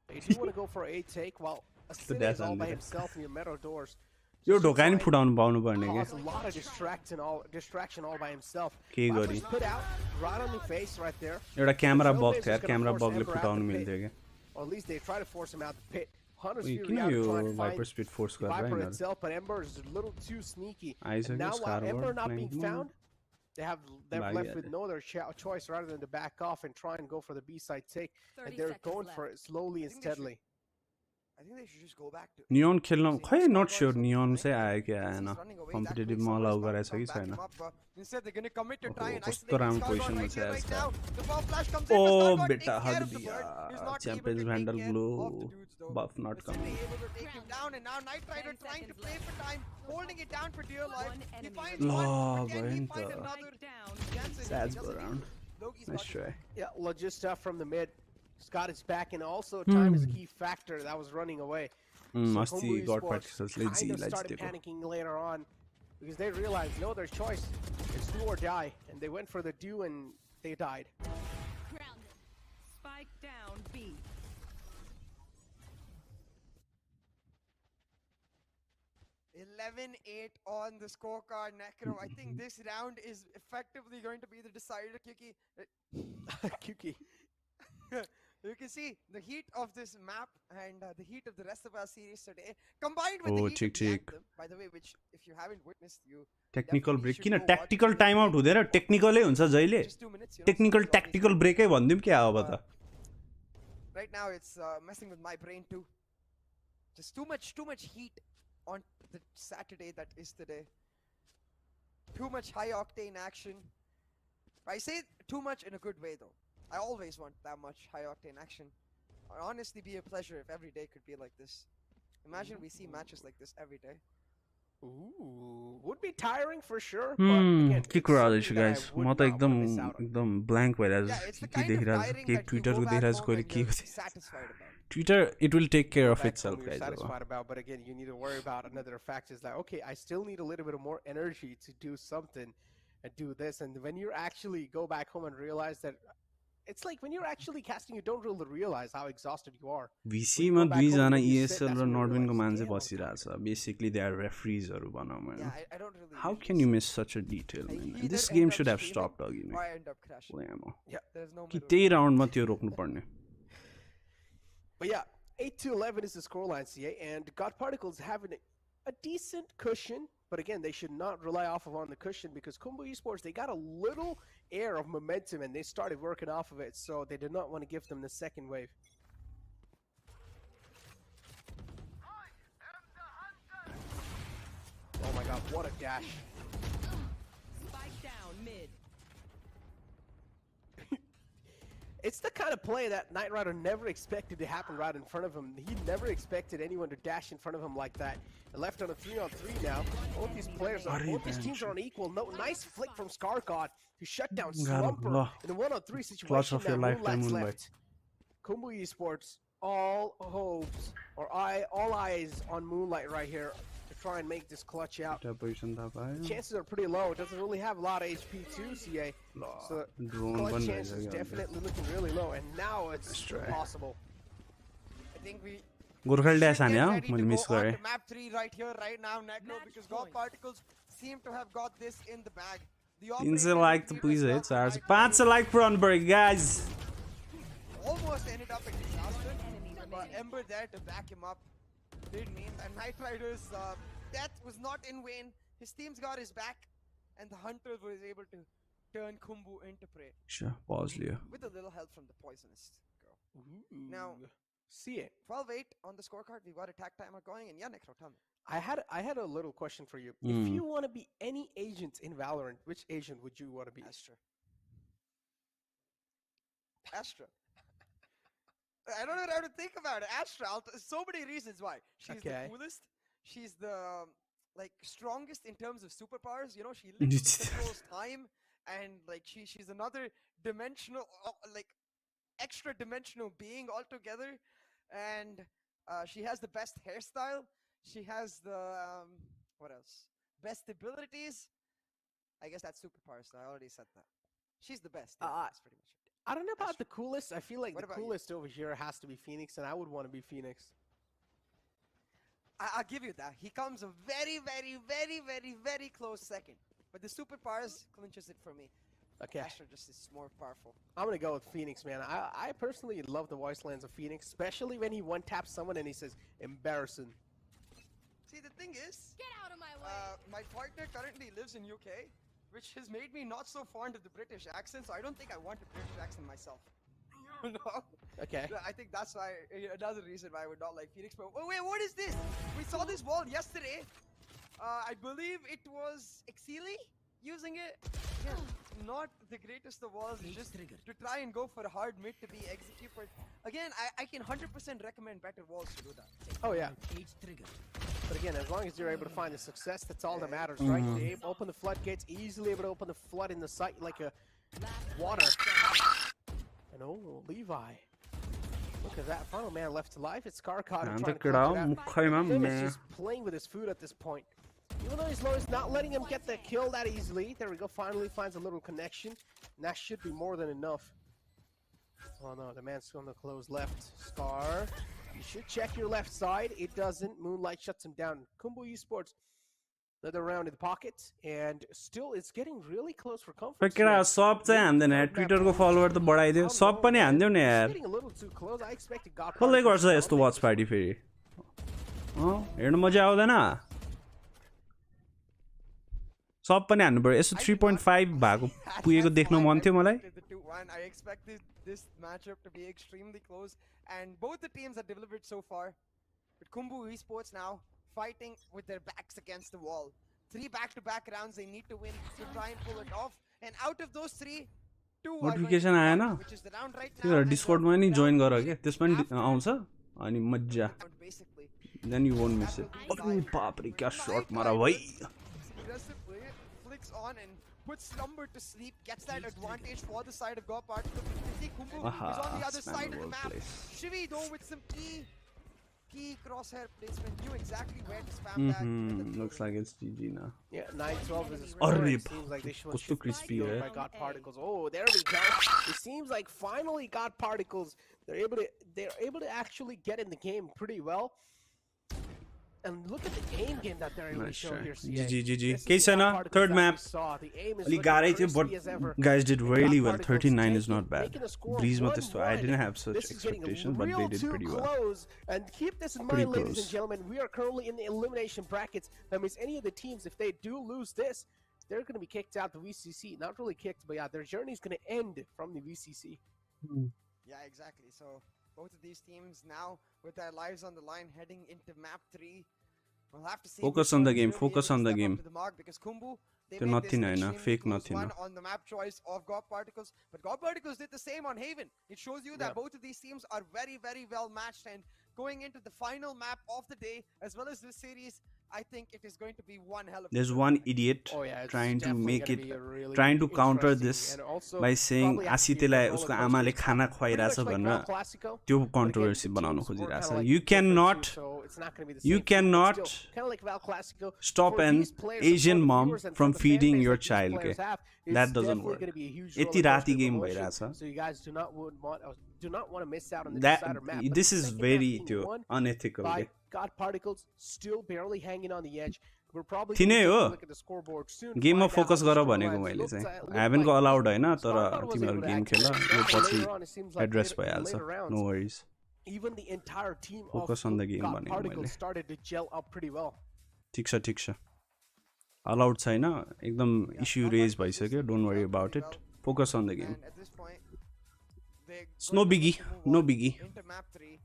They do want to go for a take while Acer is all by himself near metal doors. यो ढोका नि फुटाउनु पाउनु पर्ने के Cause a lot of distraction all by himself. के Viper's गरी put out right on the face right there. एउटा camera bug Trailblazers थियो यार gonna क्यामेरा force बगले Ember out फुटाउनु the pit. मिल्थ्यो के Or at least they try to force him out the pit. Hunter's उयो Fury किन out यो trying to Viper find speed force गरेर Viper हैन itself, but Ember is a little too sneaky. आइसक्यो And now while स्कारबोर्ड Ember not being फ्ल्याङ्कमा found, they're Bye, left yeah. with no other choice rather than to back off and try and go for the B side take. 30 And they're seconds going for left. it slowly and I think they should- steadily. I think they should just go back to Neon खेल्न using खै the not Skybox sure or Neon something. चाहिँ आयो कि Since आएन he's running away, that कम्पिटेटिभमा makes allow sense. गराएछ Come कि back छैन him up, Instead, they're going to commit to Oh, try and कस्तो isolate राम्रो Skybox पोजिसनमा right छ here, right यसका now. The ball flash comes in, ओ but Skybox बेटा takes care of the Hadiya bird. He's not able champions to handle take care glow of the dudes, though. Buff nut But come simply able to take him down, and now Knight Rider 10 trying to seconds play left. for time, holding it down for dear life. One He enemy finds remaining. one, Lah, but can he bhai find ta. another? Spike down. Chances Sads he go doesn't. around. Logi's Nice got try. Yeah, Logista from the mid. Scott is back, and also time is a key factor that was running away. So अस्ति Khumbu गड Esports पार्टिकल्सले kind of जीलाई started जितेको panicking later on because they realized no other choice. It's do or die, and they went for the do and they died. Spike down B. $11-8 on the scorecard, Necro. I think this round is effectively going to be the decider, Kiki. Kuki. You can see the heat of this map and the heat of the rest of our series today, combined with Oh, the heat check, of the check. anthem, by the way, which if you haven't witnessed, you technical definitely break should किन go watch tactical the time out video. हुँदैन टेक्निकलै हुन्छ जहिले Just 2 minutes, technical so tactical obviously, ब्रेकै भनिदिउँ क्या अब त right now it's messing with my brain too. Just too much heat on the Saturday that is today. Too much high octane action. I say too much in a good way though. I always want that much high octane action. It'd honestly be a pleasure if every day could be like this. Imagine we see matches like this every day. Ooh, would be tiring for sure. But again, के it's कुरा something रहेछ that I guys would म त not एकदम wanna miss out on. एकदम blank भइरहेको Yeah, छु it's the के kind of देखिरहेको छु tiring के that you ट्विटरको go back देखिरहेको छु home कहिले and के you're satisfied about. Twitter it will take care Go off back itself home you're guys अब satisfied about, but again, you need to worry about another fact is like, okay, I still need a little bit of more energy to do something and do this. And when you actually go back home and realize that it's like when you're actually casting, you don't really realize how exhausted you are. भिसीमा back home दुईजना and you sit, ESL that's र when you नर्बिनको realize, मान्छे damn, I'm बसिरहेछ basically they are रेफ्रिजहरू भनौँ Yeah, होइन I don't really. How usually can you see miss such a detail I man either this end game up should have streaming stopped अघि or I end up crashing. नै There's no कि middle त्यही ground. राउन्डमा त्यो रोक्नुपर्ने But yeah, 8-11 is the scoreline, CA, and God Particles having a decent cushion, but again, they should not rely off of on the cushion because Khumbu Esports, they got a little air of momentum and they started working off of it, so they did not want to give them the second wave. Oh my god, what a dash. Spike down mid. It's the kind of play that Knight Rider never expected to happen right in front of him. He never expected anyone to dash in front of him like that. And left on a 3-on-3 now. Both these players, both these teams are on equal. No, nice flick from ScarGod to shut down Slumper in a 1-on-3 situation. of your Now lifetime, Moonlight's Moonlight. left. Khumbu Esports, all hopes, or all eyes on Moonlight right here to try and make this clutch out. Position थाहा पायो Chances are pretty low. It doesn't really have a lot of HP too, CA. So drone clutch पनि chances रहेछ क्या definitely looking really low, and now it's try. impossible. I think we Gorkhali dash should हाने get हो ready to मैले go miss on गरेँ to map 3 right here, right now, Necro, Match because God point. Particles seem to have got this in the bag. The 300 operator like त lead as पुगिसक्यो well, 400 right 500 like पुऱ्याउनु पऱ्यो guys almost ended up in disaster, Enemy but remaining. Ember there to back him up did mean that Knight Rider's death was not in vain. His team's got his back, and the Hunter was able to turn Khumbu into prey पज लियो with a little help from the Poisonous girl. Now, See it. 12-8 on the scorecard. We've got attack timer going, and yeah, Necro, tell me. I had a little question for you. If you want to be any agent in Valorant, which agent would you want to be? Astra. Astra. I don't know how to think about it. Astra. So many reasons why. She's Okay. the coolest. She's the like strongest in terms of superpowers. You know, she literally controls time, and like she's another dimensional, like extra dimensional being altogether. And she has the best hairstyle. She has the what else? best abilities, I guess that's superpowers. So I already said that. She's the best. Yeah, that's pretty much it. I don't know about the coolest. I feel like What the about you? coolest over here has to be Phoenix, and I would want to be Phoenix. I'll give you that. He comes a very, very, very, very, very close second. But the superpowers clinches it for me. Okay. Astra just is more powerful. I'm gonna go with Phoenix, man. I personally love the voice lines of Phoenix, especially when he one taps someone and he says embarrassing. See, the thing is, Get out of my way. my partner currently lives in UK, which has made me not so fond of the British accent. So I don't think I want a British accent myself. No. Okay. I think that's why another reason why I would not like Phoenix. But wait, what is this? We saw this wall yesterday. I believe it was Exili using it. Again, not the greatest of walls, just to try and go for a hard mid to be execute. But again, I can 100% recommend better walls to do that. Oh yeah. But again, as long as you're able to find the success, that's all that matters, right? They open the floodgates, easily able to open the flood in the site like a water. And oh, Levi. Look at that. Final man left alive. It's Karkar trying to close it out. Tim is just playing with his food at this point. Even though he's low, he's not letting him get the kill that easily. There we go. Finally finds a little connection. And that should be more than enough. Oh no, the man's going to close left. Scar. You should check your left side. It doesn't. Moonlight shuts him down. Khumbu Esports. Another round in the pocket. And still, it's getting really close for comfort. केरा सब चाहिँ हान्दैन यार Twitter को follower त बढाइदियो सब पनि हान्दियो नि यार Getting a little too close. I expected God कसले गर्छ यस्तो वाच पार्टी फेरि हेर्न मजा आउँदैन सब पनि हान्नु पर्यो यसो 3.5 भएको पुगेको देख्न मन थियो मलाई I expect this matchup to be extremely close, and both the teams have delivered so far. But Khumbu Esports now fighting with their backs against the wall. 3 back-to-back rounds they need to win to try and pull it off. And out of those 3, 2 are notification आएन which is the round right now. त्यो डिस्कर्डमा नि join गर के त्यसमा नि आउँछ अनि मज्जा Basically. Then you won't miss it अरे बाप रे क्या शॉट मारा भाई Aggressively flicks on and puts Slumber to sleep, gets that advantage for the side of God Particle. You see Khumbu is on the other side of the map. Shivi though with some key crosshair placement, knew exactly where to spam that. Looks like it's GG now. Yeah, 9-12 is a score. It seems like this one should be sealed by God Particles. Oh, there we go. It seems like finally God Particles, they're able to actually get in the game pretty well. And look at the aim game that they're able to show here. GG. Kaysana, third map. Ali garai थियो, but guys did really well. 39 is not bad. Breeze ma testo. I didn't have such expectations, but they did pretty well. And keep this in mind, ladies and gentlemen. We are currently in the elimination brackets. That means any of the teams, if they do lose this, they're going to be kicked out the VCC. Not really kicked, but yeah, their journey is going to end from the VCC. Yeah, exactly. So both of these teams now, with their lives on the line, heading into map 3. We'll have to see. Focus on the game. Focus on the game. Because Khumbu, they made nothing this fake nothing on the map choice of God Particles, but God Particles did the same on Haven. It shows you that both of these teams are very, very well matched, and going into the final map of the day, as well as this series, I think it is going to be one hell of a There's one idiot trying to make it, trying to counter this by saying आसितेलाई उसको आमाले खाना खुवाइराछ भनेर त्यो controversy बनाउन खोजिराछ. You cannot stop an Asian mom from feeding your child. That doesn't work. यति राति game भइराछ. So you guys do not want to miss out on the decider map. This is very unethical. God Particles still barely hanging on the edge. We're probably थिनै हो look at the scoreboard soon. गेममा focus गर भनेको मैले चाहिँ. I haven't got allowed हैन तर तिमीहरु game खेल यो पछि address भइहाल्छ. No worries. Even the entire team focus on the game God Particles started to gel up pretty well. ठिक छ. Allowed छैन एकदम इश्यू रेज भइसक्यो. Don't worry about it. Focus on the game. It's no biggie. Into map 3.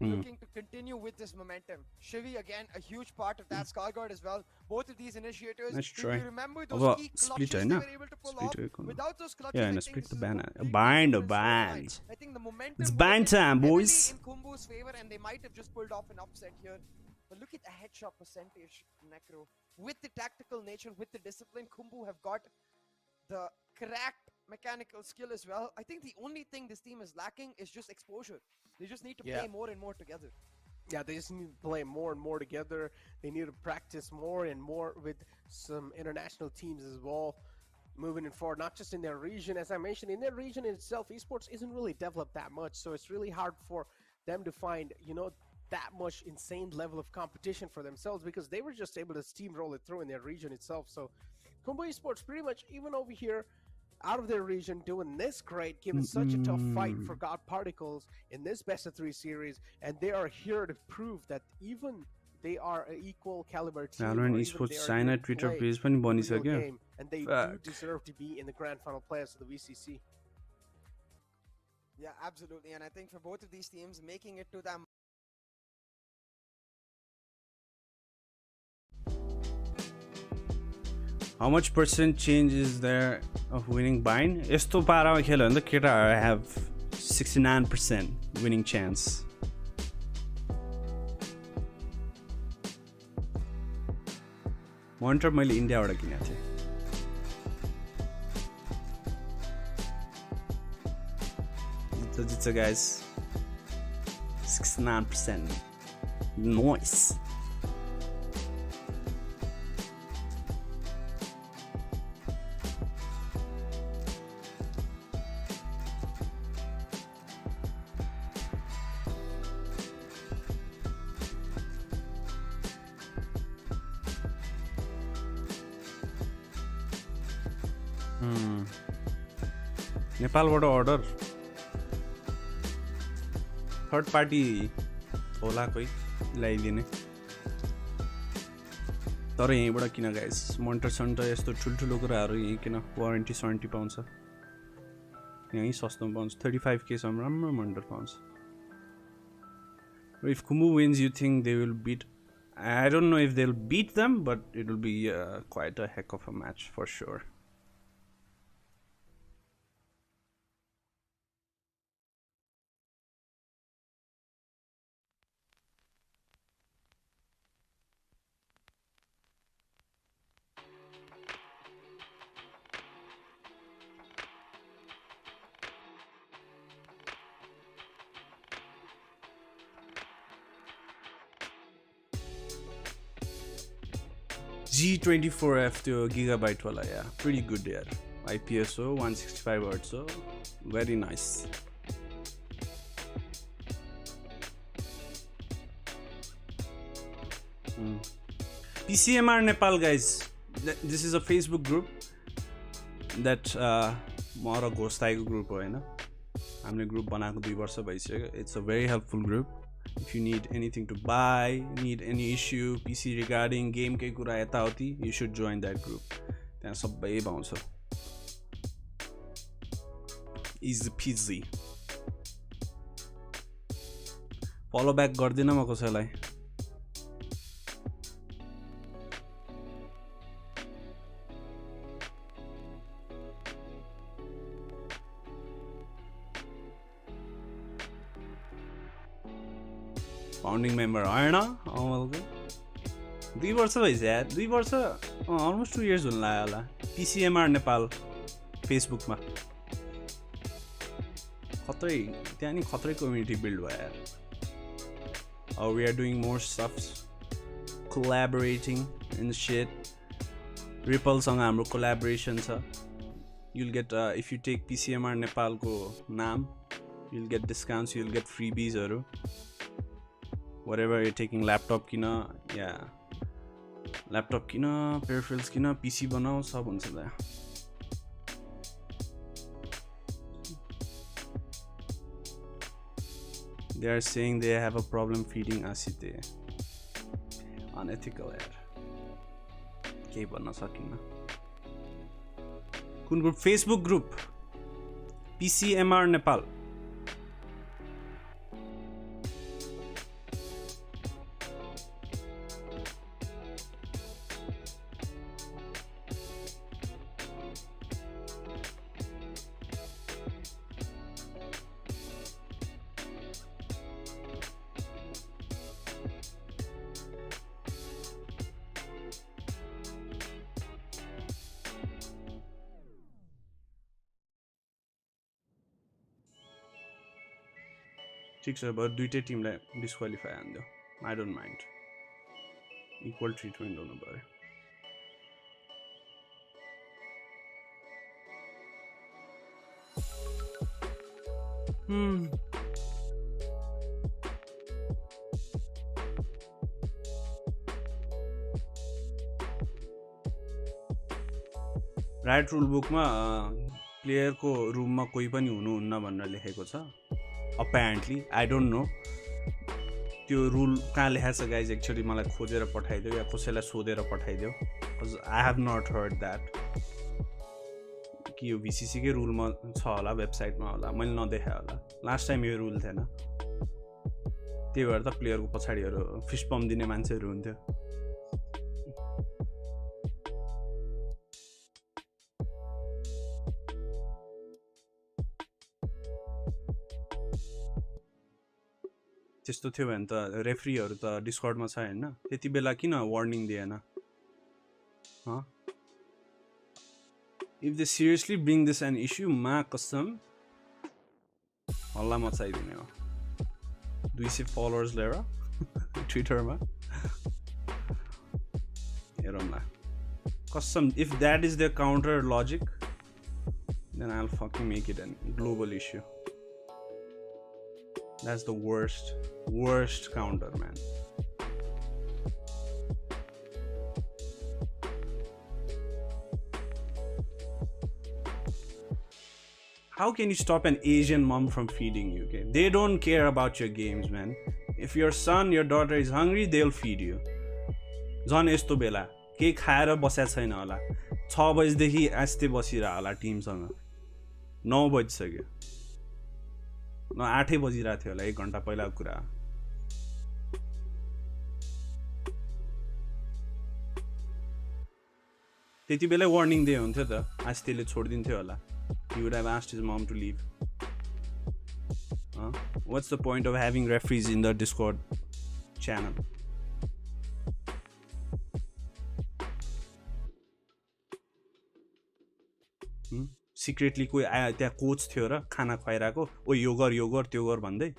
Looking to continue with this momentum. Shivi again, a huge part of that. Skyguard as well. Both of these initiators. Let's try. If you remember those key clutches they were able to pull off. Without those clutches, yeah, and split the ban. Bind the bands. I think the momentum. It's bind time, boys. In Khumbu's favor, and they might have just pulled off an upset here. But look at the headshot percentage, Necro. With the tactical nature, with the discipline, Khumbu have got the cracked mechanical skill as well. I think the only thing this team is lacking is just exposure. They just need to play more and more together. Yeah, they just need to play more and more together. They need to practice more and more with some international teams as well, moving it forward, not just in their region. As I mentioned, in their region in itself, esports isn't really developed that much, so it's really hard for them to find, that much insane level of competition for themselves, because they were just able to steamroll it through in their region itself. So Khumbu Esports pretty much, even over here, out of their region, doing this great, giving such a tough fight for God Particles in this best of 3 series, and they are here to prove that even they are an equal caliber team, Valorant Esports China Twitter page पनि बनिसक्यो. and they do deserve to be in the grand final players of the VCC. Yeah, absolutely. And I think for both of these teams, making it to that How much percent change is there of winning bind? यस्तो पारामा खेल्यो भने त केटाहरु have 69% winning chance. Monitor मैले इन्डियाबाट किनेको थिएँ. जित्छ guys. 69%. Nice. नेपालबाट order third party होला कोही ल्याइदिने तर यहीँबाट किन गाइस मोनिटर सन्टर यस्तो ठुल्ठुलो कुराहरू यहीँ किन वारेन्टी सरेन्टी पाउँछ यहीँ सस्तोमा पाउँछ 35K सम्म राम्रो मोनिटर पाउँछ. If Khumbu wins, you think they will beat? I don't know if they'll beat them, but it will be quite a heck of a match for sure. G24F to Gigabyte wala, yeah, pretty good there. IPSO 165 Hz, so very nice. PCMR Nepal guys, this is a Facebook group that म र घोस्ताईको group हो हैन हामीले group बनाएको 2 वर्ष भइसक्यो. It's a very helpful group. If you need anything to buy, need any issue, PC regarding game के कुरा यताउति, you should join that group. त्यहाँ सबै पाउँछ. Easy peasy. Follow back गर्दिन म कसैलाई. Founding member हैन अमलको 2 वर्ष भइसक्यो यार 2 वर्ष almost 2 years हुन लाग्यो होला. PCMR नेपाल फेसबुकमा खतरै त्यहाँ नि खतरै कम्युनिटी बिल्ड भयो यार. We are doing more stuff, collaborating and shit. Ripple सँग हाम्रो collaboration छ. You'll get if you take PCMR Nepal को नाम, you'll get discounts, you'll get freebies हरु. Whatever you're taking, laptop kina, yeah, laptop kina, peripherals kina, PC banao, sab huncha da. They are saying they have a problem feeding Asite. Unethical yaar. Kehi bhanna sakinna. Kun group? Facebook group. PCMR Nepal. ठिक छ अब दुईटै टिमलाई disqualify हान्दियो. I don't mind. Equal treatment हुनु पर्यो. Right rule बुकमा प्लेयरको रुममा कोही पनि हुनुहुन्न भनेर लेखेको छ अपेरेन्टली. आई डोन्ट नो त्यो रुल कहाँ लेखेको छ गाइज. एक्चुअली मलाई खोजेर पठाइदियो या कसैलाई सोधेर पठाइदियो. I have not heard that कि यो भिसिसीकै रुलमा छ होला, वेबसाइटमा होला, मैले नदेखाएँ होला. लास्ट टाइम यो रुल थिएन. त्यही भएर त प्लेयरको पछाडिहरू फिस्ट पम्प दिने मान्छेहरू हुन्थ्यो. त्यस्तो थियो भने त रेफ्रीहरू त डिस्कर्डमा छ हैन. त्यति बेला किन वार्निङ दिएन? If they seriously bring this an issue, मा कसम हल्ला मचाइदिने हो. 200 फलोअर्स लिएर ट्विटरमा हेरौँला. कसम, if that is their counter logic, then I'll fucking make it a global issue. That's the worst counter, man. How can you stop an Asian mom from feeding you? Okay? They don't care about your games, man. If your son, your daughter is hungry, they'll feed you. झन् यस्तो बेला केही खाएर बसेको छैन होला. 6 बजेदेखि आस्ते बसिरह होला टिमसँग. 9 बजिसक्यो. 8 बजिरहेको थियो होला, 1 घन्टा पहिलाको कुरा. त्यति बेलै वार्निङ दिए हुन्थ्यो त. आस्तेले छोडिदिन्थ्यो होला. He would have asked his mom to leave. What's the point of having referees in the Discord channel? Secretly कोही आयो त्यहाँ कोच थियो र खाना खुवाइरहेको. ओ यो गर त्यो गर भन्दै.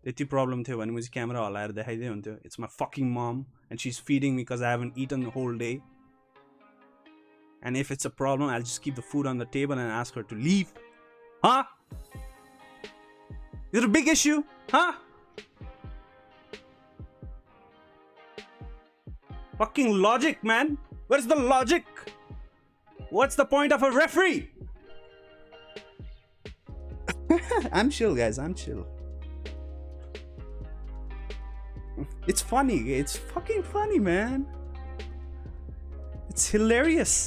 यति प्रब्लम थियो भने मैले क्यामेरा हलाएर देखाइदिए हुन्थ्यो. It's my fucking mom and she's feeding me because I haven't eaten the whole day. And if it's a problem, I'll just keep the food on the table and ask her to leave. Huh? Is it a big issue? Huh? Fucking logic, man. Where's the logic? What's the point of a referee? I'm chill, guys. I'm chill. It's funny. It's fucking funny, man. It's hilarious.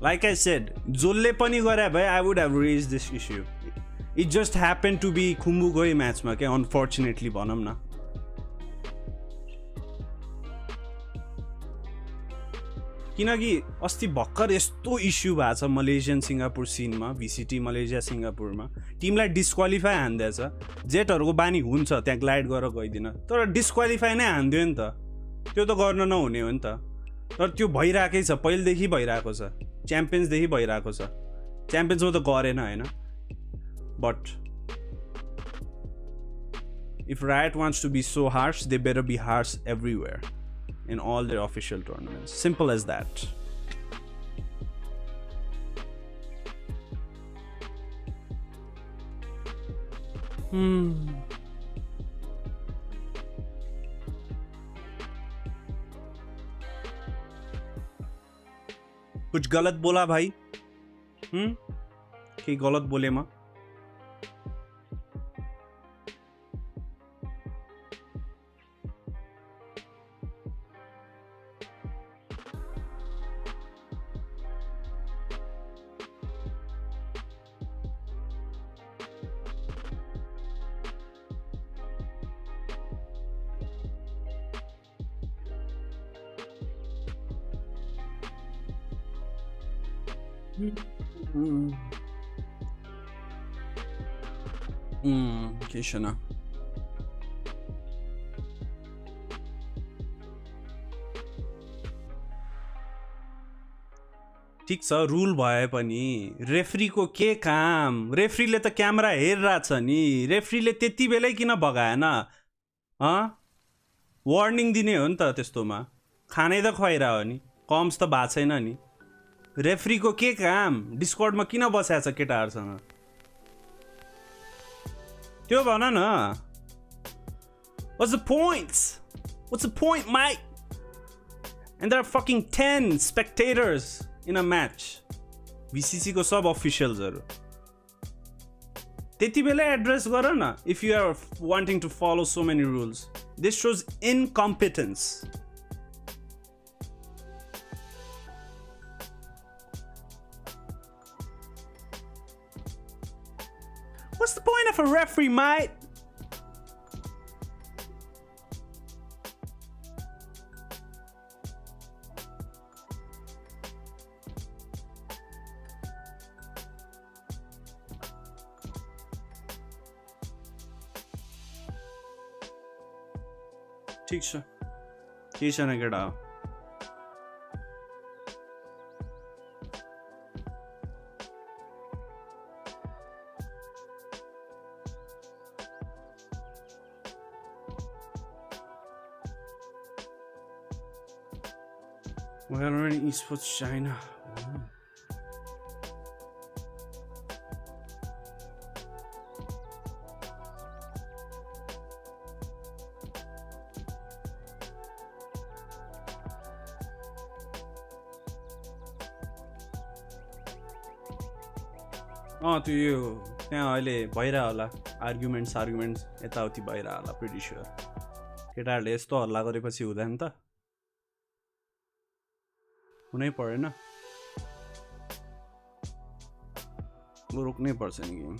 Like I said, जोले पनि गरे भए I would have raised this issue. It just happened to be Khumbu गए म्याचमा के unfortunately भनौँ न. किनकि अस्ति भर्खर यस्तो इस्यु भएको छ Malaysian Singapore cinema, VCT Malaysia सिङ्गापुरमा. टिमलाई डिस्क्वालिफाई हान्दैछ. जेटहरूको बानी हुन्छ त्यहाँ ग्लाइड गरेर गइदिन, तर डिस्क्वालिफाई नै हान्दियो नि त. त्यो त गर्न नहुने हो नि त. तर त्यो भइराकै छ, पहिलेदेखि भइरहेको छ. च्याम्पियन्सदेखि भइरहेको छ. च्याम्पियन्समा त गरेन हैन. But if Riot wants to be so harsh, they better be harsh everywhere in all their official tournaments. Simple as that. कुछ गलत बोला भाई? कि गलत बोले मैं? ठीक छ रुल भए पनि रेफ्रीको के काम रेफ्रीले त क्यामेरा हेरिरहेछ नि रेफ्रीले त्यति बेलै किन भगाएन वार्निङ दिने हो नि त त्यस्तोमा खानै त खुवाइरा हो नि कम्स त भएको छैन नि रेफ्रीको के काम डिस्कर्डमा किन बसेछ केटाहरुसँग त्यो भन न What's the point? What's the point, mate? And there are fucking 10 spectators in a match. VCC को सब officials हरु त्यति बेला एड्रेस गर न if you are wanting to follow so many rules. This shows incompetence. What's the point of a referee, mate? ठीक छ केही छैन केटा Valorant Esports China. त्यो यो त्यहाँ अहिले भइरह होला आर्गुमेन्ट्स यताउति भइरह होला प्रिटी स्योर केटाहरूले यस्तो हल्ला गरेपछि हुँदैन त हुनै परेन रोक्नै पर्छ नि गेम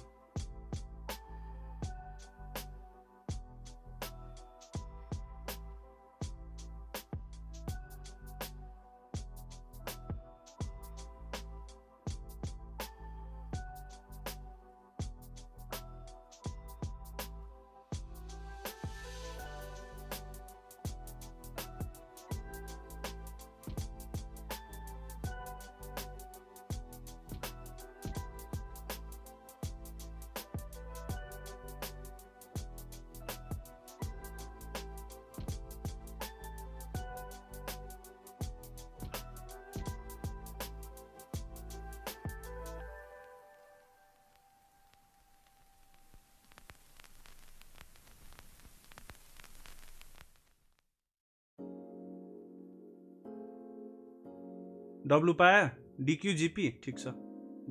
डब्लु पायो डिक्यू जीपी ठीक छ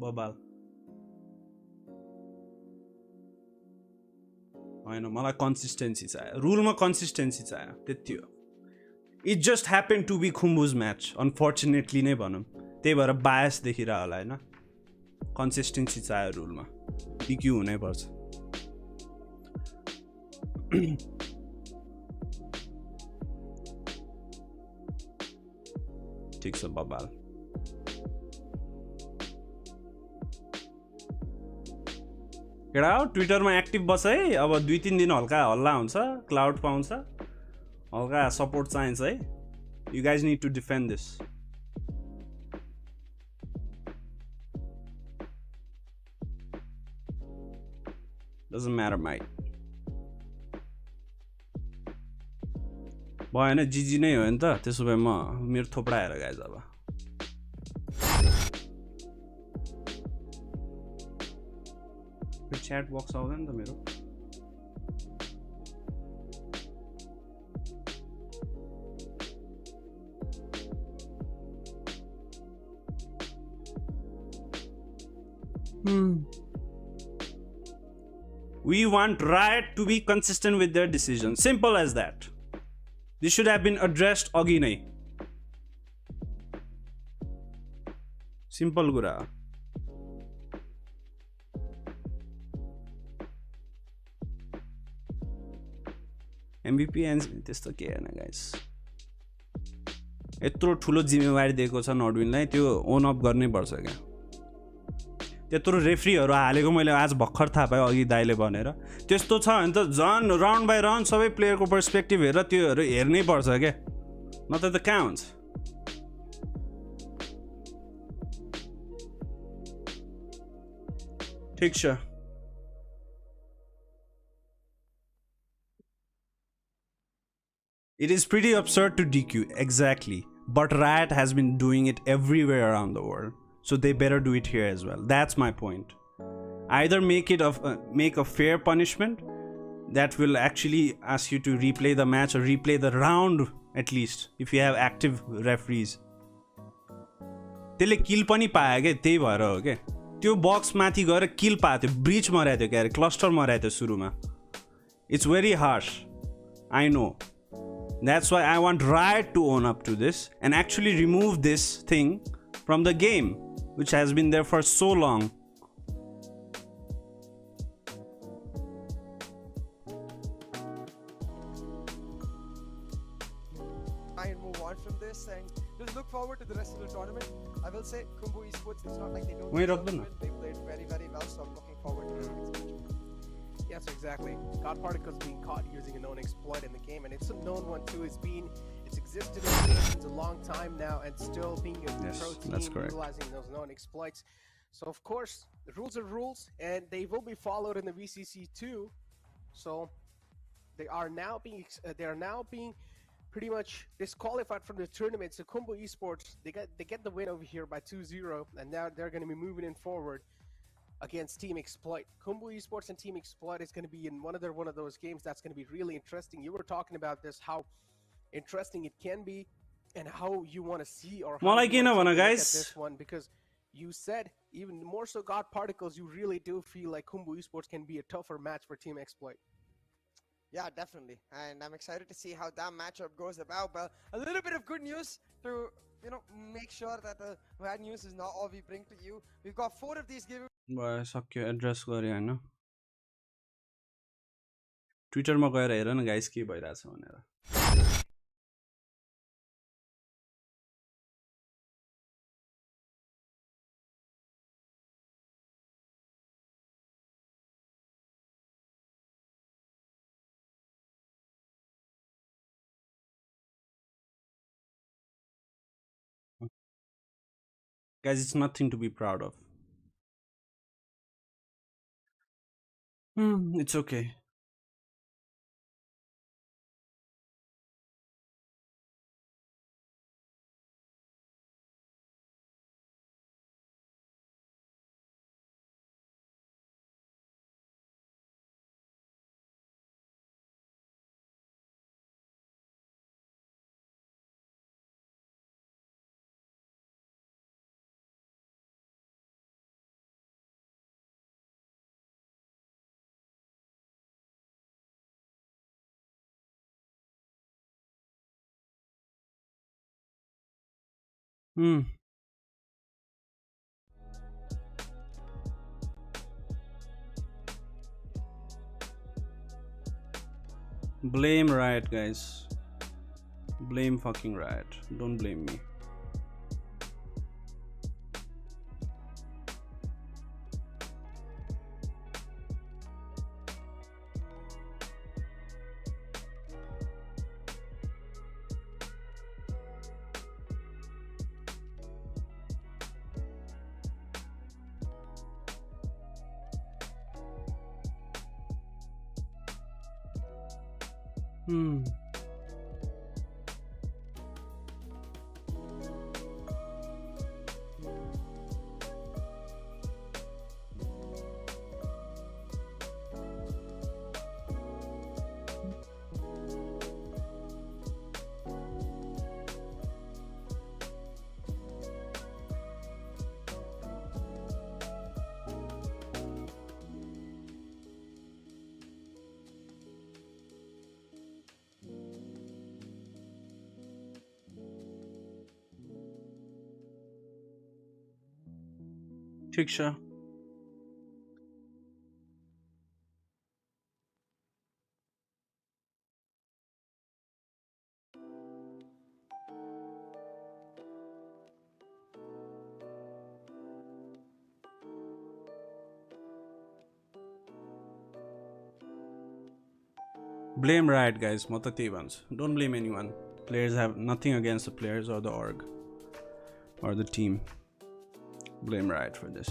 बबाल हैन मलाई कन्सिस्टेन्सी चाहियो रुलमा कन्सिस्टेन्सी चाहियो त्यति हो it just happen to be खुम्बुज म्याच अनफर्चुनेटली नै भनौँ त्यही भएर बायस देखिरह होला हैन कन्सिस्टेन्सी चाहियो रुलमा डिक्यू हुनै पर्छ ठीक छ बबाल केटा हो ट्विटरमा एक्टिभ बस है अब 2-3 दिन हल्का हल्ला हुन्छ क्लाउड पाउँछ हल्का सपोर्ट चाहिन्छ है you guys need to defend this doesn't matter might भएन जिजी नै हो नि त त्यसो भए म मेरो थोपडा हेर गाइज अब chat box आउँदैन त मेरो We want Riot to be consistent with their decision. Simple as that. This should have been addressed agi nai. Simple कुरा MVP and त्यस्तो के हैन गाइस यत्रो ठुलो जिम्मेवारी दिएको छ नडविनलाई त्यो ओन अप गर्नै पर्छ क्या त्यत्रो रेफ्रीहरु हालेको मैले आज भर्खर थाहा पाएँ अघि दाइले भनेर त्यस्तो छ भने त जन राउन्ड बाइ राउन्ड सबै प्लेयरको पर्सपेक्टिभ हेरेर त्योहरु हेर्नै पर्छ के नत्र त कहाँ हुन्छ ठिक छ It is pretty absurd to DQ, exactly. But Riot has been doing it everywhere around the world. So they better do it here as well. That's my point. Either make a fair punishment that will actually ask you to replay the match or replay the round at least if you have active referees. त्यसले किल पनि पायो के त्यही भएर हो के त्यो बक्स माथि गएर किल पायो त्यो ब्रिच मर्या थियो के क्लस्टर मर्या थियो सुरुमा It's very harsh. I know. That's why I want Riot to own up to this and actually remove this thing from the game, which has been there for so long. Try and move on from this and just look forward to the rest of the tournament. I will say Khumbu Esports, it's not like they don't deserve to win. They played very, very well, so I'm looking forward to the next match. Yes, exactly. God Particles being caught using a known exploit in the game, and it's a known one too. It's existed in the game since a long time now, and still being a pro team utilizing those known exploits. So of course, the rules are rules, and they will be followed in the VCC too. So they are now being pretty much disqualified from the tournament. So Khumbu Esports, they get the win over here by 2-0, and now they're going to be moving in forward against Team Exploit. Khumbu Esports and Team Exploit is going to be in one of those games that's going to be really interesting. You were talking about this, how interesting it can be, and how you want to see or how you want to look at this one, because you said even more so God Particles, you really do feel like Khumbu Esports can be a tougher match for Team Exploit. Yeah, definitely, and I'm excited to see how that matchup goes about. But a little bit of good news to make sure that the bad news is not all we bring to you. We've got 4 of these giveaways. सक्यो address गरे हैन ट्विटरमा गएर हेर न guys के भइराछ भनेर Guys, it's nothing to be proud of. It's okay. Blame Riot, guys. Blame fucking Riot. Don't blame me. ठिक छ Blame Riot, guys. म त त्यही भन्छु. Don't blame anyone. Players have nothing against the players or the org or the team. Blame Riot for this.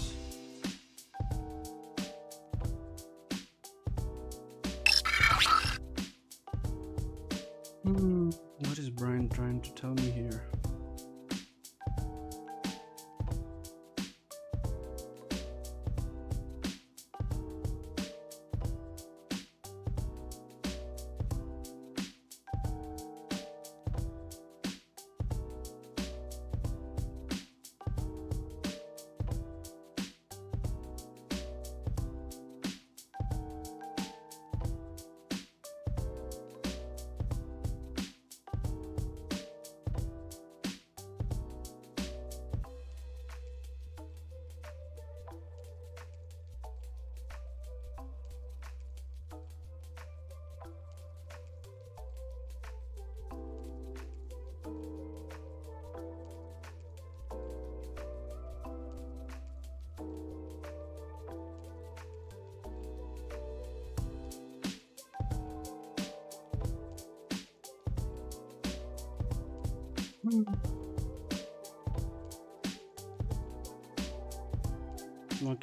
म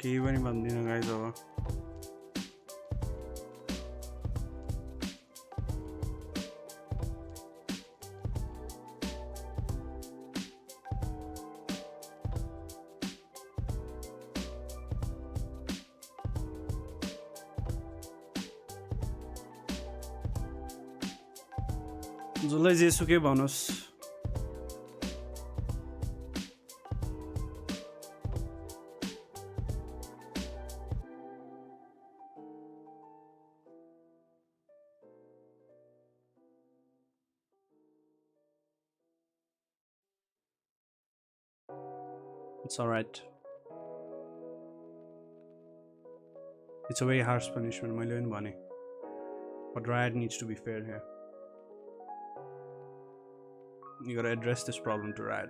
केही पनि भन्दिनँ गाइज अब जसलाई जेसुकै भन्नुहोस् It's alright. It's a very harsh punishment, मैले पनि भने. But Riot needs to be fair here. You gotta address this problem to Riot.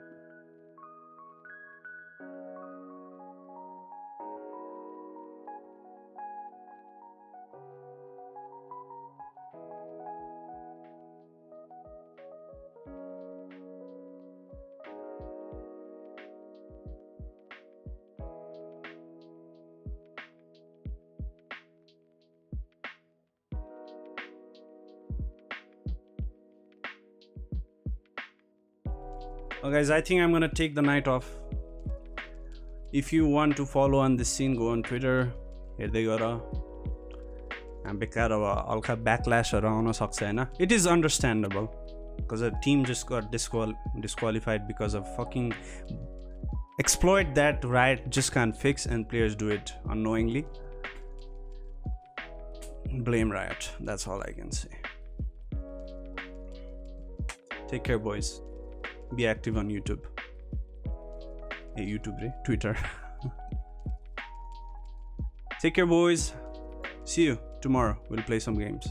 Oh guys, I think I'm gonna take the night off. If you want to follow on this scene, go on Twitter. हेर्दै गर बेकार अब हल्का ब्याकल्यासहरु आउन सक्छ हैन. It is understandable because a team just got disqualified because of fucking exploit that Riot just can't fix and players do it unknowingly. Blame Riot. That's all I can say. Take care, boys. Be active on YouTube. Hey, YouTube, Twitter. Take care, boys. See you tomorrow. We'll play some games.